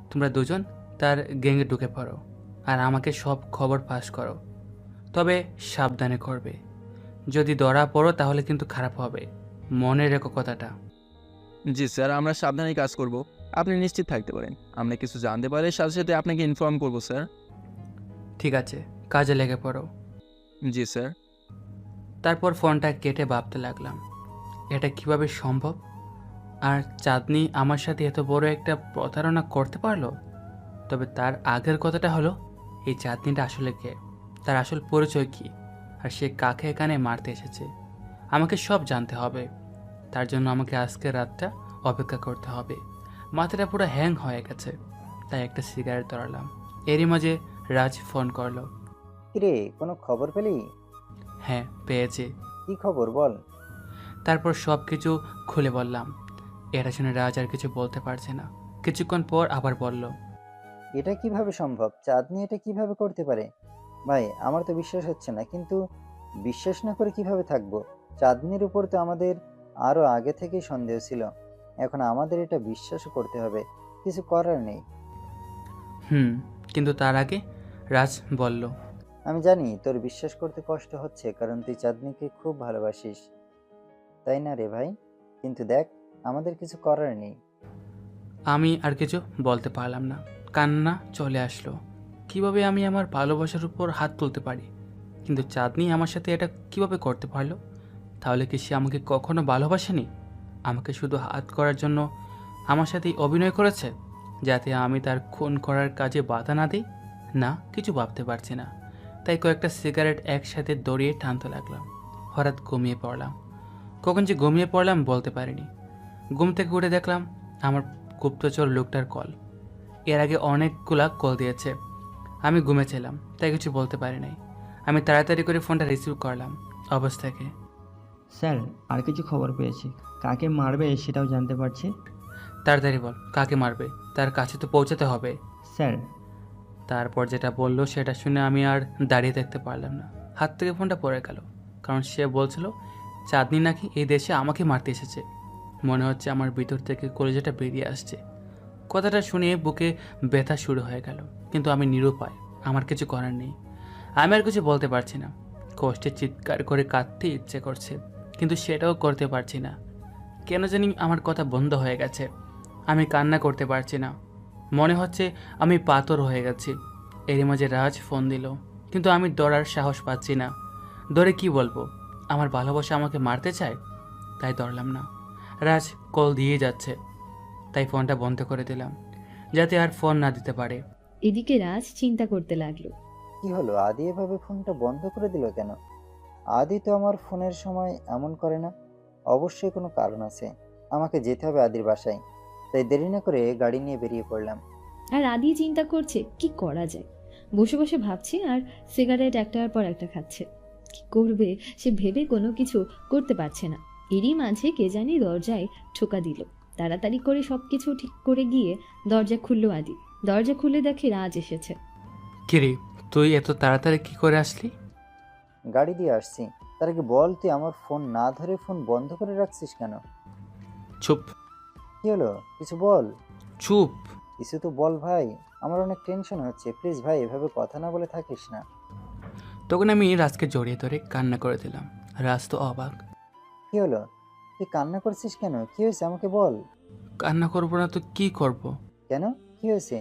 তোমরা দুজন তার গ্যাংয়ে ঢুকে পড়ো, আর আমাকে সব খবর পাস করো। তবে সাবধানে করবে, যদি ধরা পড়ো তাহলে কিন্তু খারাপ হবে, মনে রেখো কথাটা। জি স্যার, আমরা সাবধানেই কাজ করব। আপনি নিশ্চিত থাকতে পারেন, আমরা কিছু জানতে পারলে সাথে সাথে আপনাকে ইনফর্ম করব স্যার। ঠিক আছে, কাজে লেগে পড়ো। জি স্যার। তারপর ফোনটা কেটে ভাবতে লাগলাম, এটা কিভাবে সম্ভব? আর চাঁদনি আমার সাথে এত বড় একটা প্রতারণা করতে পারলো? তবে তার আগের কথাটা হলো, এই চাঁদনিটা আসলে কে, তার আসল পরিচয় কী, আর সে কাকে এখানে মারতে এসেছে। আমাকে সব জানতে হবে। তার জন্য আমাকে আজকের রাতটা অপেক্ষা করতে হবে। মাথাটা পুরো হ্যাং হয়ে গেছে, তাই একটা সিগারেট ধরালাম। এরই মাঝে রাজ ফোন করলো। কিরে, কোনো খবর পেলি? হ্যাঁ, পেয়েছি। কি খবর বল। তারপর সব কিছু খুলে বললাম। এটা শুনে রাজ আর কিছু বলতে পারছে না। কিছুক্ষণ পর আবার বলল, এটা কিভাবে সম্ভব? চাঁদনি এটা কিভাবে করতে পারে? ভাই, আমার তো বিশ্বাস হচ্ছে না, কিন্তু বিশ্বাস না করে কিভাবে থাকবো? চাঁদনির উপর তো আমাদের আরো আগে থেকেই সন্দেহ ছিল, এখন আমাদের এটা বিশ্বাসও করতে হবে, কিছু করার নেই। কিন্তু তার আগে রাজ বলল, আমি জানি তোর বিশ্বাস করতে কষ্ট হচ্ছে, কারণ তুই চাঁদনিকে খুব ভালোবাসিস, তাই না রে ভাই? কিন্তু দেখ, আমাদের কিছু করার নেই। আমি আর কিছু বলতে পারলাম না, কান্না চলে আসলো। কিভাবে আমি আমার ভালোবাসার উপর হাত তুলতে পারি? কিন্তু চাঁদনি আমার সাথে এটা কিভাবে করতে পারলো? তাহলে কি সে আমাকে কখনো ভালোবাসেনি? আমাকে শুধু হাত করার জন্য আমার সাথেই অভিনয় করেছে, যাতে আমি তার খুন করার কাজে বাধা না দিই? না, কিছু ভাবতে পারছি না। তাই কয়েকটা সিগারেট একসাথে দড়িয়ে টানতে লাগলাম। হঠাৎ ঘুমিয়ে পড়লাম। কখন যে ঘুমিয়ে পড়লাম বলতে পারিনি। ঘুম থেকে উঠে দেখলাম আমার গুপ্তচর লোকটার কল। এর আগে অনেকগুলা কল দিয়েছে। আমি ঘুমেছিলাম, তাই কিছু বলতে পারি নাই। আমি তাড়াতাড়ি করে ফোনটা রিসিভ করলাম অবস্থাকে। স্যার, আর কিছু খবর পেয়েছি, কাকে মারবে সেটাও জানতে পারছি। তাড়াতাড়ি বল, কাকে মারবে? তার কাছে তো পৌঁছাতে হবে। স্যার, তারপর যেটা বললো সেটা শুনে আমি আর দাঁড়িয়ে থাকতে পারলাম না। হাত থেকে ফোনটা পড়ে গেল, কারণ সে বলছিল চাঁদনি নাকি এই দেশে আমাকে মারতে এসেছে। মনে হচ্ছে আমার ভিতর থেকে কলেজাটা বেরিয়ে আসছে। কথাটা শুনে বুকে ব্যথা শুরু হয়ে গেল, কিন্তু আমি নিরুপায়, আমার কিছু করার নেই। আমি আর কিছু বলতে পারছি না। কষ্টে চিৎকার করে কাঁদতে ইচ্ছে করছে, কিন্তু সেটাও করতে পারছি না। কেন জানি আমার কথা বন্ধ হয়ে গেছে। আমি কান্না করতে পারছি না, মনে হচ্ছে আমি পাথর হয়ে গেছি। এরই মাঝে রাজ ফোন দিল, কিন্তু আমি ডরার সাহস পাচ্ছি না। ধরে কি বলবো? আমার ভালোবাসা আমাকে মারতে চায়, তাই ধরলাম না। রাজ কল দিয়ে যাচ্ছে, তাই ফোনটা বন্ধ করে দিলাম, যাতে আর ফোন না দিতে পারে। এদিকে রাজ চিন্তা করতে লাগলো। কি হলো, আদি এভাবে ফোনটা বন্ধ করে দিল কেন? আদি তো আমার ফোনের সময় এমন করে না। অবশ্যই কোনো কারণ আছে। আমাকে যেতে হবে আদির বাসায়, তাই দেরি না করে গাড়ি নিয়ে বেরিয়ে পড়লাম। আর আদি চিন্তা করছে কি করা যায়। বসে বসে ভাবছে আর সিগারেট একটার পর একটা খাচ্ছে। কি করবে সে ভেবে কোনো কিছু করতে পারছে না। এরই মাঝে কে জানি দরজায় ঠোকা দিল। তাড়াতাড়ি করে সবকিছু ঠিক করে গিয়ে দরজা খুললো আদি। দরজা খুলে দেখে রাজ এসেছে। কিরে, তুই এত তাড়াতাড়ি কি করে আসলি? গাড়ি দিয়ে আসছি। তার আগে বল, তুই আমার ফোন না ধরে ফোন বন্ধ করে রাখছিস কেন? চুপ। কি হলো, কিছু বল। চুপ। কিছু তো বল ভাই, আমার অনেক টেনশন হচ্ছে। প্লিজ ভাই, এভাবে কথা না বলে থাকিস না। তখন আমি রাজকে জড়িয়ে ধরে কান্না করে দিলাম। রাজ তো অবাক। কি হলো, তুই কান্না করছিস কেন? কি হয়েছে আমাকে বল। কান্না করবো না তো কি করব? কেন, কি হয়েছে?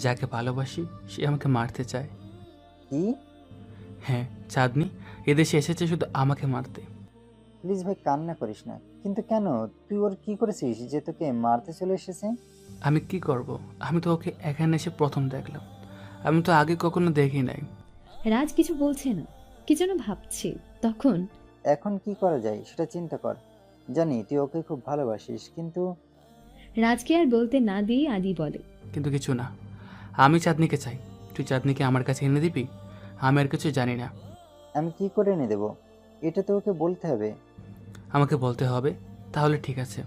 যাকে ভালোবাসি সে আমাকে মারতে চায়। কি? হ্যাঁ, চাঁদনি এদেশে এসেছে শুধু আমাকে মারতে। প্লিজ ভাই, কান্না করিস না। কিন্তু কেন, তুই ওর কি করেছিস যে তোকে মারতে চলে এসেছে? আমি কি করব? আমি তো ওকে এখানে এসে প্রথম দেখলাম, আমি তো আগে কখনো দেখি নাই। রাজ কিছু বলছে না, কি যেন ভাবছে। তখন এখন কি করা যায় সেটা চিন্তা কর। জানি তুই ওকে খুব ভালোবাসিস, কিন্তু রাজকে আর বলতে না দিয়ে আদি বলে, কিন্তু কিছু না, আমি চাঁদনিকে চাই। তুই চাঁদনিকে আমার কাছে এনে দিবি? আমি আর কিছু জানি না। আমি কি করে এনে দেবো? এটা তো ওকে বলতে হবে। আমাকে বলতে হবে? তাহলে ঠিক আছে,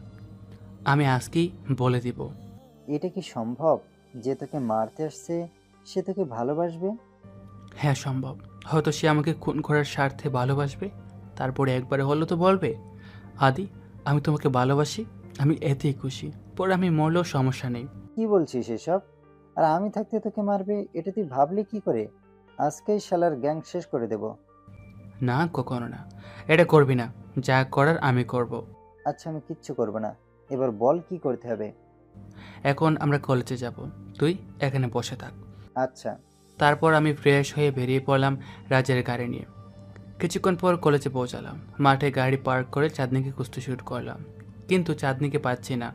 আমি আজকেই বলে দিব। এটা কি সম্ভব যে তোকে মারতে আসছে সে তোকে ভালোবাসবে? হ্যাঁ সম্ভব। হয়তো সে আমাকে খুন করার স্বার্থে ভালোবাসবে, তারপরে একবারে হলো তো বলবে, আদি আমি তোমাকে ভালোবাসি, আমি এতেই খুশি, পরে আমি মরলেও সমস্যা নেই। কি বলছিস এসব? আর আমি থাকতে তোকে মারবে, এটা তুই ভাবলি কি করে? আজকেই শালার গ্যাং শেষ করে দেব। না, কখনো না। এটা করবি না। যা করার আমি করব। আচ্ছা, আমি কিচ্ছু করব না। এবার বল কি করতে হবে। এখন আমরা কলেজে যাব, তুই এখানে বসে থাক। আচ্ছা। তারপর আমি ফ্রেশ হয়ে বেরিয়ে পড়লাম রাজের গাড়ি নিয়ে। কিছুক্ষণ পর কলেজে পৌঁছালাম। মাঠে গাড়ি পার্ক করে চাঁদনিকে খুঁজতে শুরু করলাম, কিন্তু চাঁদনিকে পাচ্ছি না।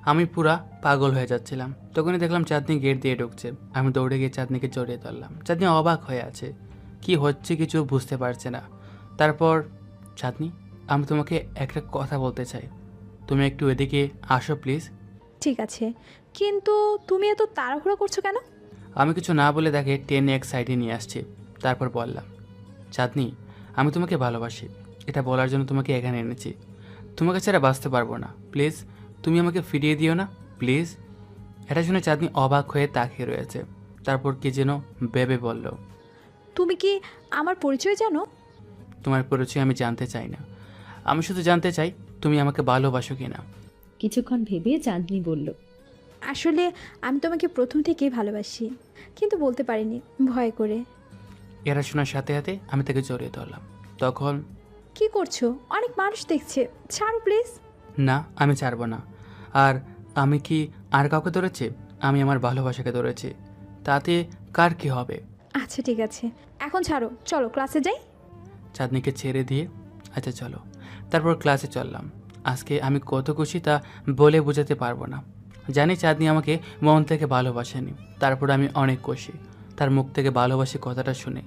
আমি পুরা পাগল হয়ে যাচ্ছিলাম। তখনই দেখলাম চাঁদনি গেট দিয়ে ঢুকছে। আমি দৌড়ে গিয়ে চাঁদনিকে জড়িয়ে ধরলাম। চাঁদনি অবাক হয়ে আছে, কি হচ্ছে কিছু বুঝতে পারছে না। তারপর, চাঁদনি, আমি তোমাকে একটা কথা বলতে চাই, তুমি একটু এদিকে আসো প্লিজ। ঠিক আছে, কিন্তু তুমি এত তাড়াহুড়ো করছো কেন? আমি কিছু না বলে তাকে টেনে এক সাইডে নিয়ে আসছি। তারপর বললাম, চাঁদনি, আমি তোমাকে ভালোবাসি। এটা বলার জন্য তোমাকে এখানে এনেছি। তোমাকে ছাড়া বাঁচতে পারবো না। প্লিজ তুমি আমাকে ফিরিয়ে দিও না, প্লিজ। এটা শুনে চাঁদনি অবাক হয়ে তাকিয়ে রয়েছে। তারপর কি যেন ভেবে বলল, তুমি কি আমার পরিচয় জানো? তোমার পরিচয় আমি জানতে চাই না। আমি শুধু জানতে চাই তুমি আমাকে ভালোবাসো কি না। কিছুক্ষণ ভেবে চাঁদনি বলল, আসলে আমি তোমাকে প্রথম থেকেই ভালোবাসি, কিন্তু বলতে পারিনি ভয় করে। এরা শোনার সাথে সাথে আমি তাকে জড়িয়ে ধরলাম। তখন, কি করছো? অনেক মানুষ দেখছে, ছাড়ো প্লিজ। না, আমি ছাড়বো না। আর আমি কি আর কাউকে ধরেছি? আমি আমার ভালোবাসাকে ধরেছি। তাতে কার কি হবে? আচ্ছা ঠিক আছে, এখন ছাড়ো, চলো ক্লাসে যাই। চাঁদনিকে ছেড়ে দিয়ে, আচ্ছা চলো। তারপর ক্লাসে চললাম। আজকে আমি কত খুশি তা বলে বোঝাতে পারবো না। জানি চাঁদনি আমাকে মন থেকে ভালোবাসেনি, তারপর আমি অনেক খুশি তার মুখ থেকে ভালোবাসি কথাটা শুনে।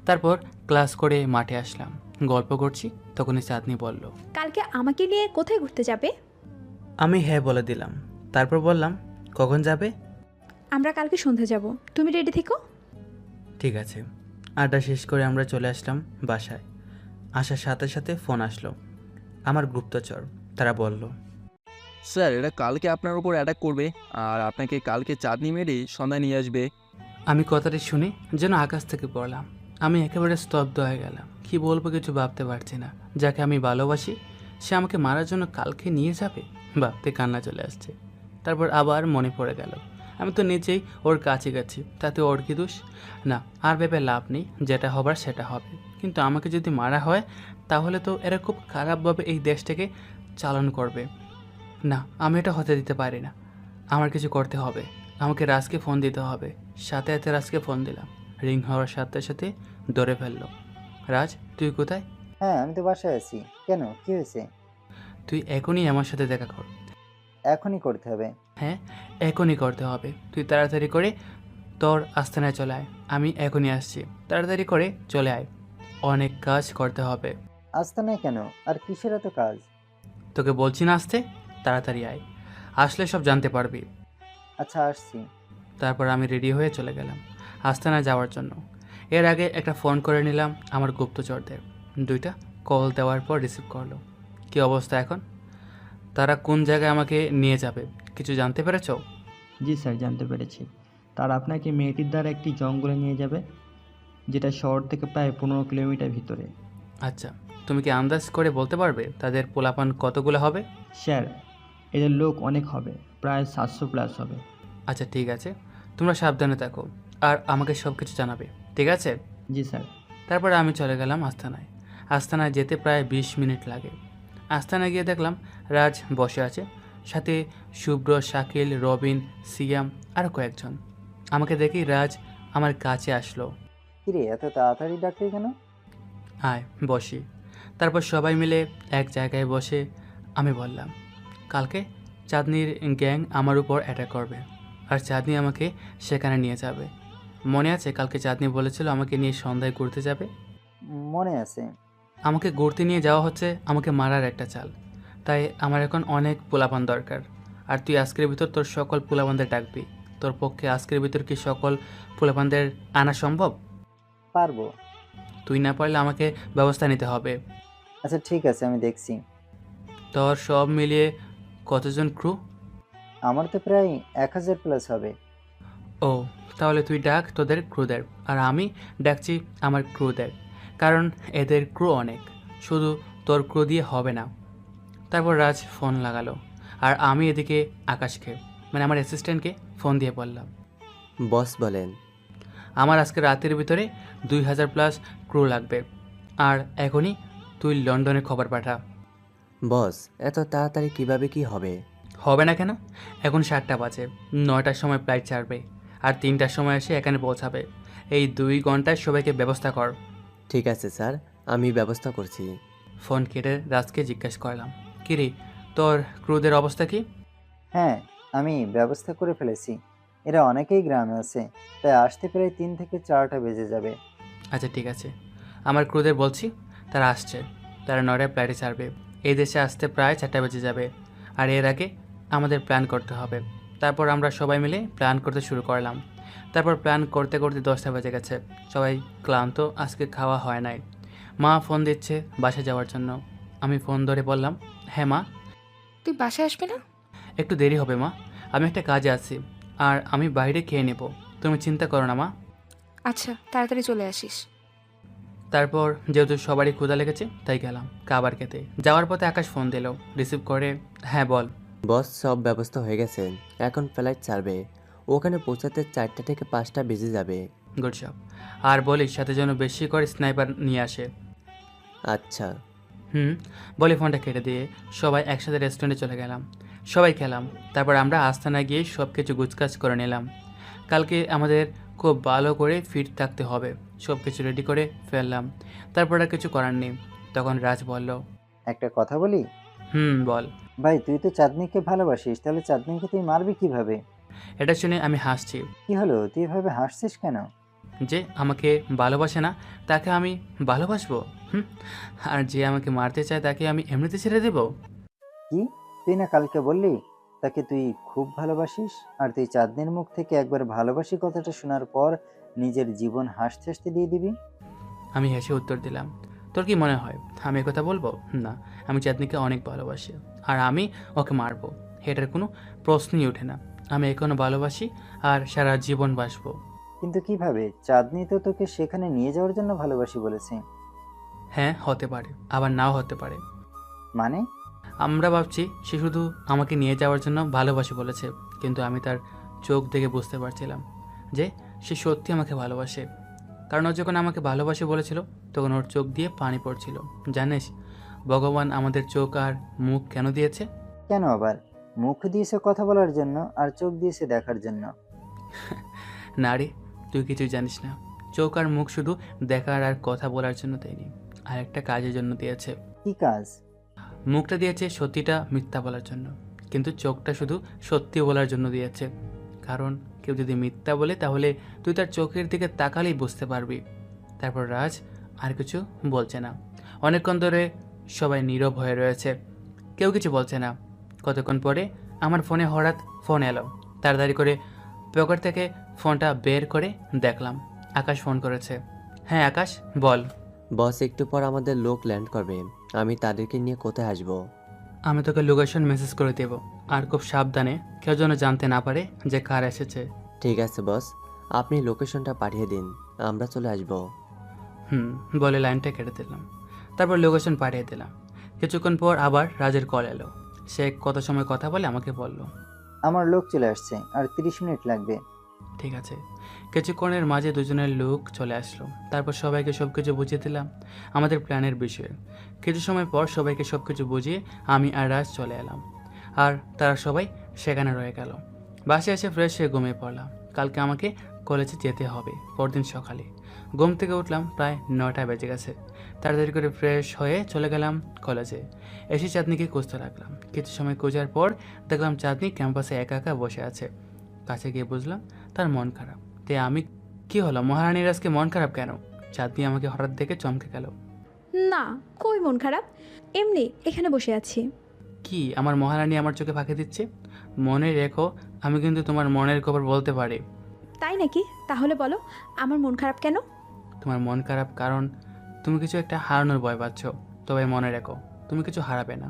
তারপর ক্লাস করে মাঠে আসলাম, গল্প করছি। তখনই চাঁদনি বলল, কালকে আমাকে নিয়ে কোথায় ঘুরতে যাবে? আমি হ্যাঁ বলে দিলাম। তারপর বললাম, কখন যাবে? আমরা কালকে সন্ধ্যা যাব, তুমি রেডি থেকো। ঠিক আছে। আড্ডা শেষ করে আমরা চলে আসলাম বাসায়। আসার সাথে সাথে ফোন আসলো আমার গুপ্তচর। তারা বলল, স্যার, এটা কালকে আপনার উপর অ্যাটাক করবে আর আপনাকে কালকে চাঁদনি মেরে সন্ধ্যায় নিয়ে আসবে। আমি কথাটি শুনে যেন আকাশ থেকে পড়লাম। আমি একেবারে স্তব্ধ হয়ে গেলাম। কি বলবো কিছু ভাবতে পারছি না। যাকে আমি ভালোবাসি সে আমাকে মারার জন্য কালকে নিয়ে যাবে, ভাবতে কান্না চলে আসছে। তারপর আবার মনে পড়ে গেল, আমি তো নিজেই ওর কাছে গেছি, তাতে ওর কি দোষ? না, আর ভেবে লাভ নেই, যেটা হবার সেটা হবে। কিন্তু আমাকে যদি মারা হয় তাহলে তো এরা খুব খারাপভাবে এই দেশটাকে চালন করবে। না, আমি এটা হতে দিতে পারি না। আমার কিছু করতে হবে। আমাকে রাজকে ফোন দিতে হবে। সাথে সাথে রাজকে ফোন দিলাম। রিং হওয়ার সাথে সাথে ধরে ফেললো। রাজ, তুই কোথায়? হ্যাঁ, আমি তো বাসায় আছি। কেন, কি হয়েছে? তুই এখনই আমার সাথে দেখা কর। এখনই করতে হবে? হ্যাঁ, এখনই করতে হবে। তুই তাড়াতাড়ি করে তোর আস্তানায় চলে আয়। আমি এখনই আসছি, তাড়াতাড়ি করে চলে আয়। অনেক কাজ করতে হবে। আস্তানায় কেন? আর কিসের এত কাজ? তোকে বলছি না আসতে, তাড়াতাড়ি আয়। আসলে সব জানতে পারবি। আচ্ছা, আসছি। তারপর আমি রেডি হয়ে চলে গেলাম আস্তানায় যাওয়ার জন্য। এর আগে একটা ফোন করে নিলাম আমার গুপ্তচরদের। 2টা কল দেওয়ার পর রিসিভ করলো। কী অবস্থা এখন? তারা কোন জায়গায় আমাকে নিয়ে যাবে কিছু জানতে পেরেছ? জি স্যার, জানতে পেরেছি। তারা আপনাকে মেয়েটির দ্বারা একটি জঙ্গলে নিয়ে যাবে, যেটা শহর থেকে প্রায় 15 কিলোমিটার ভিতরে। আচ্ছা, তুমি কি আন্দাজ করে বলতে পারবে তাদের পোলাপান কতগুলো হবে? স্যার, এদের লোক অনেক হবে, প্রায় 700 প্লাস হবে। আচ্ছা ঠিক আছে, তোমরা সাবধানে থাকো আর আমাকে সব কিছু জানাবে, ঠিক আছে? জি স্যার। তারপরে আমি চলে গেলাম আস্তানায়। আস্তানায় যেতে প্রায় 20 মিনিট লাগে। আস্তানায় গিয়ে দেখলাম রাজ বসে আছে, সাথে শুভ্র, শাকিল, রবিন, সিয়াম আর কয়েকজন। আমাকে দেখেই রাজ আমার কাছে আসলো। কিরে, এত তাড়াতাড়ি ডাকলি কেন? আয় বসি। তারপর সবাই মিলে এক জায়গায় বসে আমি বললাম, কালকে চাঁদনির গ্যাং আমার উপর অ্যাটাক করবে আর চাঁদনি আমাকে সেখানে নিয়ে যাবে। মনে আছে কালকে চাঁদনি বলেছিল আমাকে নিয়ে সন্ধ্যায় ঘুরতে যাবে? মনে আছে। আমাকে ঘুরতে নিয়ে যাওয়া হচ্ছে আমাকে মারার একটা চাল। তাই আমার এখন অনেক পোলাপান দরকার। আর তুই আজকের ভিতর তোর সকল পোলাপানদের ডাকবি। তোর পক্ষে আজকের ভিতর কি সকল পোলাপানদের আনা সম্ভব? পারবো। তুই না পারলে আমাকে ব্যবস্থা নিতে হবে। আচ্ছা ঠিক আছে, আমি দেখছি। তোর সব মিলিয়ে কতজন ক্রু? আমার তো প্রায় 1000 প্লাস হবে। ও, তাহলে তুই ডাক তোদের ক্রুদের আর আমি ডাকছি আমার ক্রুদের, কারণ এদের ক্রু অনেক, শুধু তোর ক্রু দিয়ে হবে না। তারপর রাজ ফোন লাগালো আর আমি এদিকে আকাশকে, মানে আমার অ্যাসিস্ট্যান্টকে ফোন দিয়ে বললাম, বস বলেন। আমার আজকে রাতের ভিতরে 2000 প্লাস ক্রু লাগবে। আর এখনই তুই লন্ডনের খবর পাঠা। বস, এত তাড়াতাড়ি কিভাবে কি হবে? হবে না কেন? এখন 7টা বাজে, 9টার সময় ফ্লাইট ছাড়বে, আর 3টার সময় এসে এখানে পৌঁছাবে। এই 2 ঘন্টায় সবাইকে ব্যবস্থা কর। ঠিক আছে স্যার, আমি ব্যবস্থা করছি। ফোন কেটে রাজকে জিজ্ঞেস করলাম, কিরে তোর ক্রুদের অবস্থা কি? হ্যাঁ, আমি ব্যবস্থা করে ফেলেছি। এরা অনেকেই গ্রামে আছে, তাই আসতে প্রায় 3 থেকে 4টা বেজে যাবে। আচ্ছা ঠিক আছে, আমার ক্রুদের বলছি তারা আসছে। তারা 9টায় ফ্লাইটে ছাড়বে, এই দেশে আসতে প্রায় 4টা বেজে যাবে। আর এর আগে আমাদের প্ল্যান করতে হবে। তারপর আমরা সবাই মিলে প্ল্যান করতে শুরু করলাম। তারপর প্ল্যান করতে করতে 10টা বেজে গেছে। সবাই ক্লান্ত, আজকে খাওয়া হয় নাই। মা ফোন দিচ্ছে বাসায় যাওয়ার জন্য। আমি ফোন ধরে বললাম, হ্যাঁ মা। তুই বাসায় আসবে না? একটু দেরি হবে মা, আমি একটা কাজে আছি, আর আমি বাইরে খেয়ে নেব। তুমি চিন্তা করো না মা। আচ্ছা, তাড়াতাড়ি চলে আসিস। তারপর যেহেতু সবারই ক্ষুধা লেগেছে তাই গেলাম খাবার খেতে। যাওয়ার পথে আকাশ ফোন দিল, রিসিভ করে, হ্যাঁ বল। বস, সব ব্যবস্থা হয়ে গেছে, এখন ফ্লাইট ছাড়বে। ওখানে পৌঁছাতে 4টা থেকে 5টা বেজে যাবে। Good job. আর বলিস সাথে যেন বেশি করে স্নাইপার নিয়ে আসে। আচ্ছা। বলে ফোনটা কেটে দিয়ে সবাই একসাথে রেস্টুরেন্টে চলে গেলাম। সবাই খেলাম। তারপর আমরা আস্তানায় গিয়ে সব কিছু গুছকাজ করে নিলাম। কালকে আমাদের খুব ভালো করে ফিট থাকতে হবে। সব কিছু রেডি করে ফেললাম। তারপর আর কিছু করার নেই। তখন রাজ বলল, একটা কথা বলি? বল। ভাই, তুই তো চাঁদনিকে ভালোবাসিস, তাহলে চাঁদনিকে তুই মারবি কিভাবে? এটা শুনে আমি হাসছি। কি হলো, তুই এভাবে হাসছিস কেন? যে আমাকে ভালোবাসে না তাকে আমি ভালোবাসবো? আর যে আমাকে মারতে চায় তাকে আমি এমনিতে ছেড়ে দেব? কি, তুই না কালকে বললি তাকে তুই খুব ভালোবাসিস, আর তুই চাঁদনির মুখ থেকে একবার ভালোবাসি কথাটা শোনার পর নিজের জীবন হাসতে হাসতে দিয়ে দিবি? আমি হেসে উত্তর দিলাম, তোর কি মনে হয় আমি কথা বলবো? না, আমি চাঁদনিকে অনেক ভালোবাসি, আর আমি ওকে মারবো এটার কোনো প্রশ্নই ওঠে না। আমি এখনো ভালোবাসি আর সারা জীবন বাসবো। কিন্তু কিভাবে? চাঁদনি তো তোকে সেখানে নিয়ে যাওয়ার জন্য ভালোবাসি বলেছে। হ্যাঁ, হতে পারে, আবার নাও হতে পারে। মানে? আমরা ভাবছি সে শুধু আমাকে নিয়ে যাওয়ার জন্য ভালোবাসি বলেছে, কিন্তু আমি তার চোখ দেখে বুঝতে পারছিলাম যে সে সত্যি আমাকে ভালোবাসে। কারণ ও যখন আমাকে ভালোবাসে বলেছিল তখন ওর চোখ দিয়ে পানি পড়ছিল। জানিস ভগবান আমাদের চোখ আর মুখ কেন দিয়েছে? কেন আবার? মুখ দিয়েছে কথা বলার জন্য, আর চোখ দিয়েছে দেখার জন্য। না রে, তুই কিছু জানিস না। চোখ আর মুখ শুধু দেখার আর কথা বলার জন্য দেয়নি, আর একটা কাজের জন্য দিয়েছে। কি কাজ? মুখটা দিয়েছে সত্যিটা মিথ্যা বলার জন্য, কিন্তু চোখটা শুধু সত্যি বলার জন্য দিয়েছে। কারণ কেউ যদি মিথ্যা বলে তাহলে তুই তার চোখের দিকে তাকালেই বুঝতে পারবি। তারপর রাজ আর কিছু বলছে না। অনেকক্ষণ ধরে সবাই নীরব হয়ে রয়েছে, কেউ কিছু বলছে না। কতক্ষণ পরে আমার ফোনে হঠাৎ ফোন এলো। তাড়াতাড়ি করে পকেট থেকে ফোনটা বের করে দেখলাম আকাশ ফোন করেছে। হ্যাঁ আকাশ, বল। বস, একটু পর আমাদের লোক ল্যান্ড করবে, আমি তাদেরকে নিয়ে কোথায় আসবো? আমি তোকে লোকেশন মেসেজ করে দেব, আর খুব সাবধানে, কেউ যেন জানতে না পারে যে কার এসেছে। ঠিক আছে বস, আপনি লোকেশনটা পাঠিয়ে দিন, আমরা চলে আসবো। বলে লাইনটা কেটে দিলাম। তারপর লোকেশন পাঠিয়ে দিলাম। কিছুক্ষণ পর আবার রাজের কল এলো। সে কত সময় কথা বলে আমাকে বলল, আমার লোক চলে আসছে, আর 30 মিনিট লাগবে। ঠিক আছে। কিছুক্ষণের মাঝে দুজনের লোক চলে আসলো। তারপর সবাইকে সব কিছু বুঝিয়ে দিলাম আমাদের প্ল্যানের বিষয়ে। কিছু সময় পর সবাইকে সব কিছু বুঝিয়ে আমি আর রাজ চলে এলাম, আর তারা সবাই সেখানে রয়ে গেল। বাসায় এসে ফ্রেশ হয়ে ঘুমিয়ে পড়লাম। কালকে আমাকে কলেজে যেতে হবে পরদিন সকালে। ঘুম থেকে উঠলাম প্রায় 9টা বেজে গেছে। তাড়াতাড়ি করে ফ্রেশ হয়ে চলে গেলাম কলেজে। এসে চাঁদনিকে খুঁজতে লাগলাম। কিছু সময় খোঁজার পর দেখলাম চাঁদনি ক্যাম্পাসে একা একা বসে আছে। কাছে গিয়ে বুঝলাম তার মন খারাপ। তাই আমি, কি হলো মহারানীর আজকে মন খারাপ কেন? চাঁদনি আমাকে হঠাৎ দেখে চমকে গেল। না, কই মন খারাপ, এমনি এখানে বসে আছি। কি আমার মহারানী আমার চোখে ফাঁকি দিচ্ছে? মনে রেখো, আমি কিন্তু তোমার মনের খবর বলতে পারি। তাই নাকি? তাহলে বলো, আমার মন খারাপ কেন? তোমার মন খারাপ কারণ তুমি কিছু একটা হারানোর ভয় পাচ্ছ। তবে মনে রেখো, তুমি কিছু হারাবে না,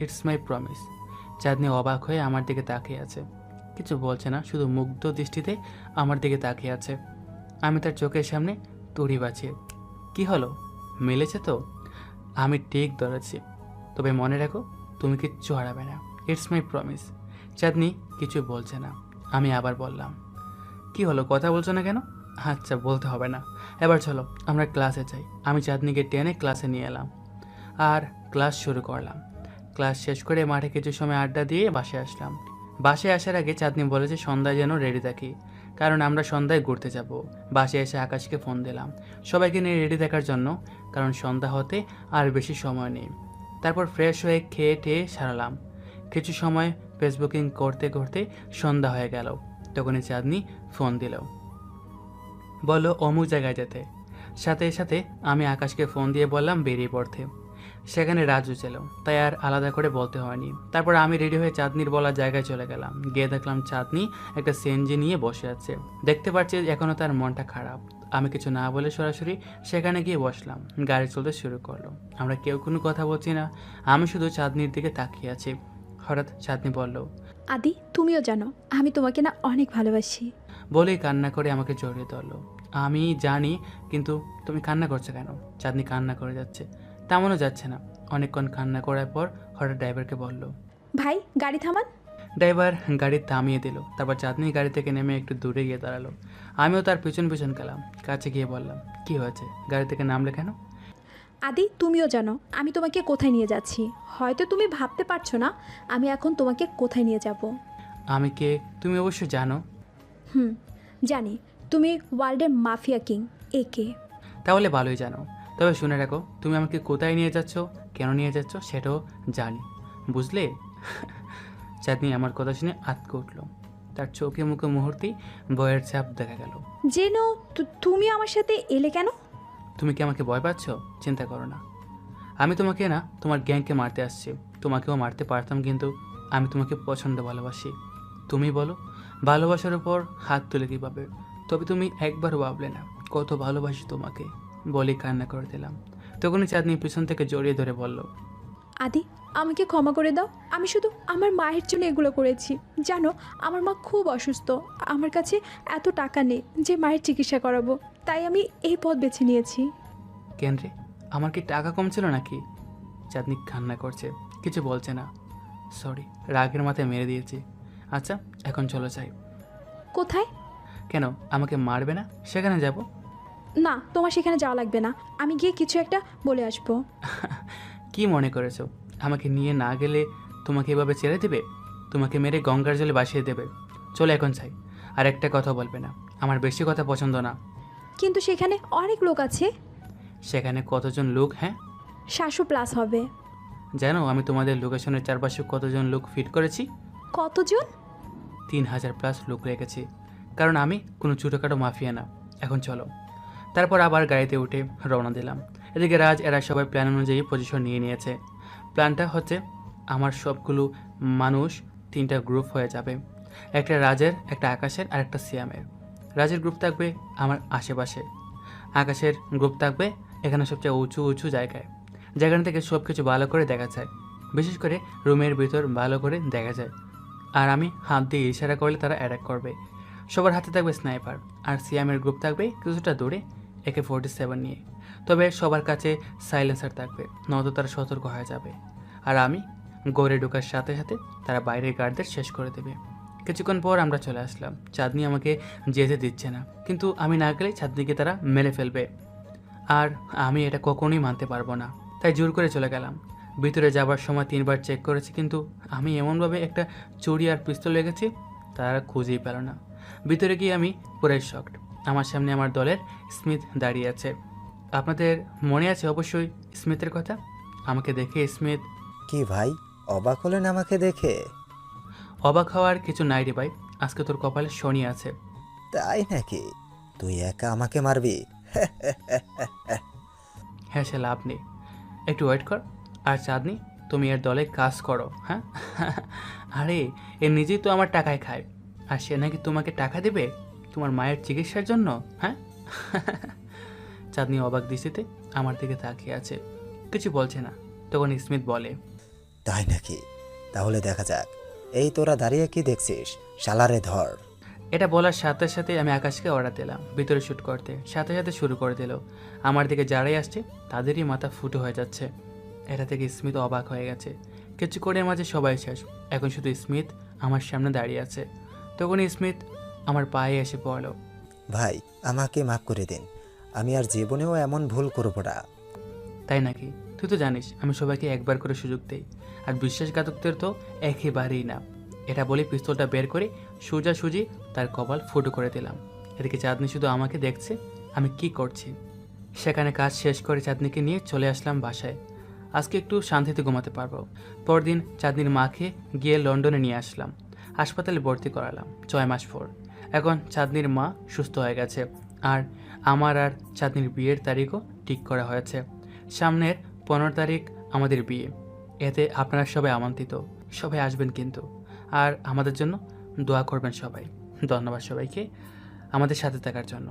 ইটস মাই প্রমিস। চাঁদনি অবাক হয়ে আমার দিকে তাকিয়ে আছে, কিছু বলছে না, শুধু মুগ্ধ দৃষ্টিতে আমার দিকে তাকিয়ে আছে। আমি তার চোখের সামনে তুড়ি বাঁচিয়ে, কি হলো, মিলেছে তো? আমি ঠিক ধরেছি। তবে মনে রাখো, তুমি কিচ্ছু হারাবে না, ইটস মাই প্রমিস। চাঁদনি কিছু বলছে না। আমি আবার বললাম, কি হলো, কথা বলছো না কেন? আচ্ছা, বলতে হবে না। এবার চলো আমরা ক্লাসে যাই। আমি চাঁদনিকে টেনে ক্লাসে নিয়ে এলাম আর ক্লাস শুরু করলাম। ক্লাস শেষ করে মাঠে কিছু সময় আড্ডা দিয়ে বাসায় আসলাম। বাসায় আসার আগে চাঁদনি বলেছে সন্ধ্যায় যেন রেডি থাকি, কারণ আমরা সন্ধ্যায় ঘুরতে যাব। বাসায় এসে আকাশকে ফোন দিলাম সবাইকে নিয়ে রেডি থাকার জন্য, কারণ সন্ধ্যা হতে আর বেশি সময় নেই। তারপর ফ্রেশ হয়ে খেয়ে টেয়ে সারালাম। কিছু সময় ফেসবুকিং করতে করতে সন্ধ্যা হয়ে গেল। তখনই চাঁদনি ফোন দিল, বললো অমুক জায়গায় যেতে। সাথে সাথে আমি আকাশকে ফোন দিয়ে বললাম বেরিয়ে পড়তে। সেখানে রাজু ছিল, তাই আর আলাদা করে বলতে হয়নি। তারপর আমি রেডি হয়ে চাঁদনির বলা জায়গায় চলে গেলাম। গিয়ে দেখলাম চাঁদনি একটা সিএনজি নিয়ে বসে আছে। দেখতে পাচ্ছি এখনও তার মনটা খারাপ। আমি কিছু না বলে সরাসরি সেখানে গিয়ে বসলাম। গাড়ি চলতে শুরু করলো। আমরা কেউ কোনো কথা বলছি না, আমি শুধু চাঁদনির দিকে তাকিয়ে আছি। হঠাৎ চাঁদনি বলল, আদি তুমিও জানো আমি তোমাকে না অনেক ভালোবাসি। বলেই কান্না করে আমাকে জড়িয়ে ধরলো। আমি জানি, কিন্তু তুমি কান্না করছো কেন? চাঁদনি কান্না করে যাচ্ছে, তেমনও যাচ্ছে না। অনেকক্ষণ কান্না করার পর হঠাৎ ড্রাইভারকে বলল, ভাই গাড়ি থামান। ড্রাইভার গাড়ি থামিয়ে দিল। তারপর চাঁদনি গাড়ি থেকে নেমে একটু দূরে গিয়ে দাঁড়ালো। আমিও তার পিছন পিছন গেলাম। কাছে গিয়ে বললাম, কি হয়েছে, গাড়ি থেকে নামলে কেন? আদি তুমিও জানো আমি তোমাকে কোথায় নিয়ে যাচ্ছি। হয়তো তুমি ভাবতে পারছো না আমি এখন তোমাকে কোথায় নিয়ে যাব। আমি কে তুমি অবশ্যই জানো। জানি, তুমি ওয়ার্ল্ডের মাফিয়া কিং একে। তাহলে ভালোই জানো। তবে শুনে রাখো, তুমি আমাকে কোথায় নিয়ে যাচ্ছ, কেন নিয়ে যাচ্ছ সেটাও জানি, বুঝলে? চাঁদনি আমার কথা শুনে আঁতকে উঠল। তার চোখে মুখে মুহূর্তেই ভয়ের ছাপ দেখা গেল। যেন তুমি আমার সাথে এলে কেন? তুমি কি আমাকে ভয় পাচ্ছ? চিন্তা করো না, আমি তোমাকে না তোমার গ্যাংকে মারতে আসছি। তোমাকেও মারতে পারতাম, কিন্তু আমি তোমাকে প্রচণ্ড ভালোবাসি। তুমি বলো, ভালোবাসার উপর হাত তুলে কীভাবে? তবে তুমি একবারও ভাবলে না কত ভালোবাসি তোমাকে। বলে কান্না করে দিলাম। তখনই চাঁদনি পিছন থেকে জড়িয়ে ধরে বলল, আদি আমাকে ক্ষমা করে দাও। আমি শুধু আমার মায়ের জন্য এগুলো করেছি। জানো আমার মা খুব অসুস্থ, আমার কাছে এত টাকা নেই যে মায়ের চিকিৎসা করাবো, তাই আমি এই পথ বেছে নিয়েছি। কেন রে, আমার কি টাকা কম ছিল নাকি? চাঁদনি কান্না করছে, কিছু বলছে না। সরি, রাগের মাথায় মেরে দিয়েছি। আচ্ছা এখন চলো যাই। কোথায়? কেন, আমাকে মারবে না? সেখানে যাব। না, তোমার সেখানে যাওয়া লাগবে না, আমি গিয়ে কিছু একটা বলে আসবো। কি মনে করেছো, আমাকে নিয়ে না গেলে তোমাকে এভাবে ছেড়ে দেবে? তোমাকে মেরে গঙ্গার জলে ভাসিয়ে দেবে। চলো এখন চাই। আর একটা কথা বলবে না, আমার বেশি কথা পছন্দ না। কিন্তু সেখানে অনেক লোক আছে। সেখানে কতজন লোক? হ্যাঁ 700+ হবে। জানো আমি তোমাদের লোকেশনের চারপাশে কতজন লোক ফিট করেছি? কতজন? 3000+ লোক রেখেছি, কারণ আমি কোনো ছোটোখাটো মাফিয়া না। এখন চলো। তারপর আবার গাড়িতে উঠে রওনা দিলাম। এদিকে রাজ এরা সবাই প্ল্যান অনুযায়ী পজিশন নিয়ে নিয়েছে। প্ল্যানটা হচ্ছে আমার সবগুলো মানুষ 3টা গ্রুপ হয়ে যাবে। একটা রাজের, একটা আকাশের আর একটা সিয়ামের। রাজের গ্রুপ থাকবে আমার আশেপাশে, আকাশের গ্রুপ থাকবে এখানে সবচেয়ে উঁচু উঁচু জায়গায়, যেখান থেকে সব কিছু ভালো করে দেখা যায়, বিশেষ করে রুমের ভিতর ভালো করে দেখা যায়। আর আমি হাত দিয়ে ইশারা করলে তারা অ্যাটাক করবে। সবার হাতে থাকবে স্নাইপার। আর সিয়ামের গ্রুপ থাকবে কিছুটা দূরে AK-47 নিয়ে। তবে সবার কাছে সাইলেন্সার থাকবে, নয়তো তারা সতর্ক হয়ে যাবে। আর আমি গড়ে ঢোকার সাথে সাথে তারা বাইরের গার্ডদের শেষ করে দেবে। কিছুক্ষণ পর আমরা চলে আসলাম। চাঁদনি আমাকে যেতে দিচ্ছে না, কিন্তু আমি না গেলে চাঁদনিকে তারা মেরে ফেলবে, আর আমি এটা কখনোই মানতে পারবো না। তাই জোর করে চলে গেলাম। ভিতরে যাবার সময় 3বার চেক করেছি, কিন্তু আমি এমনভাবে একটা চুরি আর পিস্তল লেগেছি তারা খুঁজেই পেল না। ভিতরে গিয়ে আমি পুরাই শকড। আমার সামনে আমার দলের স্মিথ দাঁড়িয়ে আছে। আপনাদের মনে আছে অবশ্যই স্মিথের কথা। আমাকে দেখে স্মিথ, কি ভাই অবাক হলেন আমাকে দেখে? অবাক হওয়ার কিছু নাই রে ভাই, আজকে তোর কপালে শনি আছে। তাই নাকি? তুই একা আমাকে মারবি? হ্যাঁ, সে লাভ নেই, একটু ওয়েট কর। আর চাঁদনি, তুমি এর দলে কাজ করো। হ্যাঁ আরে এ নিজেই তো আমার টাকায় খায়, আর সে নাকি তোমাকে টাকা দেবে তোমার মায়ের চিকিৎসার জন্য? হ্যাঁ চাঁদনি অবাক দৃষ্টিতে আমার দিকে তাকিয়ে আছে, কিছু বলছে না। তখন স্মিথ বলে, তাই নাকি? তাহলে দেখা যাক। এই তোরা দাঁড়িয়ে কি দেখছিস? শালারে ধর। এটা বলার সাথে সাথে আমি আকাশকে অর্ডার দিলাম ভিতরে শ্যুট করতে। সাথে সাথে শুরু করে দিল। আমার দিকে যারাই আসছে তাদেরই মাথা ফুটো হয়ে যাচ্ছে। এটা থেকে স্মিথ অবাক হয়ে গেছে। কিছুক্ষণের মাঝে সবাই শেষ, এখন শুধু স্মিথ আমার সামনে দাঁড়িয়ে আছে। তখনই স্মিথ আমার পায়ে এসে পড়ল। ভাই আমাকে মাফ করে দিন, আমি আর জীবনেও এমন ভুল করব না। তাই নাকি? তুই তো জানিস আমি সবাইকে একবার করে সুযোগ দেই, আর বিশ্বাসঘাতকদের তো একেবারেই না। এটা বলে পিস্তলটা বের করে সোজাসুজি তার কপাল ফুটো করে দিলাম। এদিকে চাঁদনি শুধু আমাকে দেখছে আমি কি করছি। সেখানে কাজ শেষ করে চাঁদনিকে নিয়ে চলে আসলাম বাসায়। আজকে একটু শান্তিতে ঘুমাতে পারবো। পরদিন চাঁদনির মাকে গিয়ে লন্ডনে নিয়ে আসলাম, হাসপাতালে ভর্তি করালাম 6 মাস পর। এখন চাঁদনির মা সুস্থ হয়ে গেছে, আর আমার আর চাঁদনির বিয়ের তারিখও ঠিক করা হয়েছে। সামনের 15 তারিখ আমাদের বিয়ে। এতে আপনারা সবাই আমন্ত্রিত, সবাই আসবেন কিন্তু। আর আমাদের জন্য দোয়া করবেন সবাই। ধন্যবাদ সবাইকে আমাদের সাথে থাকার জন্য।